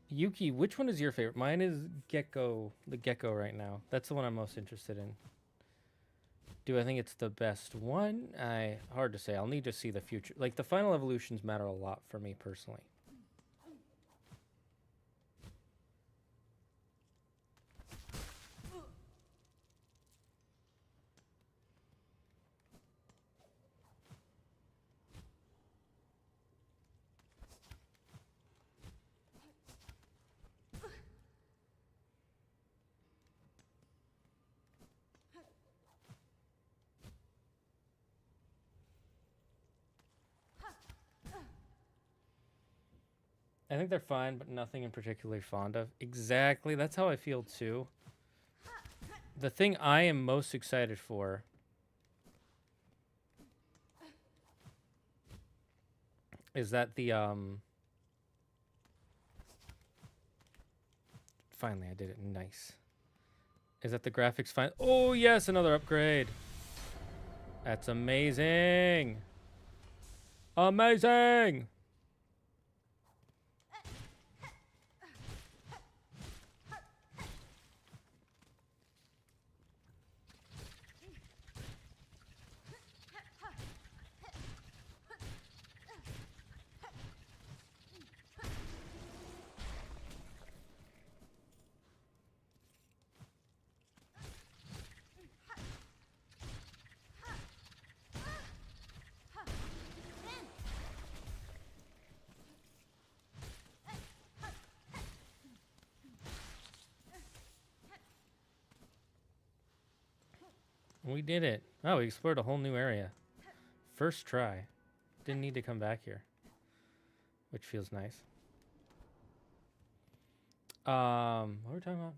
Yuki, which one is your favorite? Mine is Gecko, the Gecko right now. That's the one I'm most interested in. Do I think it's the best one? Hard to say. I'll need to see the future. Like, the final evolutions matter a lot for me personally. I think they're fine, but nothing in particularly fond of. Exactly. That's how I feel too. The thing I am most excited for is that the finally I did it. Nice. Is that the graphics fine? Oh yes, another upgrade. That's amazing. Amazing. We did it. Oh, we explored a whole new area. First try. Didn't need to come back here. Which feels nice. What were we talking about?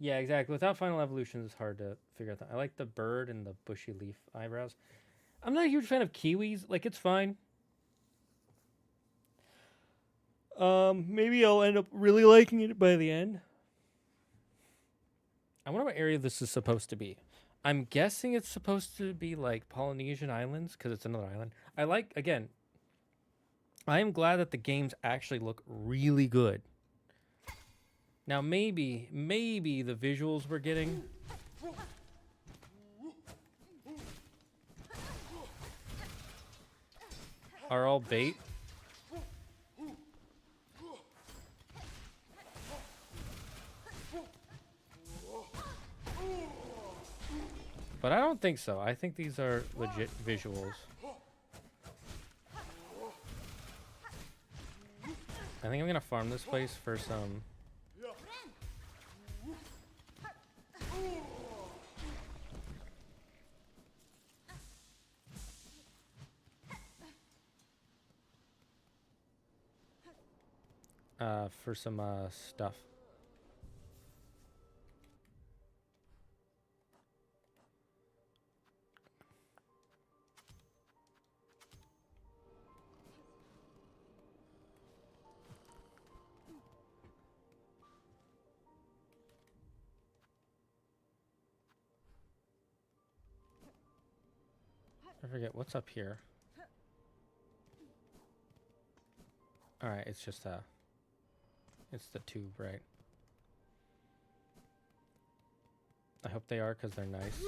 Yeah, exactly. Without final evolutions, it's hard to figure out that. I like the bird and the bushy leaf eyebrows. I'm not a huge fan of kiwis. Like, it's fine. Maybe I'll end up really liking it by the end. I wonder what area this is supposed to be. I'm guessing it's supposed to be like Polynesian Islands because it's another island. Again, I am glad that the games actually look really good. Now, maybe the visuals we're getting are all bait. But I don't think so. I think these are legit visuals. I think I'm gonna farm this place for some... stuff. I forget what's up here. All right, it's just it's the tube, right? I hope they are, because they're nice.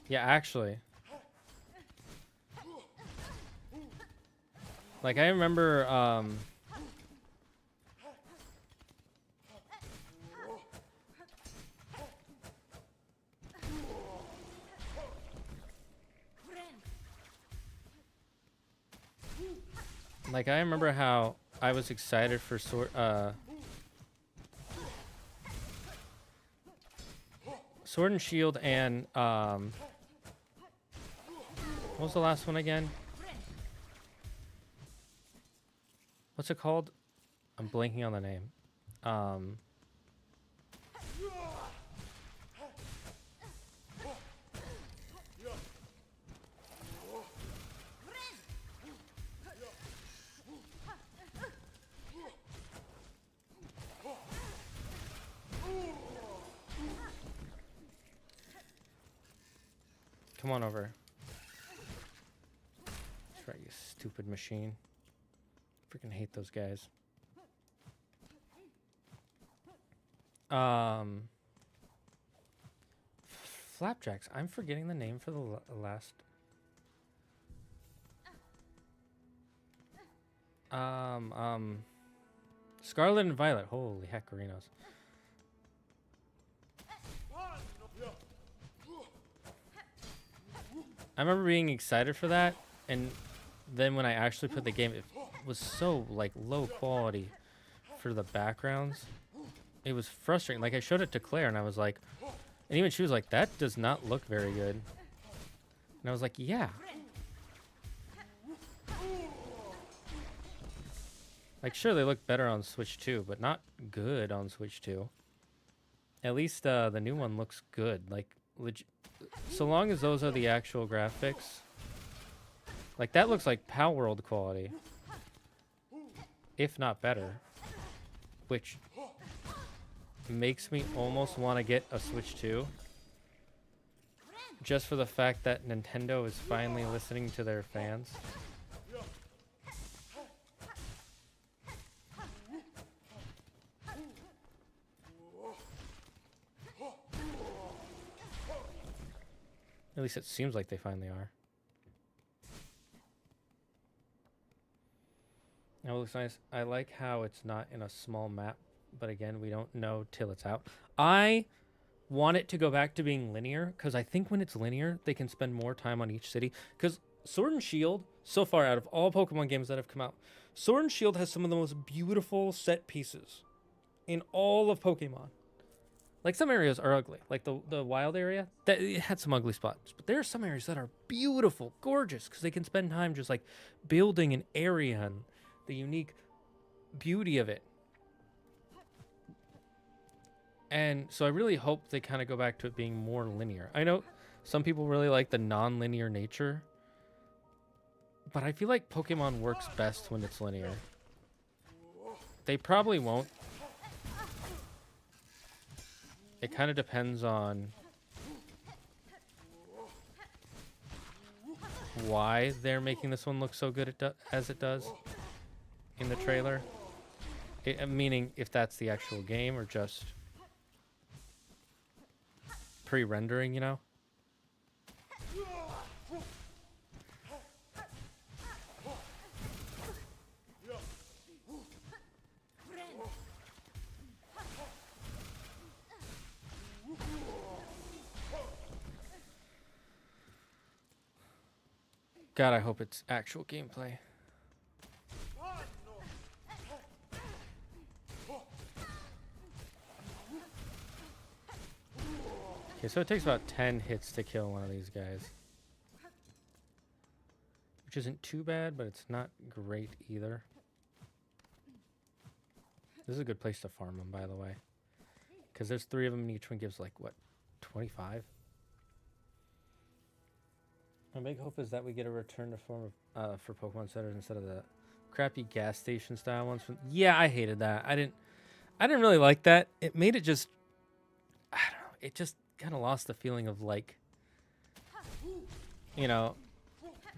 Yeah, actually. Like, I remember, like, I remember how I was excited for Sword and Shield and, what was the last one again? What's it called? I'm blanking on the name. Come on over. That's right, you stupid machine. Freaking hate those guys. Flapjacks. I'm forgetting the name for the last. Scarlet and Violet. Holy heckerinos. I remember being excited for that, and then when I actually put the game, it was so like low quality for the backgrounds. It was frustrating. Like, I showed it to Claire, and I was like, and even she was like, that does not look very good. And I was like, yeah. Like, sure, they look better on Switch 2, but not good on Switch 2. At least the new one looks good. Like, so long as those are the actual graphics. Like, that looks like Power World quality. If not better. Which makes me almost want to get a Switch 2. Just for the fact that Nintendo is finally listening to their fans. At least it seems like they finally are. It looks nice. I like how it's not in a small map, but again, we don't know till it's out. I want it to go back to being linear, because I think when it's linear, they can spend more time on each city. Because Sword and Shield, so far out of all Pokemon games that have come out, Sword and Shield has some of the most beautiful set pieces in all of Pokemon. Like, some areas are ugly. Like the wild area, that it had some ugly spots. But there are some areas that are beautiful, gorgeous, because they can spend time just like building an area and the unique beauty of it. And so I really hope they kind of go back to it being more linear. I know some people really like the non-linear nature, but I feel like Pokemon works best when it's linear. They probably won't. It kind of depends on why they're making this one look so good as it does in the trailer. Meaning if that's the actual game or just pre-rendering, you know? God, I hope it's actual gameplay. Okay, so it takes about 10 hits to kill one of these guys. Which isn't too bad, but it's not great either. This is a good place to farm them, by the way. Because there's 3 of them, and each one gives, like, what, 25? My big hope is that we get a return to form of, for Pokemon Centers instead of the crappy gas station style ones. Yeah, I hated that. I didn't really like that. It made it just, I don't know, it just kind of lost the feeling of, like, you know,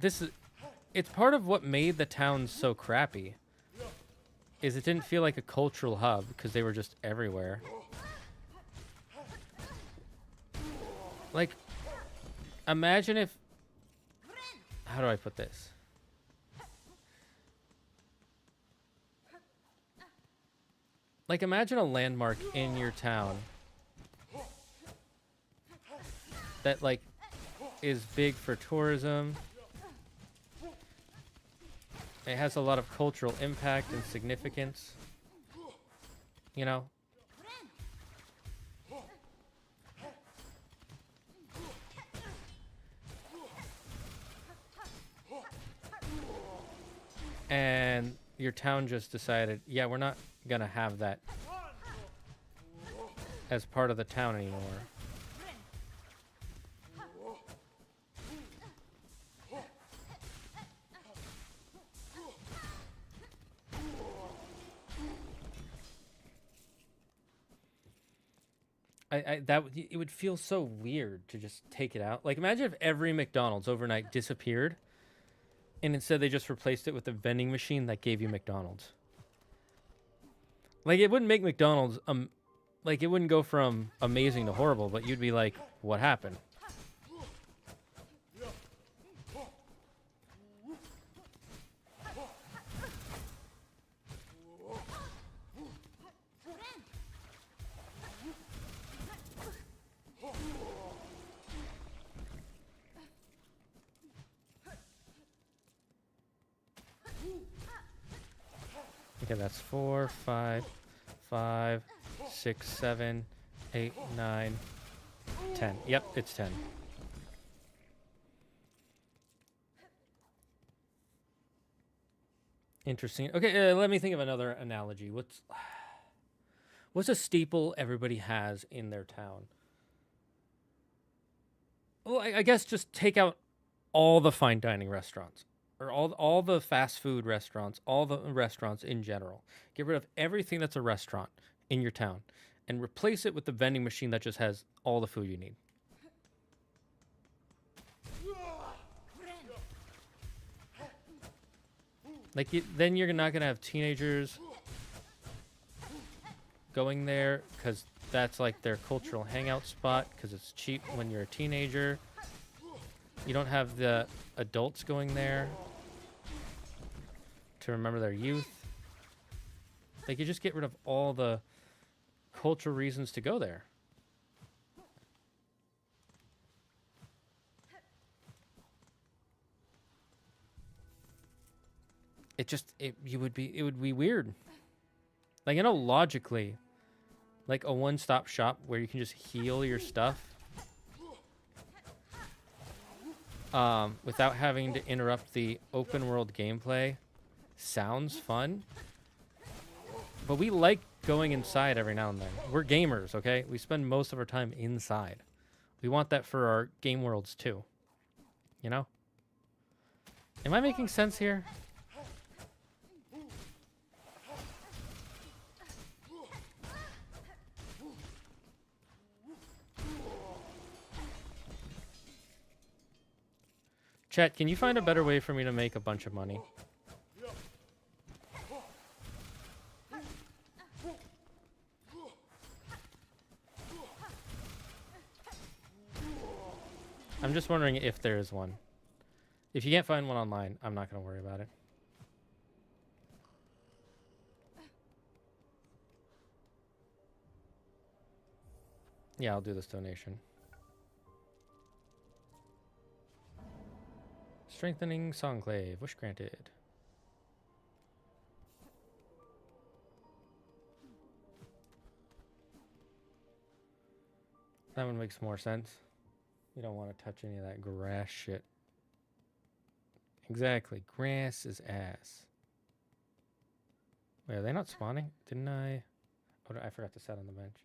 it's part of what made the town so crappy, is it didn't feel like a cultural hub because they were just everywhere. Like, imagine if, how do I put this? Like, imagine a landmark in your town that, like, is big for tourism. It has a lot of cultural impact and significance. You know? And your town just decided, yeah, we're not gonna have that as part of the town anymore. It would feel so weird to just take it out. Like, imagine if every McDonald's overnight disappeared, and instead they just replaced it with a vending machine that gave you McDonald's. Like, it wouldn't make McDonald's like, it wouldn't go from amazing to horrible, but you'd be like, what happened? Okay, that's 4, 5, 5, 6, 7, 8, 9, 10. Yep, it's 10. Interesting. Okay, let me think of another analogy. What's a staple everybody has in their town? Well, I guess just take out all the fine dining restaurants. Or all the fast food restaurants, all the restaurants in general. Get rid of everything that's a restaurant in your town and replace it with the vending machine that just has all the food you need. Like, then you're not going to have teenagers going there because that's like their cultural hangout spot because it's cheap when you're a teenager. You don't have the adults going there to remember their youth. They could just get rid of all the cultural reasons to go there. It would be weird. Like, I know logically, like a one-stop shop where you can just heal your stuff without having to interrupt the open world gameplay sounds fun, but we like going inside every now and then. We're gamers, okay? We spend most of our time inside. We want that for our game worlds too. You know? Am I making sense here? Chat, can you find a better way for me to make a bunch of money? I'm just wondering if there is one. If you can't find one online, I'm not going to worry about it. Yeah, I'll do this donation. Strengthening Songclave. Wish granted. That one makes more sense. You don't want to touch any of that grass shit. Exactly. Grass is ass. Wait, are they not spawning? Didn't I? Oh, I forgot to set on the bench.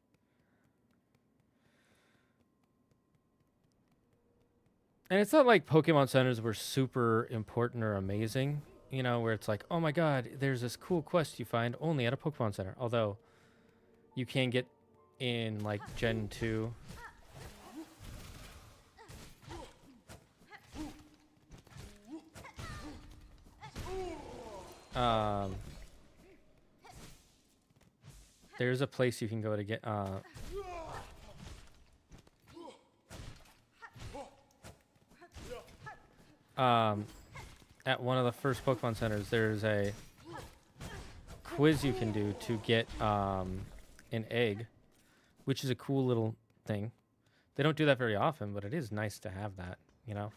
And it's not like Pokemon centers were super important or amazing, you know, where it's like, oh my god, there's this cool quest you find only at a Pokemon center. Although, you can get in, like, Gen 2. There's a place you can go to get, at one of the first Pokemon centers, there's a quiz you can do to get an egg, which is a cool little thing. They don't do that very often, but it is nice to have that, you know?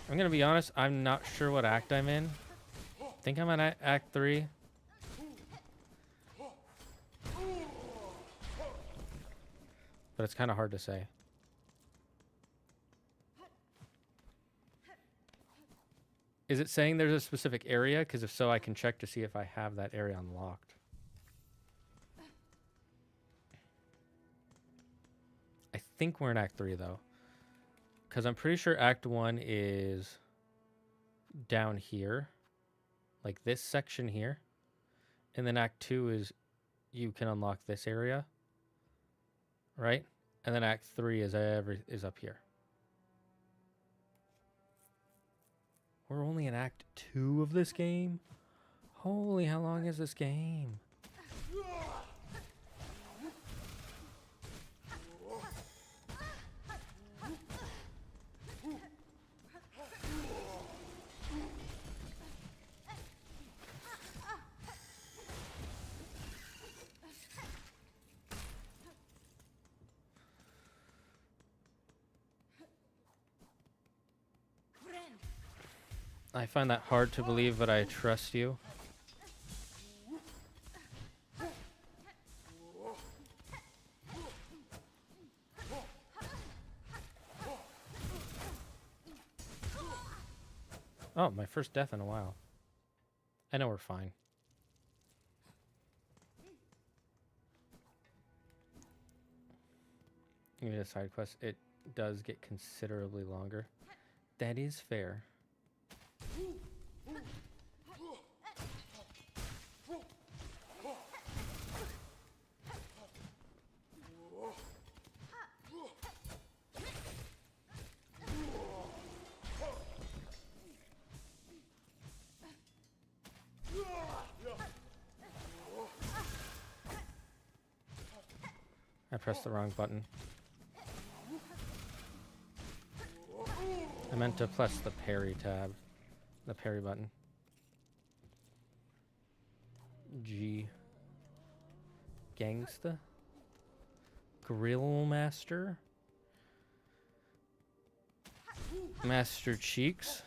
I'm gonna be honest, I'm not sure what act I'm in. I think I'm in Act 3. But it's kind of hard to say. Is it saying there's a specific area? Because if so, I can check to see if I have that area unlocked. I think we're in Act 3, though. Because I'm pretty sure Act 1 is down here. Like this section here. And then Act 2 is you can unlock this area. Right? And then Act 3 is up here. We're only in Act 2 of this game? Holy, how long is this game? I find that hard to believe, but I trust you. Oh, my first death in a while. I know we're fine. You need a side quest. It does get considerably longer. That is fair. I pressed the wrong button. I meant to press the parry tab. The parry button. G. Gangsta. Grill Master. Master Cheeks.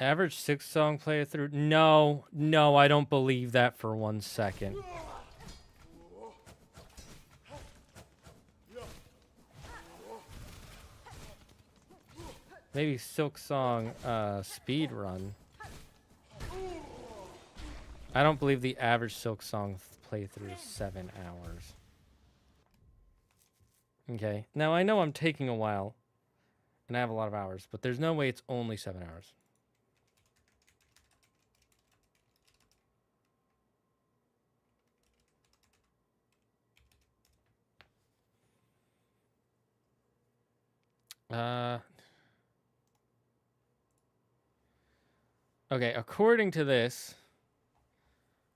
Average Silksong playthrough? No, no, I don't believe that for 1 second. Maybe Silksong speed run. I don't believe the average Silksong playthrough is 7 hours. Okay, now I know I'm taking a while, and I have a lot of hours, but there's no way it's only 7 hours. Okay, according to this,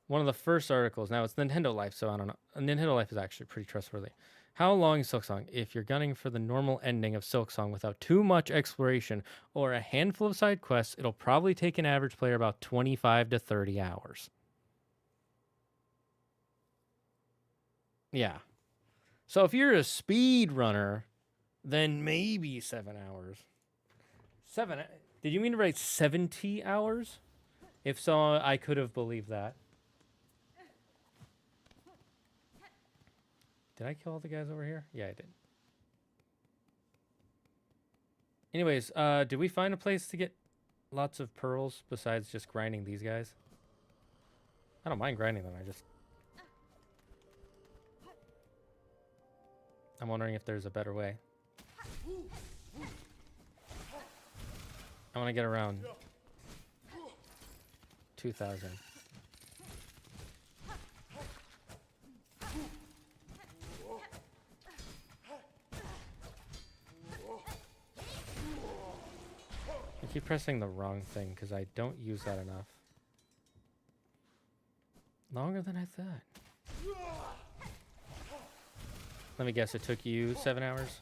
one of the first articles, now it's Nintendo Life, so I don't know. Nintendo Life is actually pretty trustworthy. How long is Silksong? If you're gunning for the normal ending of Silksong without too much exploration or a handful of side quests, it'll probably take an average player about 25 to 30 hours. Yeah. So if you're a speed runner, then maybe 7 hours. Did you mean to write 70 hours? If so, I could have believed that. Did I kill all the guys over here? Yeah, I did. Anyways, did we find a place to get lots of pearls besides just grinding these guys? I don't mind grinding them, I'm wondering if there's a better way. I want to get around 2,000. I keep pressing the wrong thing because I don't use that enough. Longer than I thought. Let me guess, it took you 7 hours?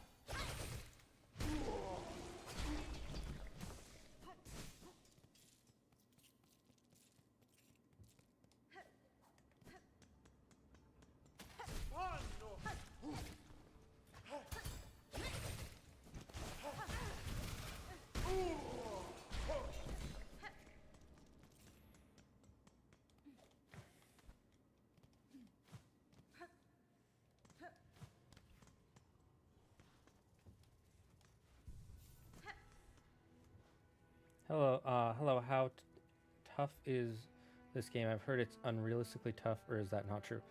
Hello, how tough is this game? I've heard it's unrealistically tough, or is that not true?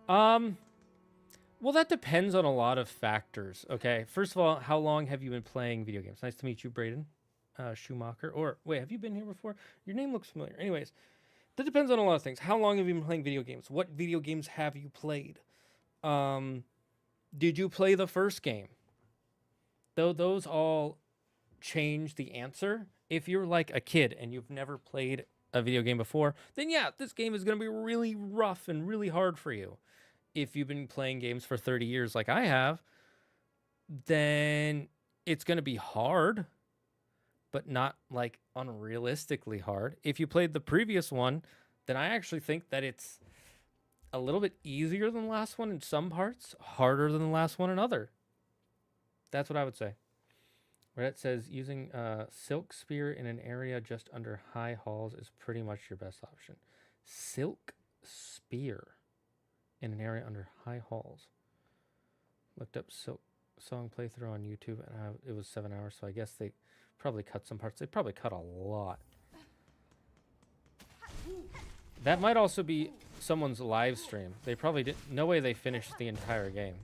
Well, that depends on a lot of factors, okay? First of all, how long have you been playing video games? Nice to meet you, Braden Schumacher. Or, wait, have you been here before? Your name looks familiar. Anyways, that depends on a lot of things. How long have you been playing video games? What video games have you played? Did you play the first game? Though those all change the answer. If you're like a kid and you've never played a video game before, then yeah, this game is going to be really rough and really hard for you. If you've been playing games for 30 years like I have, then it's going to be hard, but not like unrealistically hard. If you played the previous one, then I actually think that it's a little bit easier than the last one in some parts, harder than the last one in other. That's what I would say. Reddit says using Silk Spear in an area just under high halls is pretty much your best option. Silk Spear in an area under high halls. Looked up Silksong playthrough on YouTube, and it was 7 hours, so I guess they probably cut some parts. They probably cut a lot. That might also be someone's live stream. They probably didn't. No way they finished the entire game.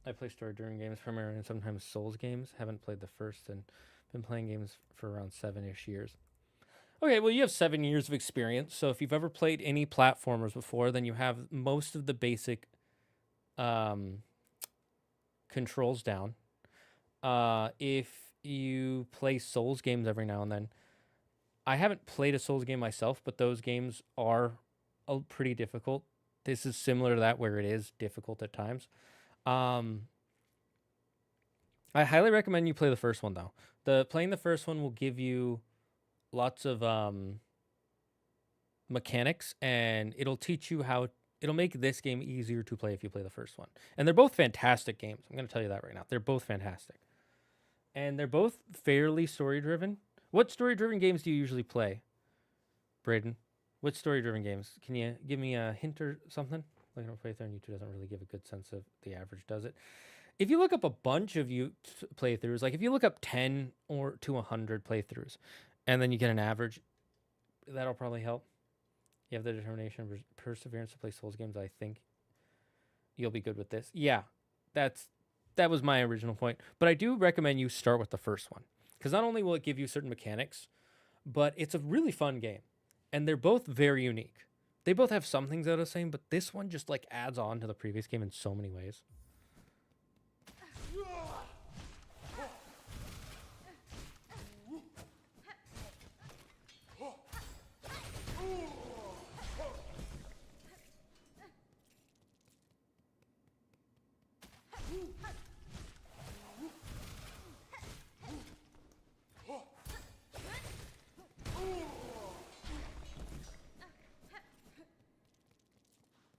I play story-driven games primarily and sometimes Souls games. Haven't played the first and been playing games for around 7-ish years. Okay, well, you have 7 years of experience. So if you've ever played any platformers before, then you have most of the basic controls down. If you play Souls games every now and then, I haven't played a Souls game myself, but those games are pretty difficult. This is similar to that where it is difficult at times. I I highly recommend you play the first one though. Playing the first one will give you lots of mechanics, and it'll teach you how. It'll make this game easier to play if you play the first one. And they're both fantastic games. I'm going to tell you that right now. They're both fantastic. And they're both fairly story-driven. What story-driven games do you usually play, Braden? What story-driven games? Can you give me a hint or something? Looking at playthrough on YouTube doesn't really give a good sense of the average, does it? If you look up a bunch of playthroughs, like if you look up 10 or to 100 playthroughs, and then you get an average, that'll probably help. You have the determination and perseverance to play Souls games. I think you'll be good with this. Yeah, that was my original point. But I do recommend you start with the first one, because not only will it give you certain mechanics, but it's a really fun game. And they're both very unique. They both have some things that are the same, but this one just like adds on to the previous game in so many ways.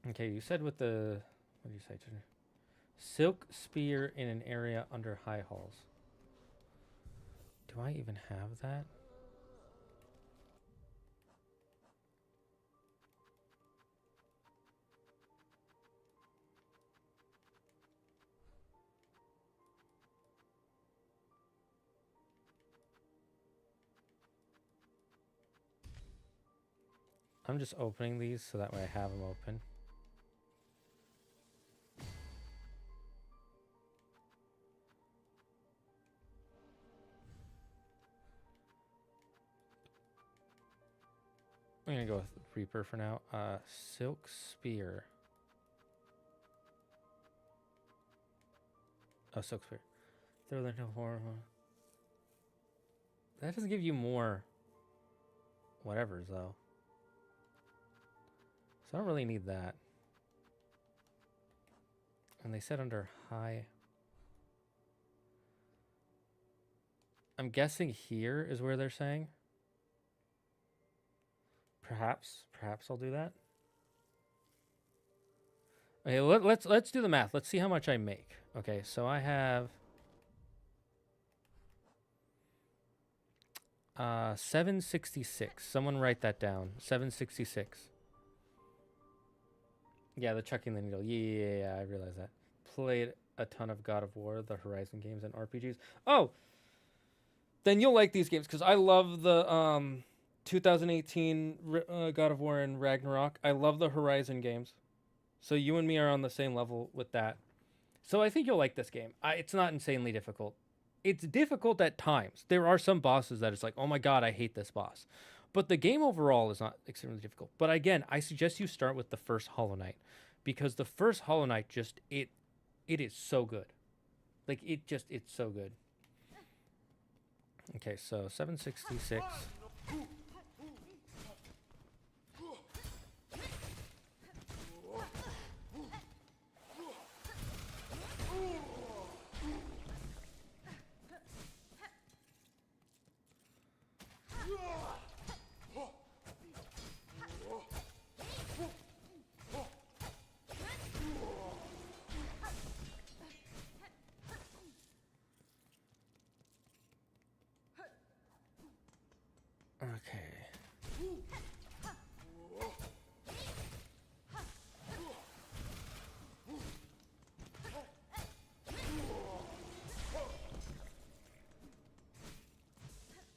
Okay, you said with the, what did you say, Jenny? Silk spear in an area under high halls. Do I even have that? I'm just opening these so that way I have them open. I'm gonna go with Reaper for now. Silk Spear. Oh, Silk Spear. There no more. That doesn't give you more whatevers though. So I don't really need that. And they said under high. I'm guessing here is where they're saying. Perhaps I'll do that. Okay, let's do the math. Let's see how much I make. Okay, so I have 766. Someone write that down. 766. Yeah, the chucking the needle. Yeah, I realize that. Played a ton of God of War, the Horizon games, and RPGs. Oh, then you'll like these games because I love the 2018 God of War and Ragnarok. I love the Horizon games. So you and me are on the same level with that. So I think you'll like this game. It's not insanely difficult. It's difficult at times. There are some bosses that it's like, oh my god, I hate this boss. But the game overall is not extremely difficult. But again, I suggest you start with the first Hollow Knight. Because the first Hollow Knight just, it is so good. Like, it's so good. Okay, so 766.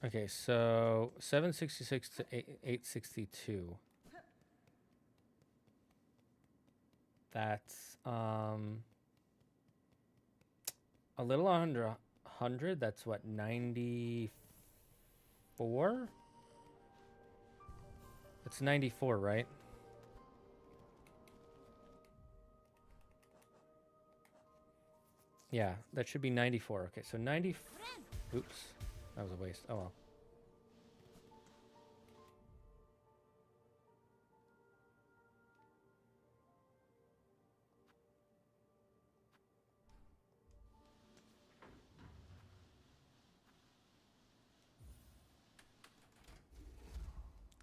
Okay, so 766 to 862. That's a little under 100. That's what, 94? It's 94, right? Yeah, that should be 94. Okay, so 90. Oops. That was a waste. Oh well.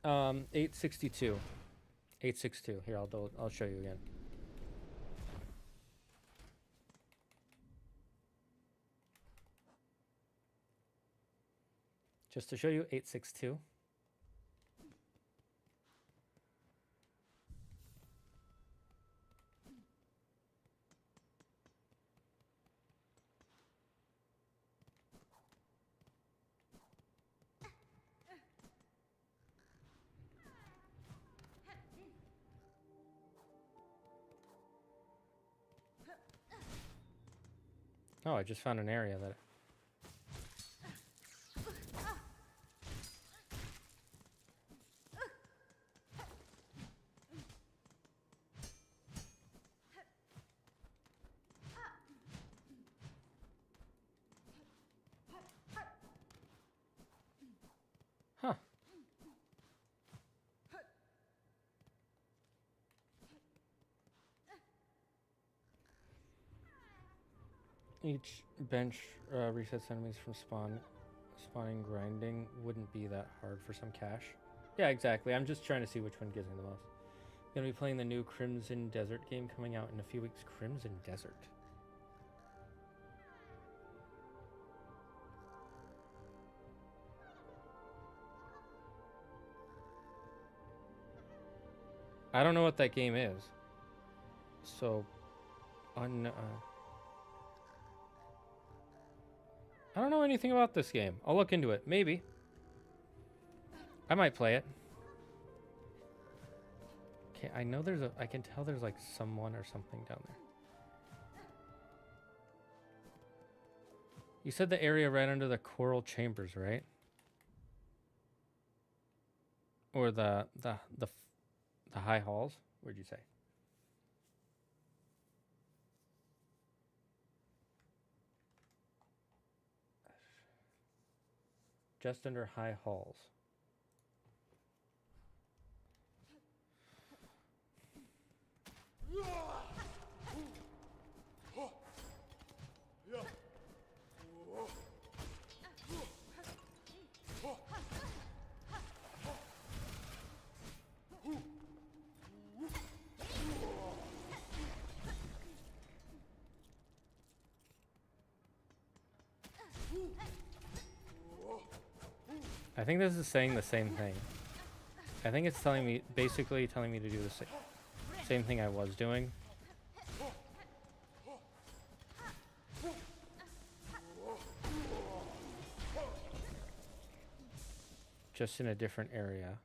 862. 862. Here, I'll show you again. Just to show you, 862. Oh, I just found an area that... Huh. Each bench resets enemies from spawning. Grinding wouldn't be that hard for some cash. Yeah, exactly. I'm just trying to see which one gives me the most. Gonna be playing the new Crimson Desert game coming out in a few weeks. Crimson Desert. I don't know what that game is. So, I don't know anything about this game. I'll look into it. Maybe. I might play it. Okay, I know I can tell there's like someone or something down there. You said the area right under the coral chambers, right? Or the high halls? Where'd you say? Just under high halls. I think this is saying the same thing. I think it's basically telling me to do the same thing I was doing. Just in a different area.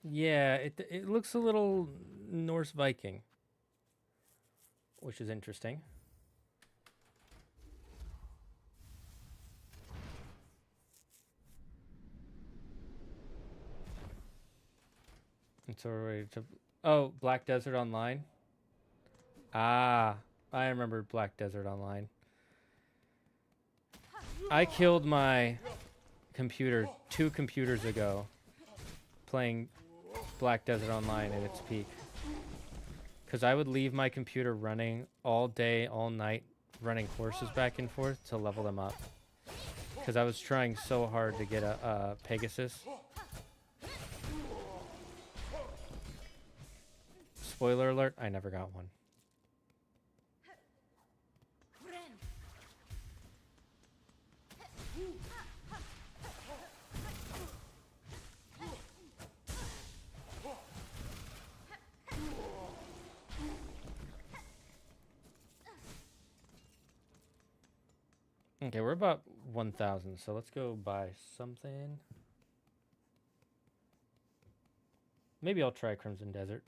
Yeah, it looks a little Norse Viking, which is interesting. And so we're ready to... Oh, Black Desert Online? Ah, I remember Black Desert Online. I killed my computer 2 computers ago playing Black Desert Online at its peak. Because I would leave my computer running all day, all night, running horses back and forth to level them up. Because I was trying so hard to get a Pegasus. Spoiler alert, I never got one. Okay, we're about 1,000, so let's go buy something. Maybe I'll try Crimson Desert.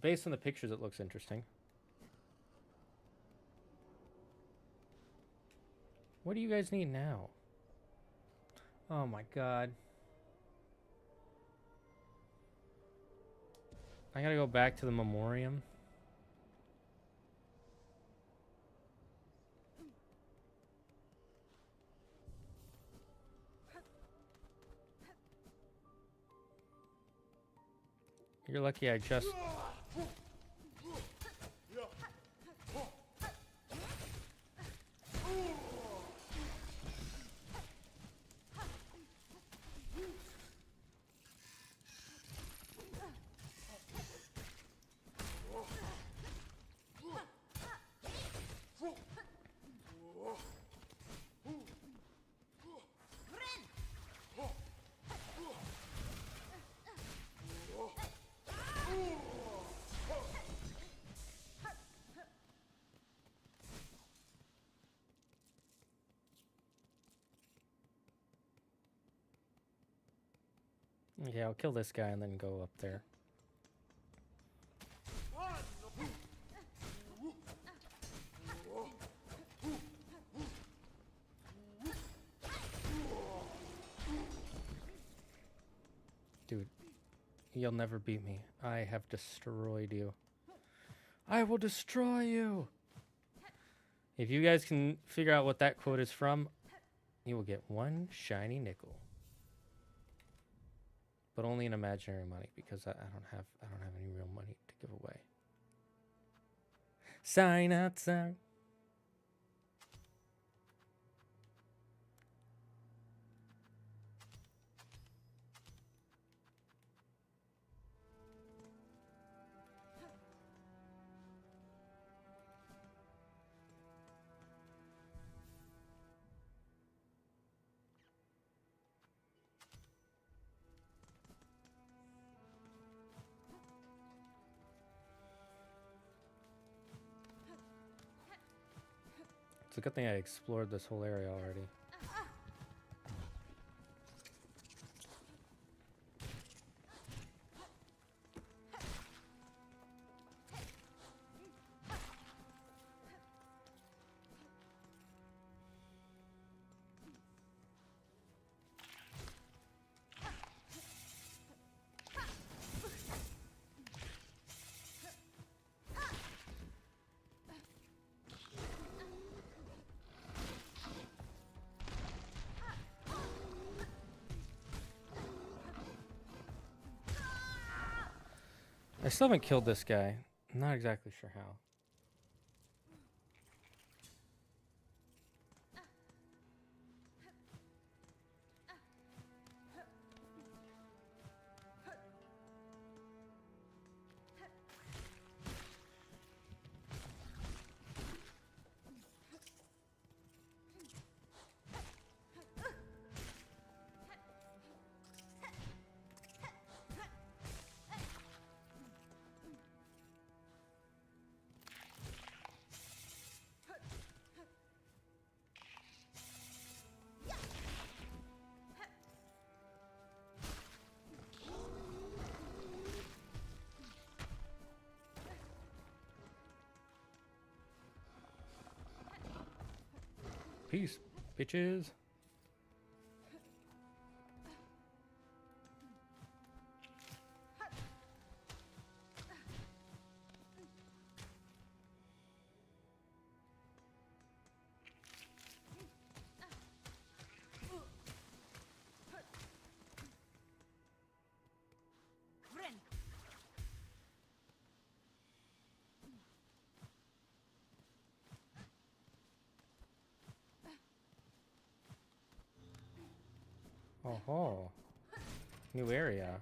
Based on the pictures, it looks interesting. What do you guys need now? Oh my god. I gotta go back to the memoriam. You're lucky I just... Okay, I'll kill this guy and then go up there. Dude, you'll never beat me. I have destroyed you. I will destroy you! If you guys can figure out what that quote is from, you will get one shiny nickel. But only in imaginary money, because I don't have any real money to give away. Sign outside. It's a good thing I explored this whole area already. I still haven't killed this guy. I'm not exactly sure how. Peace, bitches. Oh, new area.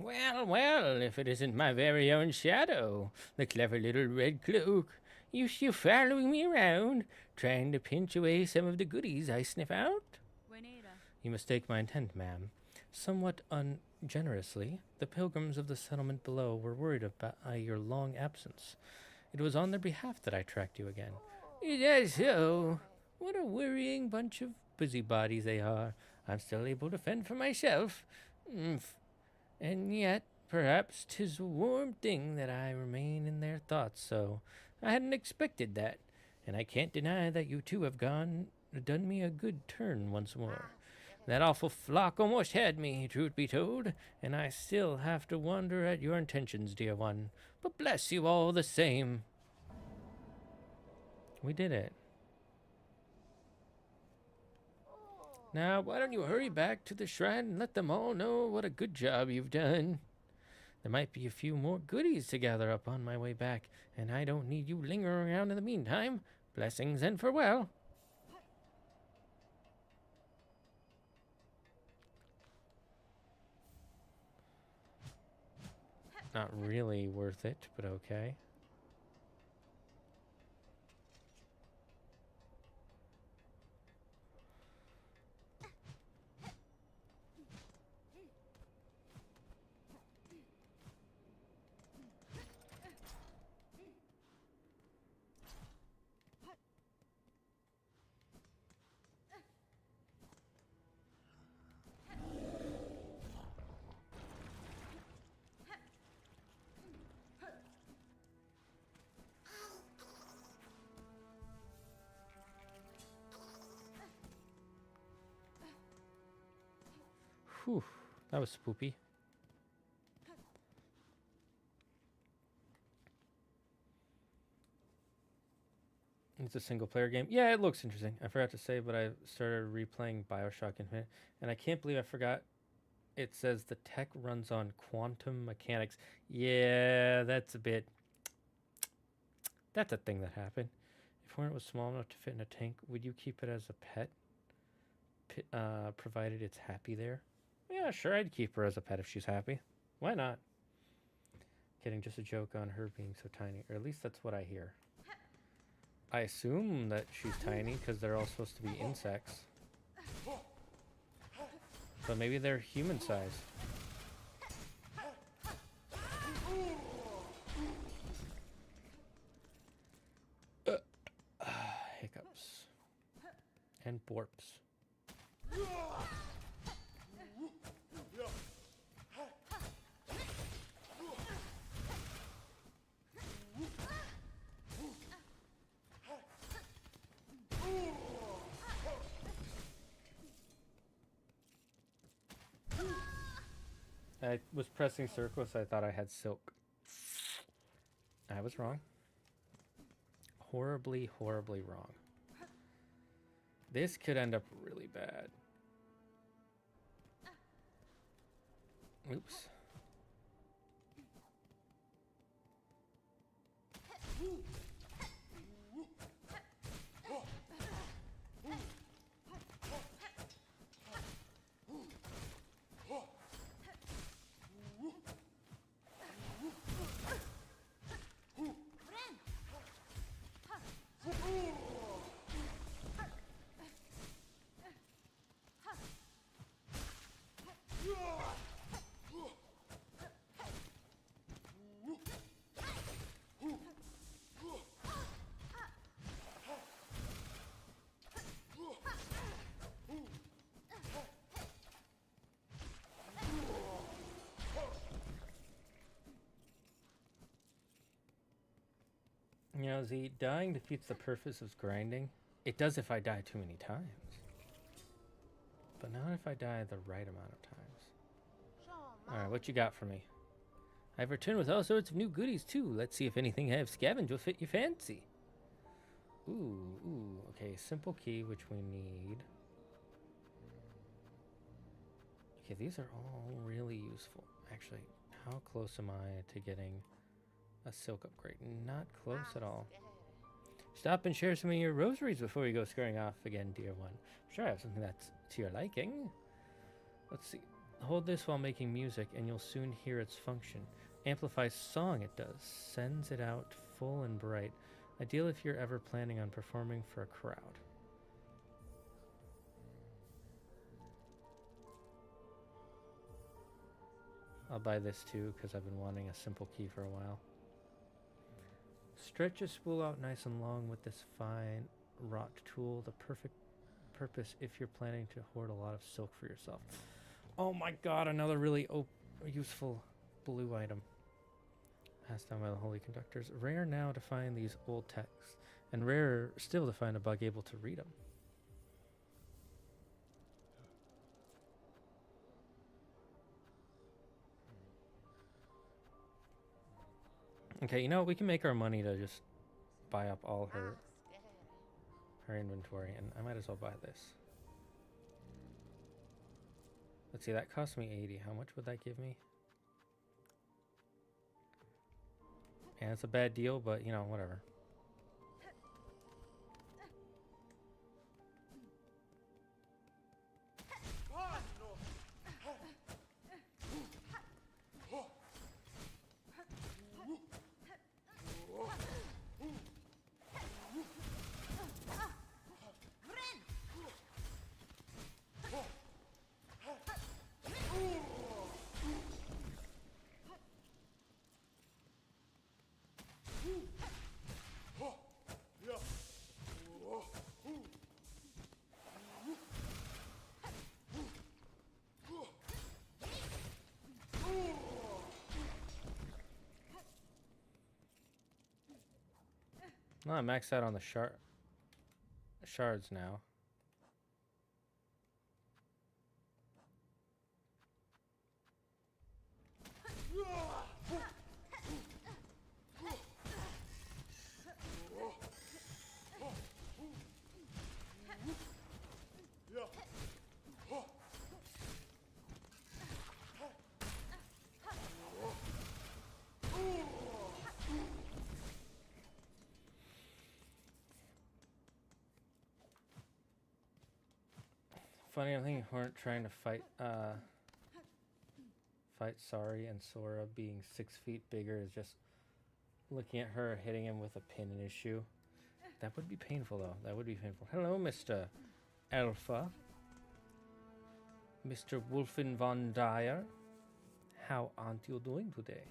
Well, well, if it isn't my very own shadow, the clever little red cloak. You still following me around, trying to pinch away some of the goodies I sniff out? You mistake my intent, ma'am. Somewhat ungenerously, the pilgrims of the settlement below were worried about your long absence. It was on their behalf that I tracked you again. Is that so? What a worrying bunch of busybodies they are. I'm still able to fend for myself. And yet, perhaps 'tis a warm thing that I remain in their thoughts, so I hadn't expected that. And I can't deny that you two have done me a good turn once more. That awful flock almost had me, truth be told, and I still have to wonder at your intentions, dear one. But bless you all the same. We did it. Now, why don't you hurry back to the shrine and let them all know what a good job you've done? There might be a few more goodies to gather up on my way back, and I don't need you lingering around in the meantime. Blessings and farewell. Not really worth it, but okay. Whew, that was spoopy. It's a single player game. Yeah, it looks interesting. I forgot to say, but I started replaying Bioshock Infinite, and I can't believe I forgot. It says the tech runs on quantum mechanics. Yeah, that's a bit... That's a thing that happened. If Hornet was small enough to fit in a tank, would you keep it as a pet? Provided it's happy there? Yeah, sure, I'd keep her as a pet if she's happy. Why not? Kidding, just a joke on her being so tiny. Or at least that's what I hear. I assume that she's tiny because they're all supposed to be insects. But maybe they're human size. Hiccups. And borps. I was pressing circle, so I thought I had silk. I was wrong. Horribly, horribly wrong. This could end up really bad. Oops. You know, Z, dying defeats the purpose of grinding. It does if I die too many times. But not if I die the right amount of times. Alright, what you got for me? I've returned with all sorts of new goodies too. Let's see if anything I have scavenged will fit your fancy. Ooh, okay, simple key, which we need. Okay, these are all really useful. Actually, how close am I to getting a silk upgrade? Not close at all. Stop and share some of your rosaries before you go scurrying off again, dear one. I'm sure I have something that's to your liking. Let's see. Hold this while making music and you'll soon hear its function. Amplifies song it does. Sends it out full and bright. Ideal if you're ever planning on performing for a crowd. I'll buy this too because I've been wanting a simple key for a while. Stretch a spool out nice and long with this fine wrought tool. The perfect purpose if you're planning to hoard a lot of silk for yourself. Oh my god, another really useful blue item. Passed down by the holy conductors. Rare now to find these old texts, and rarer still to find a bug able to read them. Okay, you know, we can make our money to just buy up all her inventory, and I might as well buy this. Let's see, that cost me 80. How much would that give me? Yeah, it's a bad deal, but, you know, whatever. Well, I'm maxed out on the shards now. Funny, I think we weren't trying to fight Sari, and Sora being 6 feet bigger is just looking at her hitting him with a pin in his shoe. That would be painful, though. That would be painful. Hello, Mr. Alpha. Mr. Wolfen von Dyer. How aren't you doing today?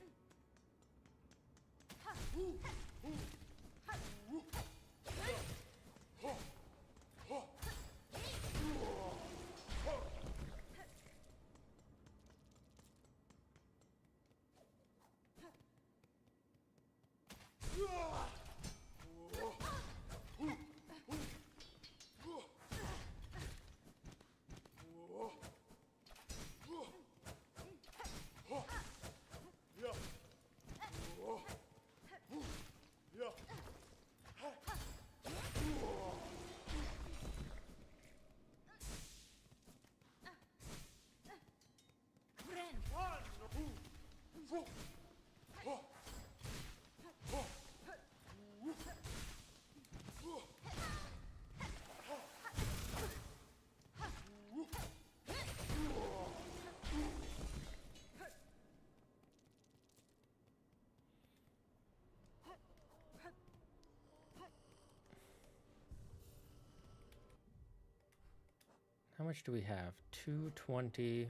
How much do we have? 220.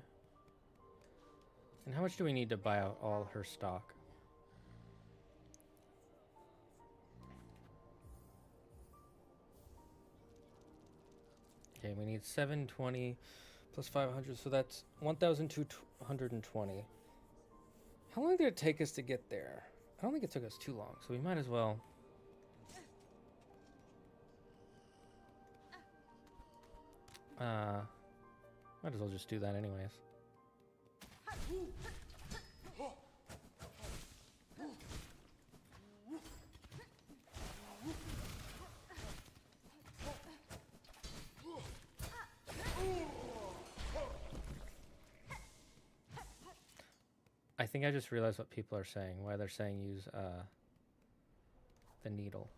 And how much do we need to buy out all her stock? Okay, we need 720 plus 500, so that's 1,220. How long did it take us to get there? I don't think it took us too long, so we might as well. Might as well just do that anyways. I think I just realized what people are saying, why they're saying use the needle.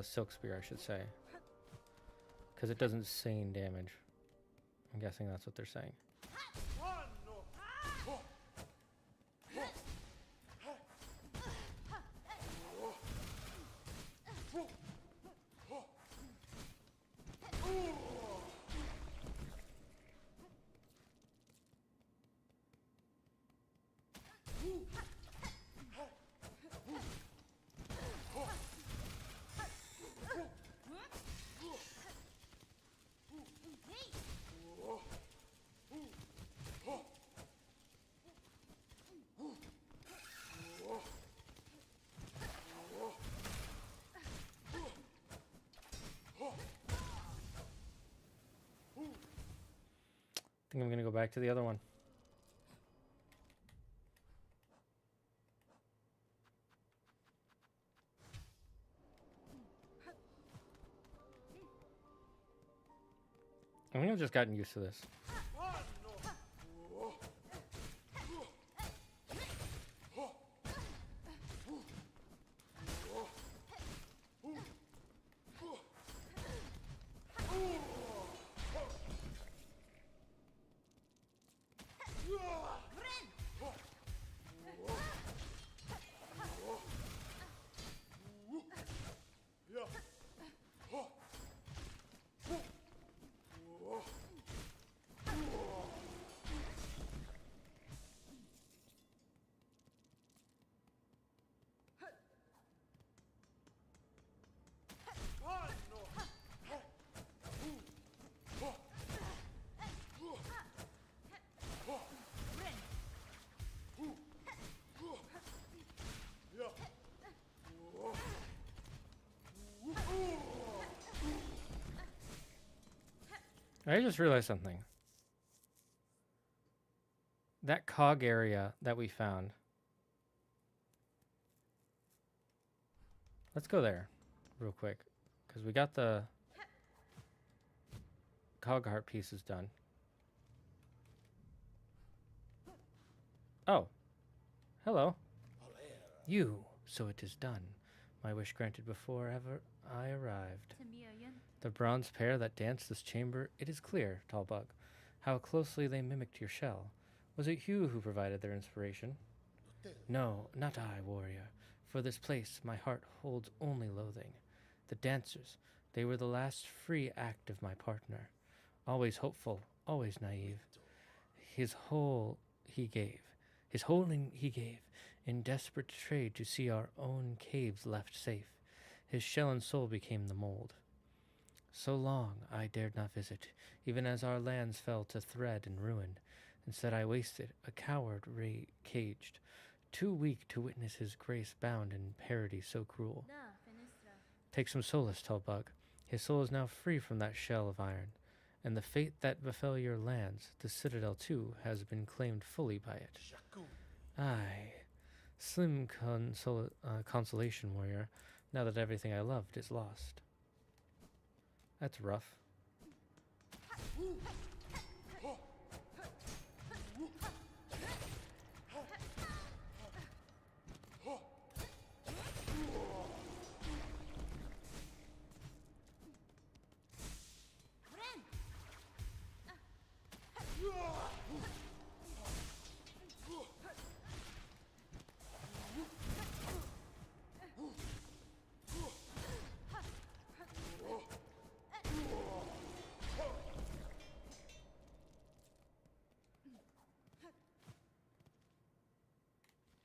Silk Spear, I should say. Because it doesn't sustain damage. I'm guessing that's what they're saying. I think I'm gonna go back to the other one. I think I've just gotten used to this. I just realized something. That cog area that we found. Let's go there real quick. Because we got the cog heart pieces done. Oh. Hello. You. So it is done. My wish granted before ever I arrived. The bronze pair that danced this chamber, it is clear, Tallbug, how closely they mimicked your shell. Was it you who provided their inspiration? No, not I, warrior. For this place my heart holds only loathing. The dancers, they were the last free act of my partner. Always hopeful, always naive. His whole he gave, in desperate trade to see our own caves left safe. His shell and soul became the mold. So long I dared not visit, even as our lands fell to thread and ruin. Instead I wasted, a coward caged, too weak to witness his grace bound in parody so cruel. Take some solace, Tallbug. His soul is now free from that shell of iron, and the fate that befell your lands, the citadel too, has been claimed fully by it. Aye, slim consolation, warrior, now that everything I loved is lost. That's rough.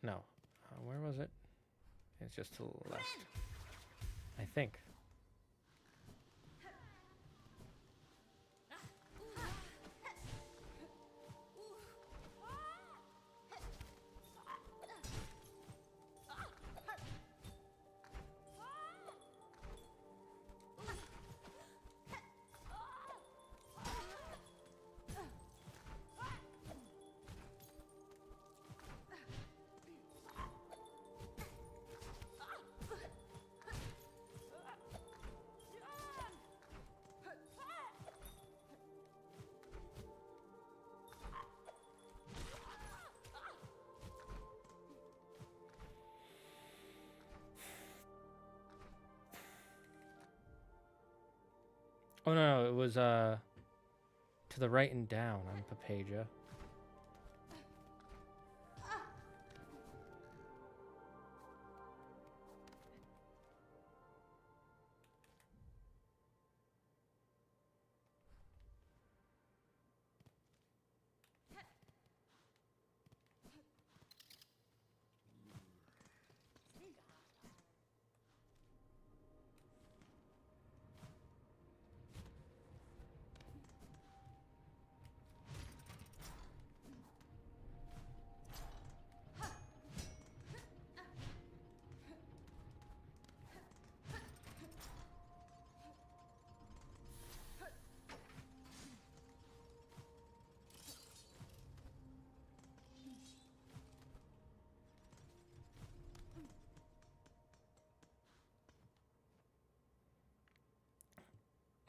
No. Where was it? It's just to the left. I think. Oh no, no, it was to the right and down on Papagia.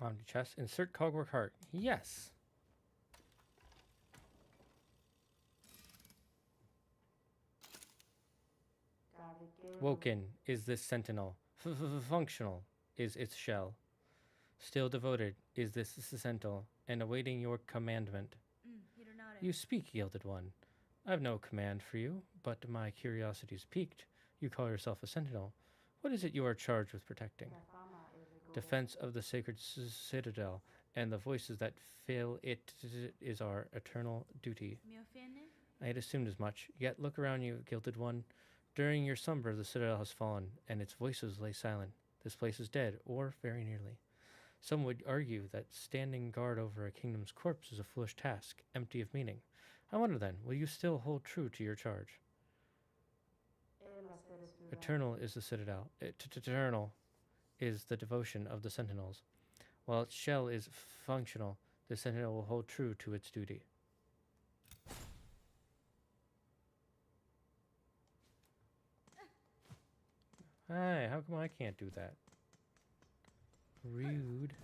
Omni chest. Insert cogwork heart. Yes. Woken is this sentinel. Functional is its shell. Still devoted is this sentinel, and awaiting your commandment. You speak, Gilded One. I have no command for you, but my curiosity is piqued. You call yourself a sentinel. What is it you are charged with protecting? Defense of the sacred citadel, and the voices that fill it is our eternal duty. I had assumed as much, yet look around you, Gilded One. During your slumber, the citadel has fallen, and its voices lay silent. This place is dead, or very nearly. Some would argue that standing guard over a kingdom's corpse is a foolish task, empty of meaning. I wonder then, will you still hold true to your charge? Eternal is the citadel. Eternal is the devotion of the sentinels. While its shell is functional, the sentinel will hold true to its duty. Hi, how come I can't do that? Rude.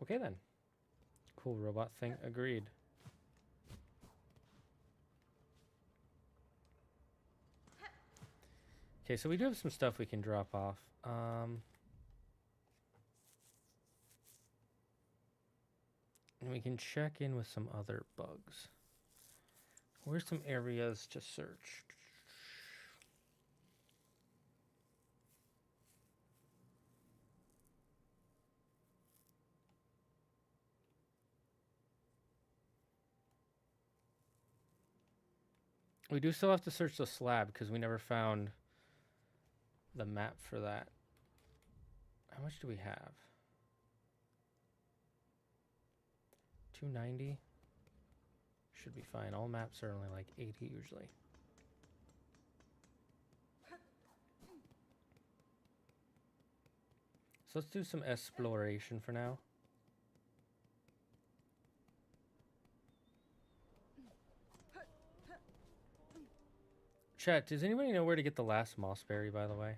Okay then. Cool robot thing. Agreed. Okay, so we do have some stuff we can drop off. And we can check in with some other bugs. Where's some areas to search? We do still have to search the slab because we never found the map for that. How much do we have? 290? Should be fine. All maps are only like 80 usually. So let's do some exploration for now. Chat, does anybody know where to get the last mossberry, by the way?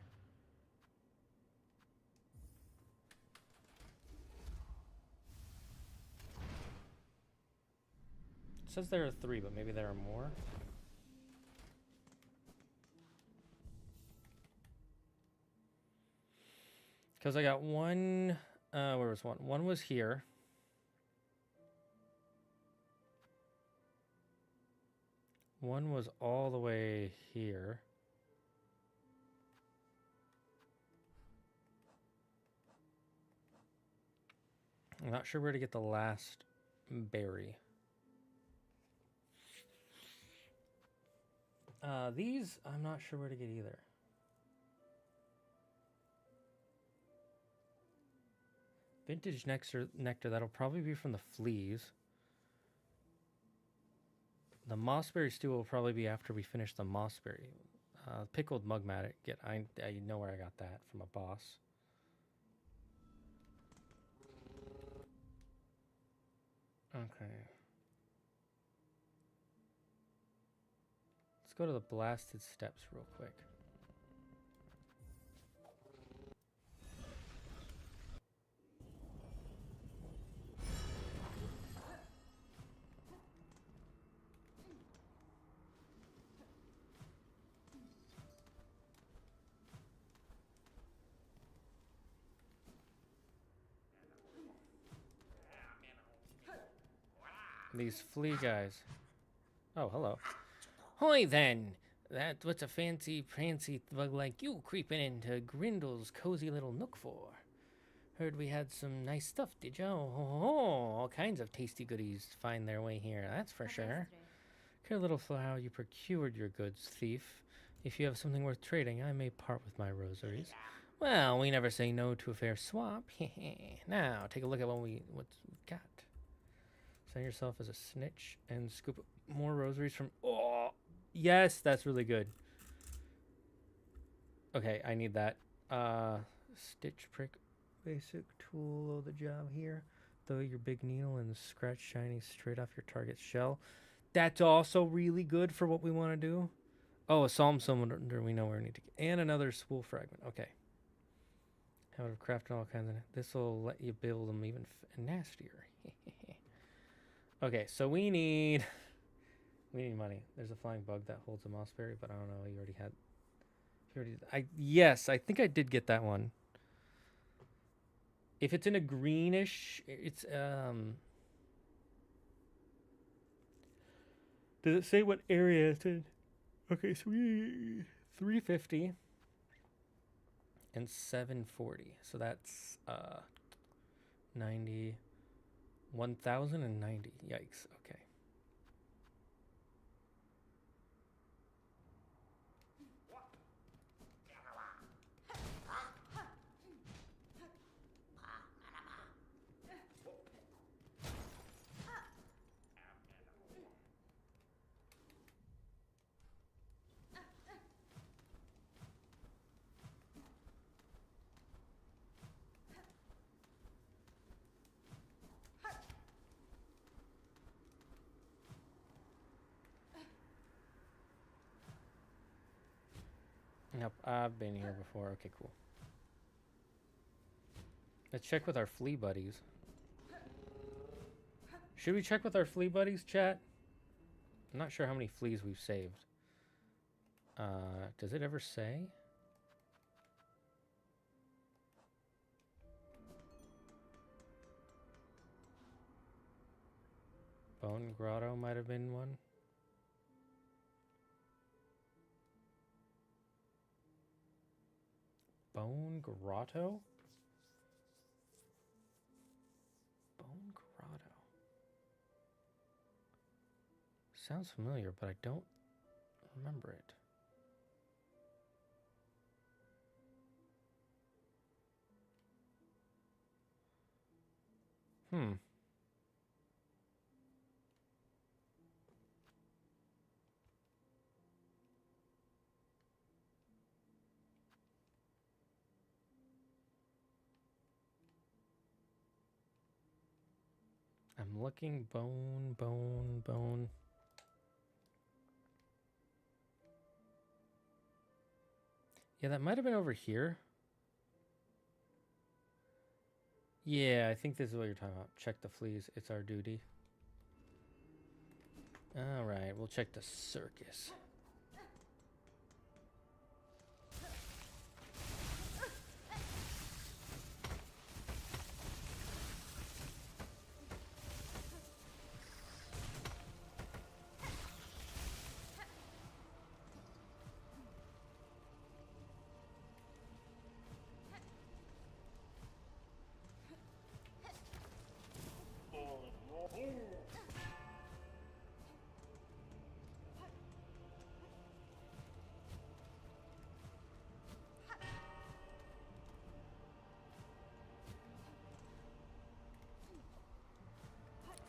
It says there are 3, but maybe there are more. Because I got one, where was one? One was here. One was all the way here. I'm not sure where to get the last berry. These, I'm not sure where to get either. Vintage nectar, that'll probably be from the fleas. The mossberry stew will probably be after we finish the mossberry. Pickled mugmat, I know where I got that from a boss. Okay. Let's go to the blasted steps real quick. These flea guys. Oh, hello. Hoy then! That's what's a fancy prancy thug like you creeping into Grindel's cozy little nook for? Heard we had some nice stuff, did ya? Oh, all kinds of tasty goodies find their way here, that's for sure. Care little for how you procured your goods, thief. If you have something worth trading, I may part with my rosaries. Well, we never say no to a fair swap. Now, take a look at what we've got. Send yourself as a snitch and scoop more rosaries from... Oh, yes, that's really good. Okay, I need that. Stitch prick. Basic tool of the job here. Throw your big needle and scratch shiny straight off your target's shell. That's also really good for what we want to do. Oh, a psalm cylinder we know where we need to get. And another spool fragment. Okay. How to craft all kinds of... This will let you build them even nastier. Okay, so we need money. There's a flying bug that holds a mossberry, but I don't know. You already had... Yes, I think I did get that one. If it's in a greenish, it's does it say what area it's in? Okay, so we 350 and 740. So that's 90 1090. Yikes. Okay. Yep, I've been here before. Okay, cool. Let's check with our flea buddies. Should we check with our flea buddies, chat? I'm not sure how many fleas we've saved. Does it ever say? Bone Grotto might have been one. Bone Grotto? Bone Grotto. Sounds familiar, but I don't remember it. I'm looking. Bone. Yeah, that might have been over here. Yeah, I think this is what you're talking about. Check the fleas. It's our duty. All right, we'll check the circus.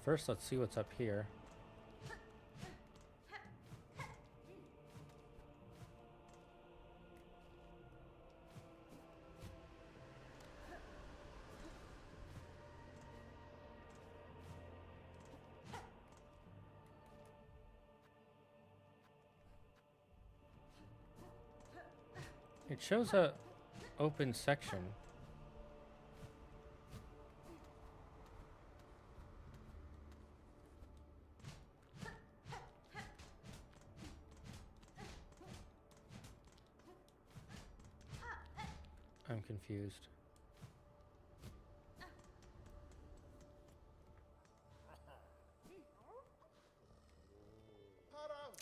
First, let's see what's up here. It shows a open section. I'm confused.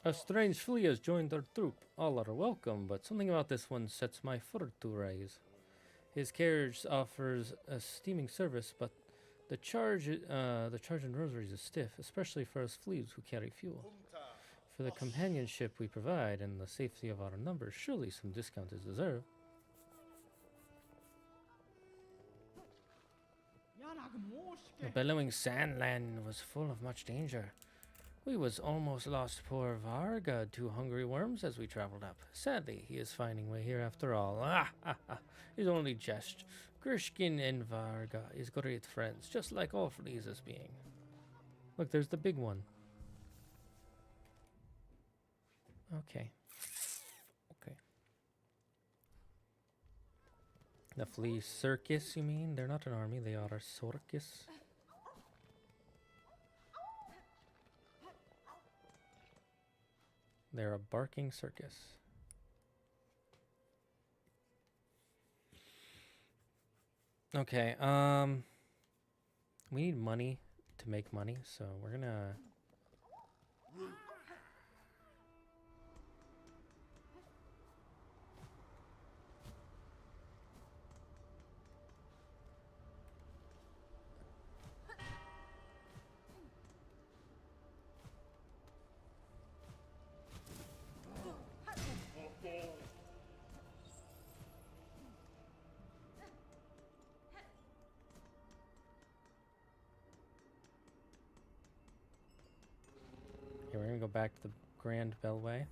A strange flea has joined our troop. All are welcome, but something about this one sets my fur to rise. His carriage offers a steaming service, but the charge in rosaries is stiff, especially for us fleas who carry fuel. For the companionship we provide and the safety of our numbers, surely some discount is deserved. The bellowing sandland was full of much danger. We was almost lost poor Varga to hungry worms as we traveled up. Sadly, he is finding way here after all. His only jest. Grishkin and Varga is great friends, just like all fleas as being. Look, there's the big one. Okay. Okay. The flea circus, you mean? They're not an army, they are a circus. They're a barking circus. Okay, we need money to make money, so we're gonna... Okay, we're gonna go back to the Grand Bellway.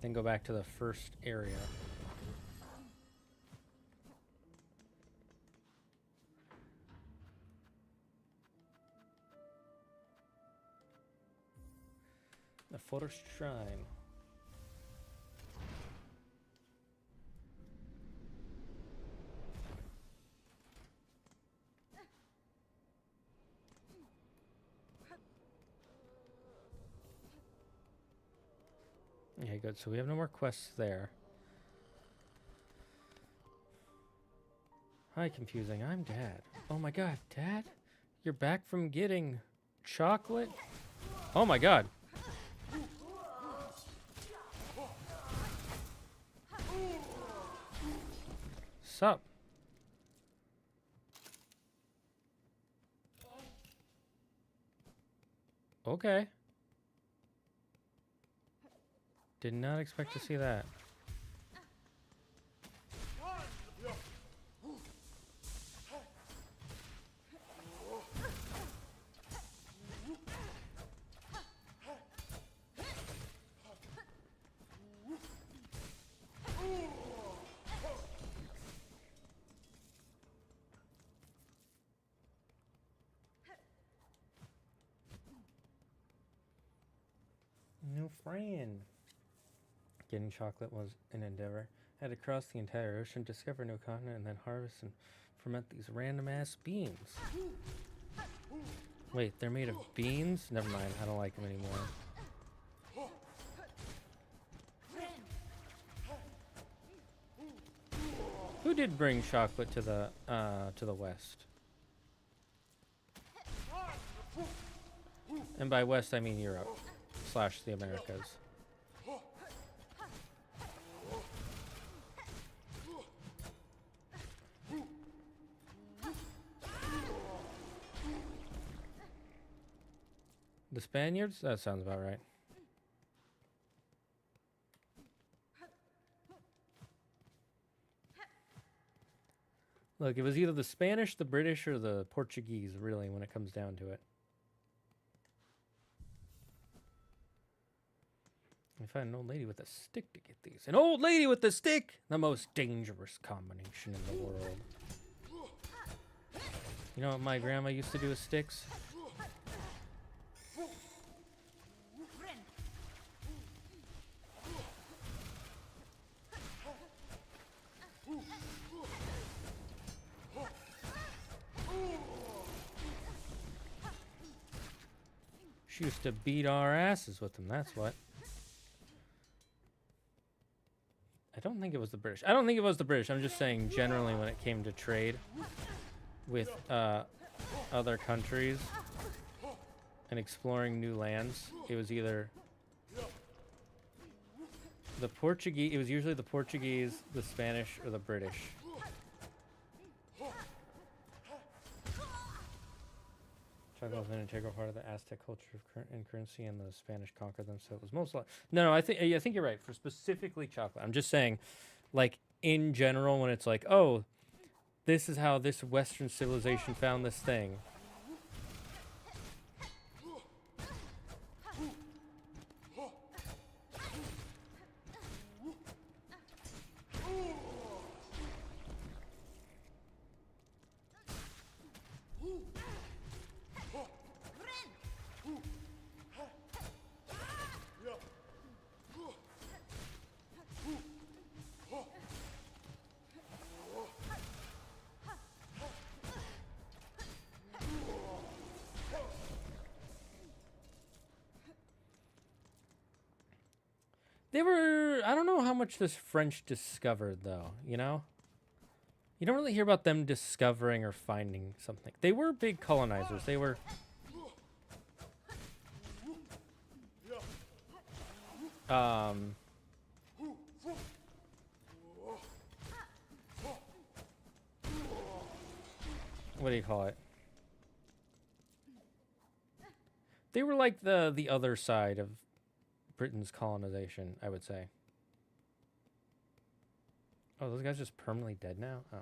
Then go back to the first area. The Forest Shrine. Okay, good. So we have no more quests there. Hi, confusing. I'm Dad. Oh my god, Dad? You're back from getting chocolate? Oh my god. Sup? Okay. Did not expect to see that. New friend. Getting chocolate was an endeavor. I had to cross the entire ocean, discover a new continent, and then harvest and ferment these random-ass beans. Wait, they're made of beans? Never mind, I don't like them anymore. Who did bring chocolate to the west? And by west, I mean Europe / the Americas. The Spaniards? That sounds about right. Look, it was either the Spanish, the British, or the Portuguese, really, when it comes down to it. I find an old lady with a stick to get these. An old lady with a stick! The most dangerous combination in the world. You know what my grandma used to do with sticks? She used to beat our asses with them, that's what. I don't think it was the British. I don't think it was the British. I'm just saying generally when it came to trade with other countries and exploring new lands, it was either the Portuguese, it was usually the Portuguese, the Spanish, or the British. Chocolate was an integral part of the Aztec culture and currency, and the Spanish conquered them, so it was most likely. No, I think you're right for specifically chocolate. I'm just saying, like in general, when it's like, oh, this is how this Western civilization found this thing. They were, I don't know how much this French discovered, though, you know? You don't really hear about them discovering or finding something. They were big colonizers. They were... what do you call it? They were like the other side of Britain's colonization, I would say. Oh, those guys just permanently dead now? Oh.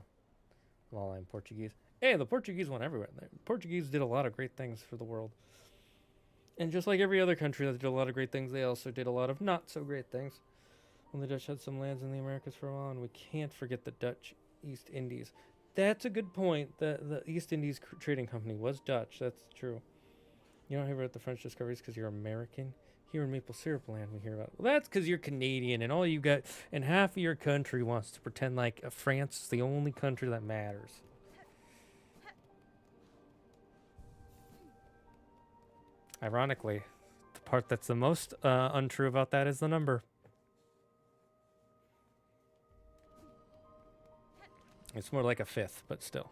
Well, I'm Portuguese. Hey, the Portuguese went everywhere. The Portuguese did a lot of great things for the world. And just like every other country that did a lot of great things, they also did a lot of not so great things. When the Dutch had some lands in the Americas for a while, and we can't forget the Dutch East Indies. That's a good point. The East Indies Trading Company was Dutch. That's true. You don't hear about the French discoveries because you're American. Here in Maple Syrup Land, we hear about it. Well, that's because you're Canadian, and all you got, and half of your country wants to pretend like France is the only country that matters. Ironically, the part that's the most untrue about that is the number. It's more like a fifth, but still.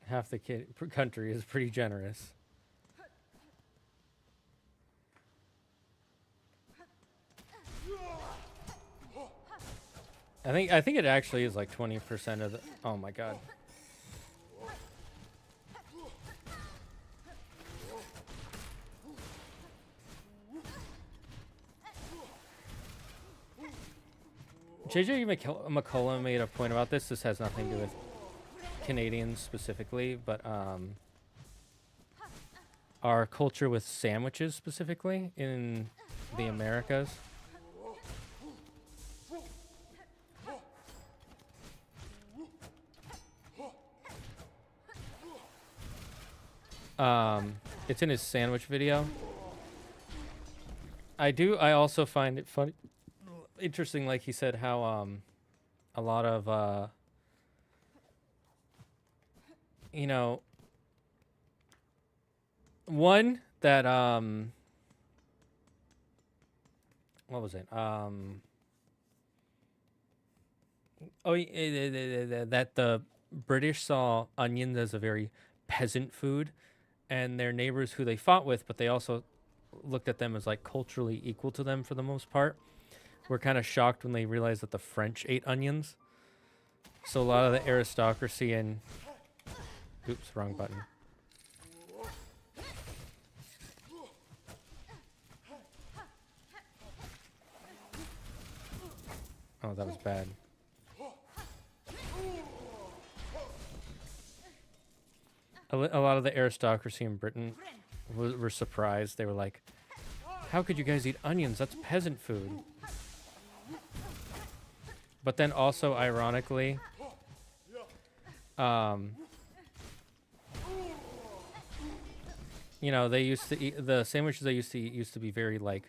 Half the country is pretty generous. I think it actually is like 20% of the... Oh my god. JJ McCullough made a point about this. This has nothing to do with Canadians specifically, but our culture with sandwiches specifically in the Americas. It's in his sandwich video. I also find it funny, interesting, like he said, how a lot of you know, one that what was it? That the British saw onions as a very peasant food, and their neighbors who they fought with, but they also looked at them as like culturally equal to them for the most part, were kind of shocked when they realized that the French ate onions. So a lot of the aristocracy and... Oops, wrong button. Oh, that was bad. A lot of the aristocracy in Britain were surprised. They were like, how could you guys eat onions? That's peasant food. But then also, ironically, you know, they used to eat, the sandwiches they used to eat used to be very, like,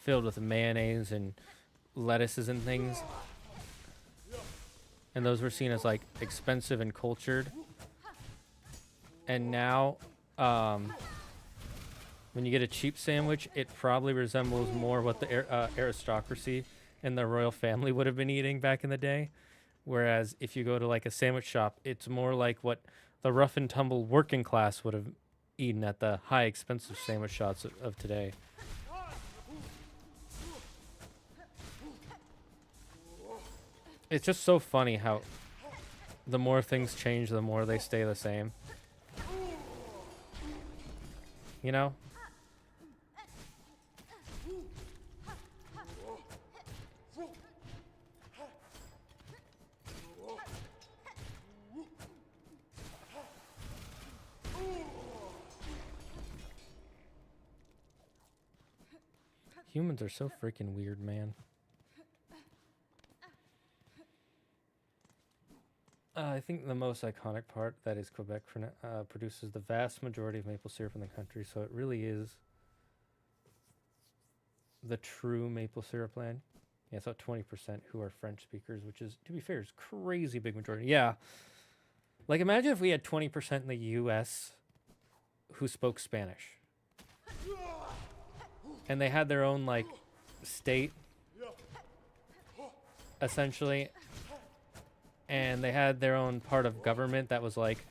filled with mayonnaise and lettuces and things. And those were seen as, like, expensive and cultured. And now, when you get a cheap sandwich, it probably resembles more what the aristocracy and the royal family would have been eating back in the day. Whereas if you go to, like, a sandwich shop, it's more like what the rough and tumble working class would have eaten at the high expensive sandwich shops of today. It's just so funny how the more things change, the more they stay the same. You know? Humans are so freaking weird, man. I think the most iconic part, that is Quebec, produces the vast majority of maple syrup in the country, so it really is the true maple syrup land. Yeah, it's about 20% who are French speakers, which is, to be fair, is crazy big majority. Yeah. Like, imagine if we had 20% in the U.S. who spoke Spanish. And they had their own, like, state, essentially. And they had their own part of government that was, like,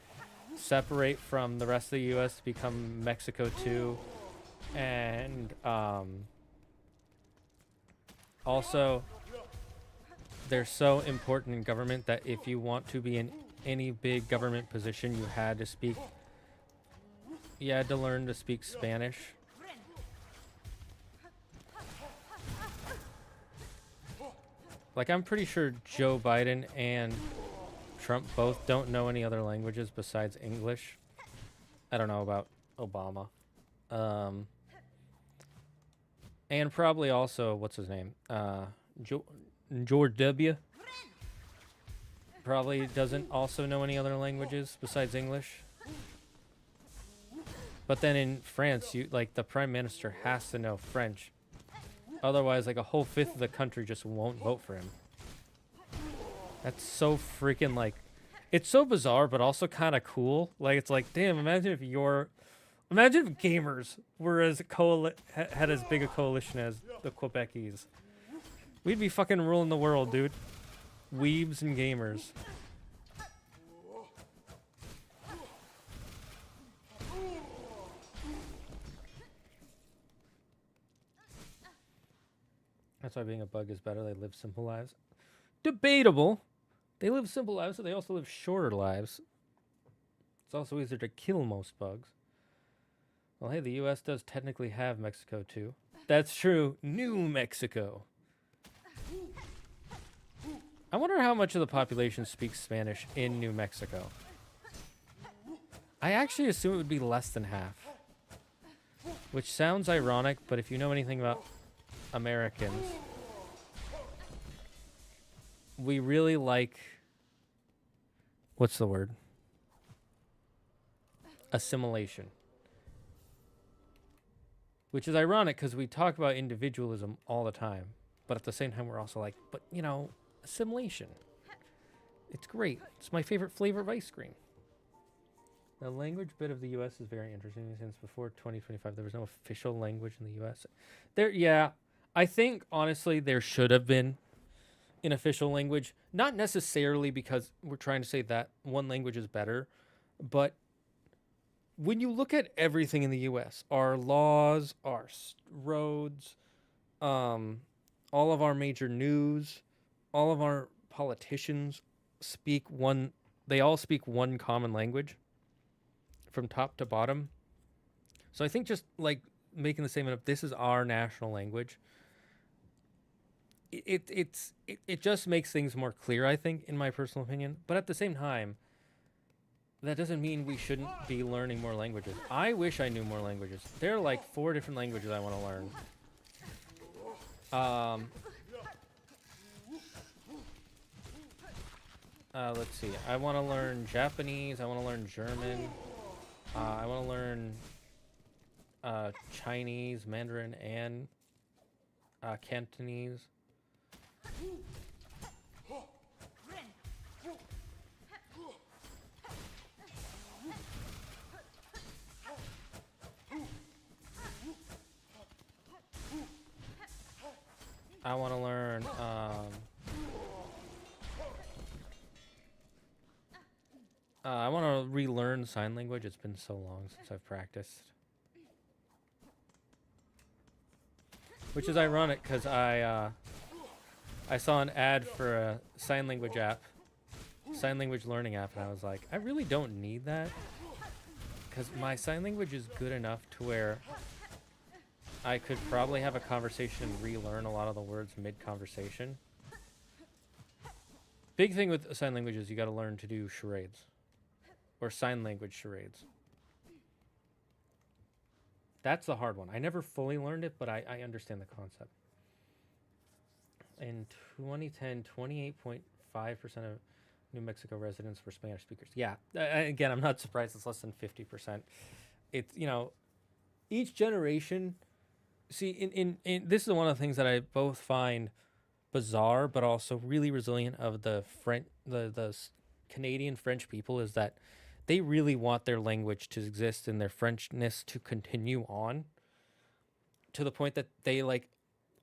separate from the rest of the U.S. to become Mexico too. And also, they're so important in government that if you want to be in any big government position, you had to learn to speak Spanish. Like, I'm pretty sure Joe Biden and Trump both don't know any other languages besides English. I don't know about Obama. And probably also, what's his name? George W. Probably doesn't also know any other languages besides English. But then in France, like, the prime minister has to know French. Otherwise, like, a whole fifth of the country just won't vote for him. That's so freaking, like, it's so bizarre, but also kind of cool. Like, it's like, damn, imagine if gamers were had as big a coalition as the Quebecese. We'd be fucking ruling the world, dude. Weebs and gamers. That's why being a bug is better. They live simple lives. Debatable. They live simple lives, but they also live shorter lives. It's also easier to kill most bugs. Well, hey, the U.S. does technically have Mexico, too. That's true. New Mexico. I wonder how much of the population speaks Spanish in New Mexico. I actually assume it would be less than half. Which sounds ironic, but if you know anything about Americans, we really like, what's the word? Assimilation. Which is ironic because we talk about individualism all the time, but at the same time we're also like, but, you know, assimilation. It's great. It's my favorite flavor of ice cream. The language bit of the U.S. is very interesting since before 2025 there was no official language in the U.S. Yeah, I think, honestly, there should have been an official language. Not necessarily because we're trying to say that one language is better, but when you look at everything in the U.S., our laws, our roads, all of our major news, all of our politicians they all speak one common language from top to bottom. So I think just, like, making the statement of this is our national language it just makes things more clear, I think, in my personal opinion. But at the same time, that doesn't mean we shouldn't be learning more languages. I wish I knew more languages. There are like 4 different languages I want to learn. Let's see. I want to learn Japanese. I want to learn German. I want to learn Chinese, Mandarin, and Cantonese. I want to learn I want to relearn sign language. It's been so long since I've practiced. Which is ironic because I saw an ad for a sign language learning app, and I was like, I really don't need that because my sign language is good enough to where I could probably have a conversation and relearn a lot of the words mid-conversation. Big thing with sign language is you got to learn to do charades. Or sign language charades. That's the hard one. I never fully learned it, but I understand the concept. In 2010, 28.5% of New Mexico residents were Spanish speakers. Yeah, again, I'm not surprised it's less than 50%. It's, you know, each generation... See, in this is one of the things that I both find bizarre, but also really resilient of the Canadian French people is that they really want their language to exist and their Frenchness to continue on to the point that they like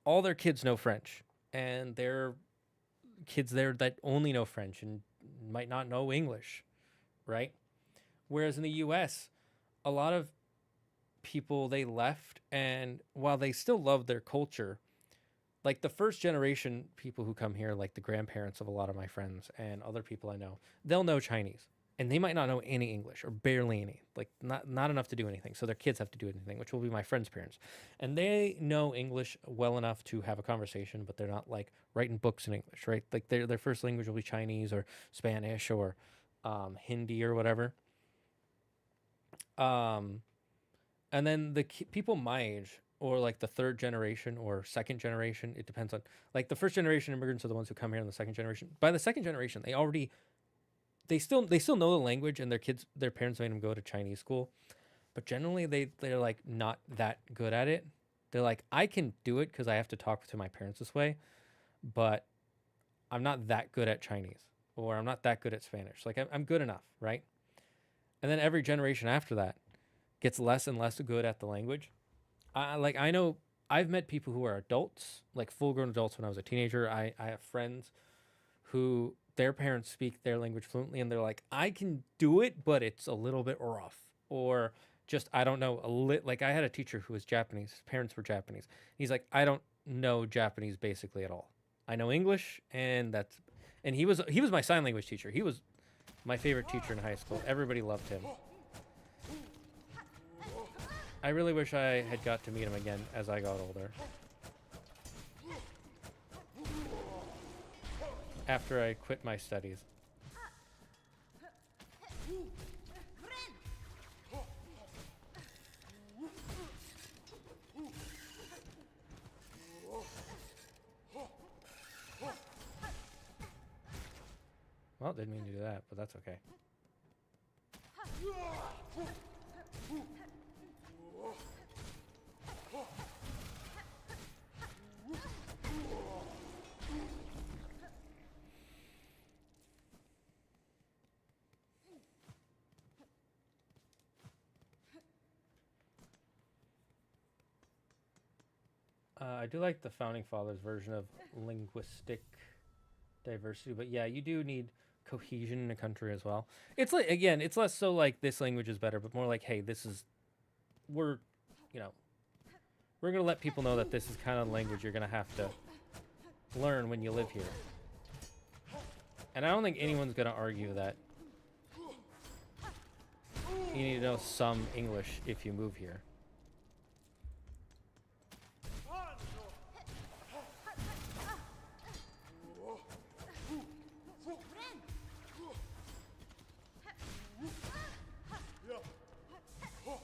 all their kids know French and their kids there that only know French and might not know English, right? Whereas in the US, a lot of people, they left, and while they still love their culture, like the first generation people who come here, like the grandparents of a lot of my friends and other people I know, they'll know Chinese and they might not know any English or barely any, like not enough to do anything. So their kids have to do anything, which will be my friend's parents. And they know English well enough to have a conversation, but they're not like writing books in English, right? Like their first language will be Chinese or Spanish or Hindi or whatever. And then the people my age, or like the third generation or second generation, it depends on, like the first generation immigrants are the ones who come here in the second generation. By the second generation, they still know the language, and their parents made them go to Chinese school, but generally they're like not that good at it. They're like, I can do it because I have to talk to my parents this way, but I'm not that good at Chinese, or I'm not that good at Spanish. Like I'm good enough, right? And then every generation after that gets less and less good at the language. I know I've met people who are adults, like full-grown adults when I was a teenager. I have friends who their parents speak their language fluently, and they're like, I can do it, but it's a little bit rough. Or just, I don't know, like I had a teacher who was Japanese. His parents were Japanese. He's like, I don't know Japanese basically at all. I know English, and he was my sign language teacher. He was my favorite teacher in high school. Everybody loved him. I really wish I had got to meet him again as I got older. After I quit my studies. Well, didn't mean to do that, but that's okay. I do like the Founding Fathers version of linguistic diversity, but yeah, you do need cohesion in a country as well. It's like, again, it's less so like this language is better, but more like, hey, we're gonna let people know that this is kind of language you're gonna have to learn when you live here. And I don't think anyone's gonna argue that you need to know some English if you move here.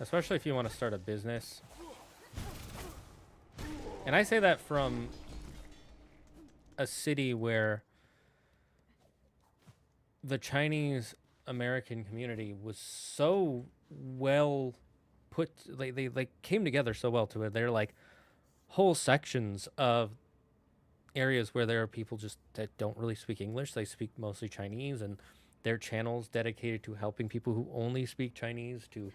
especially if you want to start a business. And I say that from a city where the Chinese American community was so well put, they came together so well to it. They're like whole sections of areas where there are people just that don't really speak English. They speak mostly Chinese, and their channels dedicated to helping people who only speak Chinese to,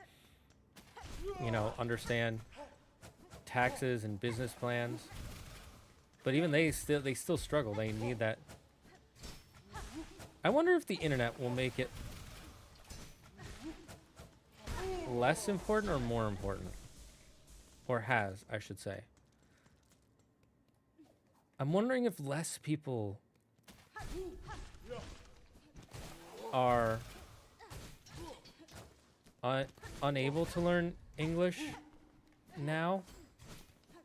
you know, understand taxes and business plans. But even they still struggle. They need that. I wonder if the internet will make it less important or more important. Or has, I should say. I'm wondering if less people are unable to learn English now,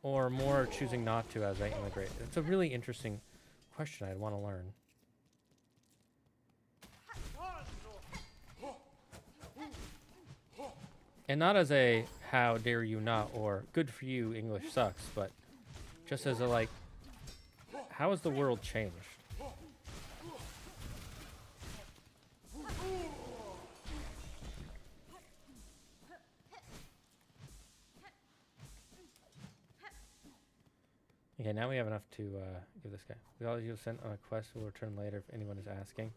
or more choosing not to as they immigrate. It's a really interesting question I'd want to learn. And not as a how dare you not or good for you English sucks, but just as a like, how has the world changed? Okay, now we have enough to give this guy. We all you sent on a quest will return later if anyone is asking.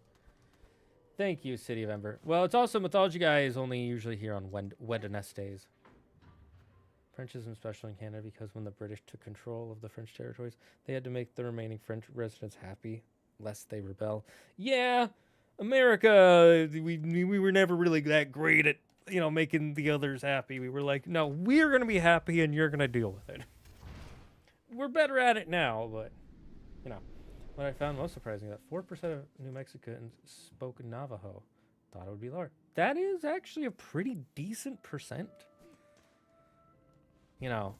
Thank you, City of Ember. Well, it's also Mythology guy is only usually here on Wednesdays. Frenchism special in Canada because when the British took control of the French territories, they had to make the remaining French residents happy, lest they rebel. Yeah, America, we were never really that great at, you know, making the others happy. We were like, no, we're going to be happy and you're going to deal with it. We're better at it now, but, you know. What I found most surprising, that 4% of New Mexicans spoke Navajo. Thought it would be lower. That is actually a pretty decent percent. You know,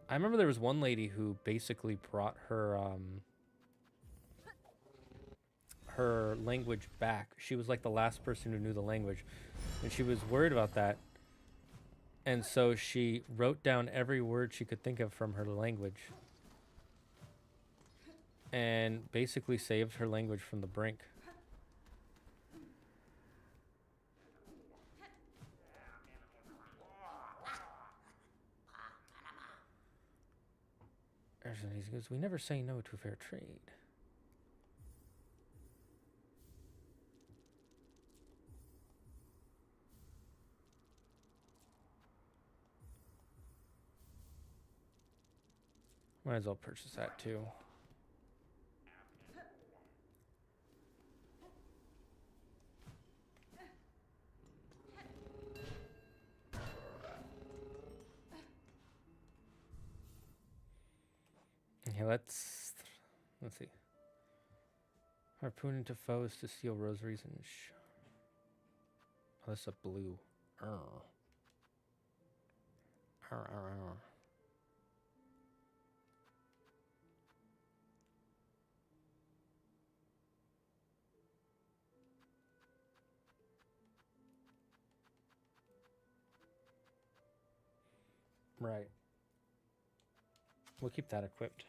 I remember there was one lady who basically brought her her language back. She was like the last person who knew the language, and she was worried about that. And so she wrote down every word she could think of from her language and basically saved her language from the brink. He goes, we never say no to fair trade. Might as well purchase that too. Okay, let's see. Harpoon into foes to steal rosaries and oh, that's a blue. Right. We'll keep that equipped.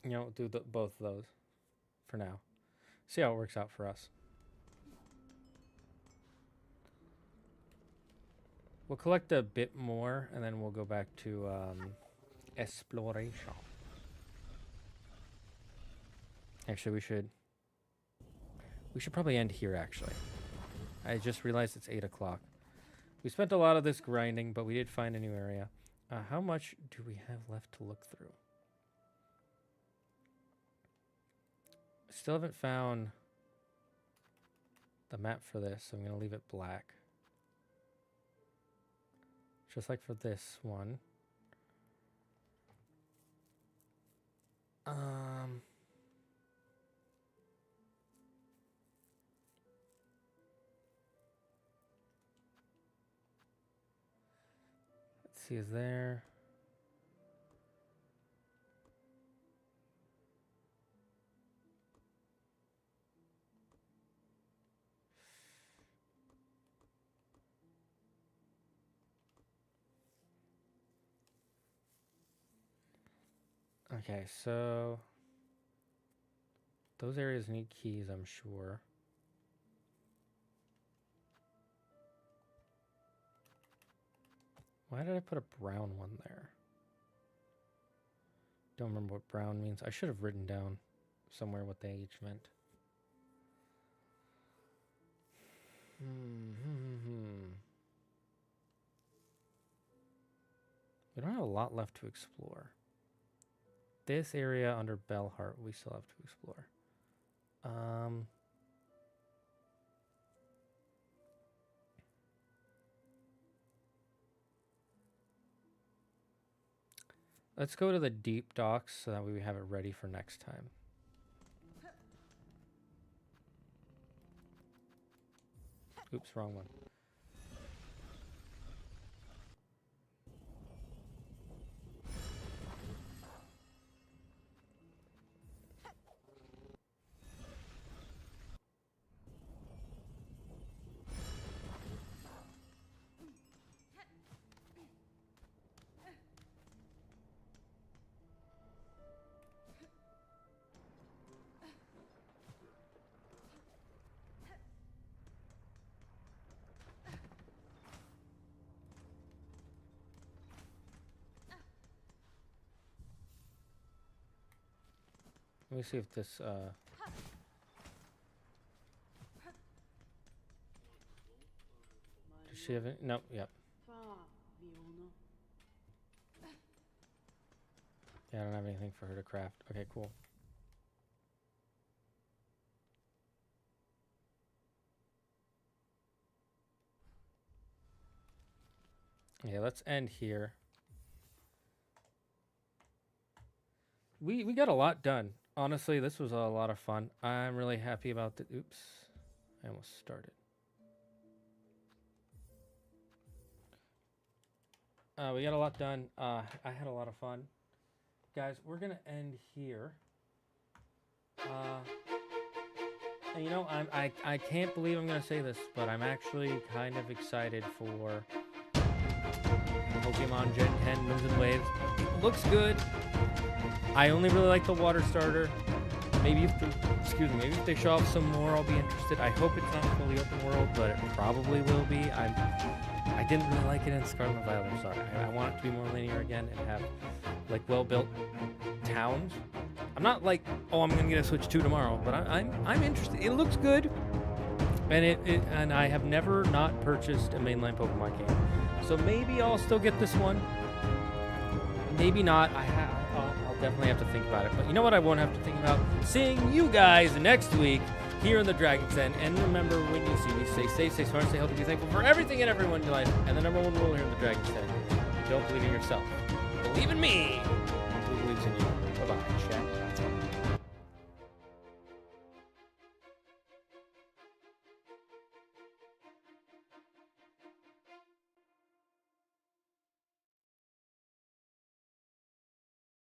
You know, do both of those for now. See how it works out for us. We'll collect a bit more, and then we'll go back to exploration. Actually, we should probably end here, actually. I just realized it's 8 o'clock. We spent a lot of this grinding, but we did find a new area. How much do we have left to look through? Still haven't found the map for this, so I'm going to leave it black. Just like for this one. Let's see is there. Okay, so those areas need keys, I'm sure. Why did I put a brown one there? Don't remember what brown means. I should have written down somewhere what they each meant. We don't have a lot left to explore. This area under Bellheart, we still have to explore. Let's go to the deep docks so that we have it ready for next time. Oops, wrong one. Let me see if this, does she have it? Nope, yep. Yeah, I don't have anything for her to craft. Okay, cool. Okay, let's end here. We got a lot done. Honestly, this was a lot of fun. I'm really happy about the... Oops. I almost started. We got a lot done. I had a lot of fun. Guys, we're going to end here. And you know, I can't believe I'm going to say this, but I'm actually kind of excited for Pokemon Gen 10 Winds and Waves. It looks good. I only really like the water starter. Maybe if maybe if they show off some more, I'll be interested. I hope it's not fully open world, but it probably will be. I didn't really like it in Scarlet and Violet. I'm sorry. I want it to be more linear again and have like well-built towns. I'm not like, oh, I'm gonna get a Switch 2 tomorrow, but I'm interested. It looks good, and and I have never not purchased a mainline Pokemon game, so maybe I'll still get this one. Maybe not. I'll definitely have to think about it. But you know what I won't have to think about? Seeing you guys next week here in the Dragon's Den. And remember, when you see me, stay safe, stay smart, stay healthy, be thankful for everything and everyone in your life. And the number one rule here in the Dragon's Den: don't believe in yourself. Believe in me. Who believes in you? Bye-bye, chat.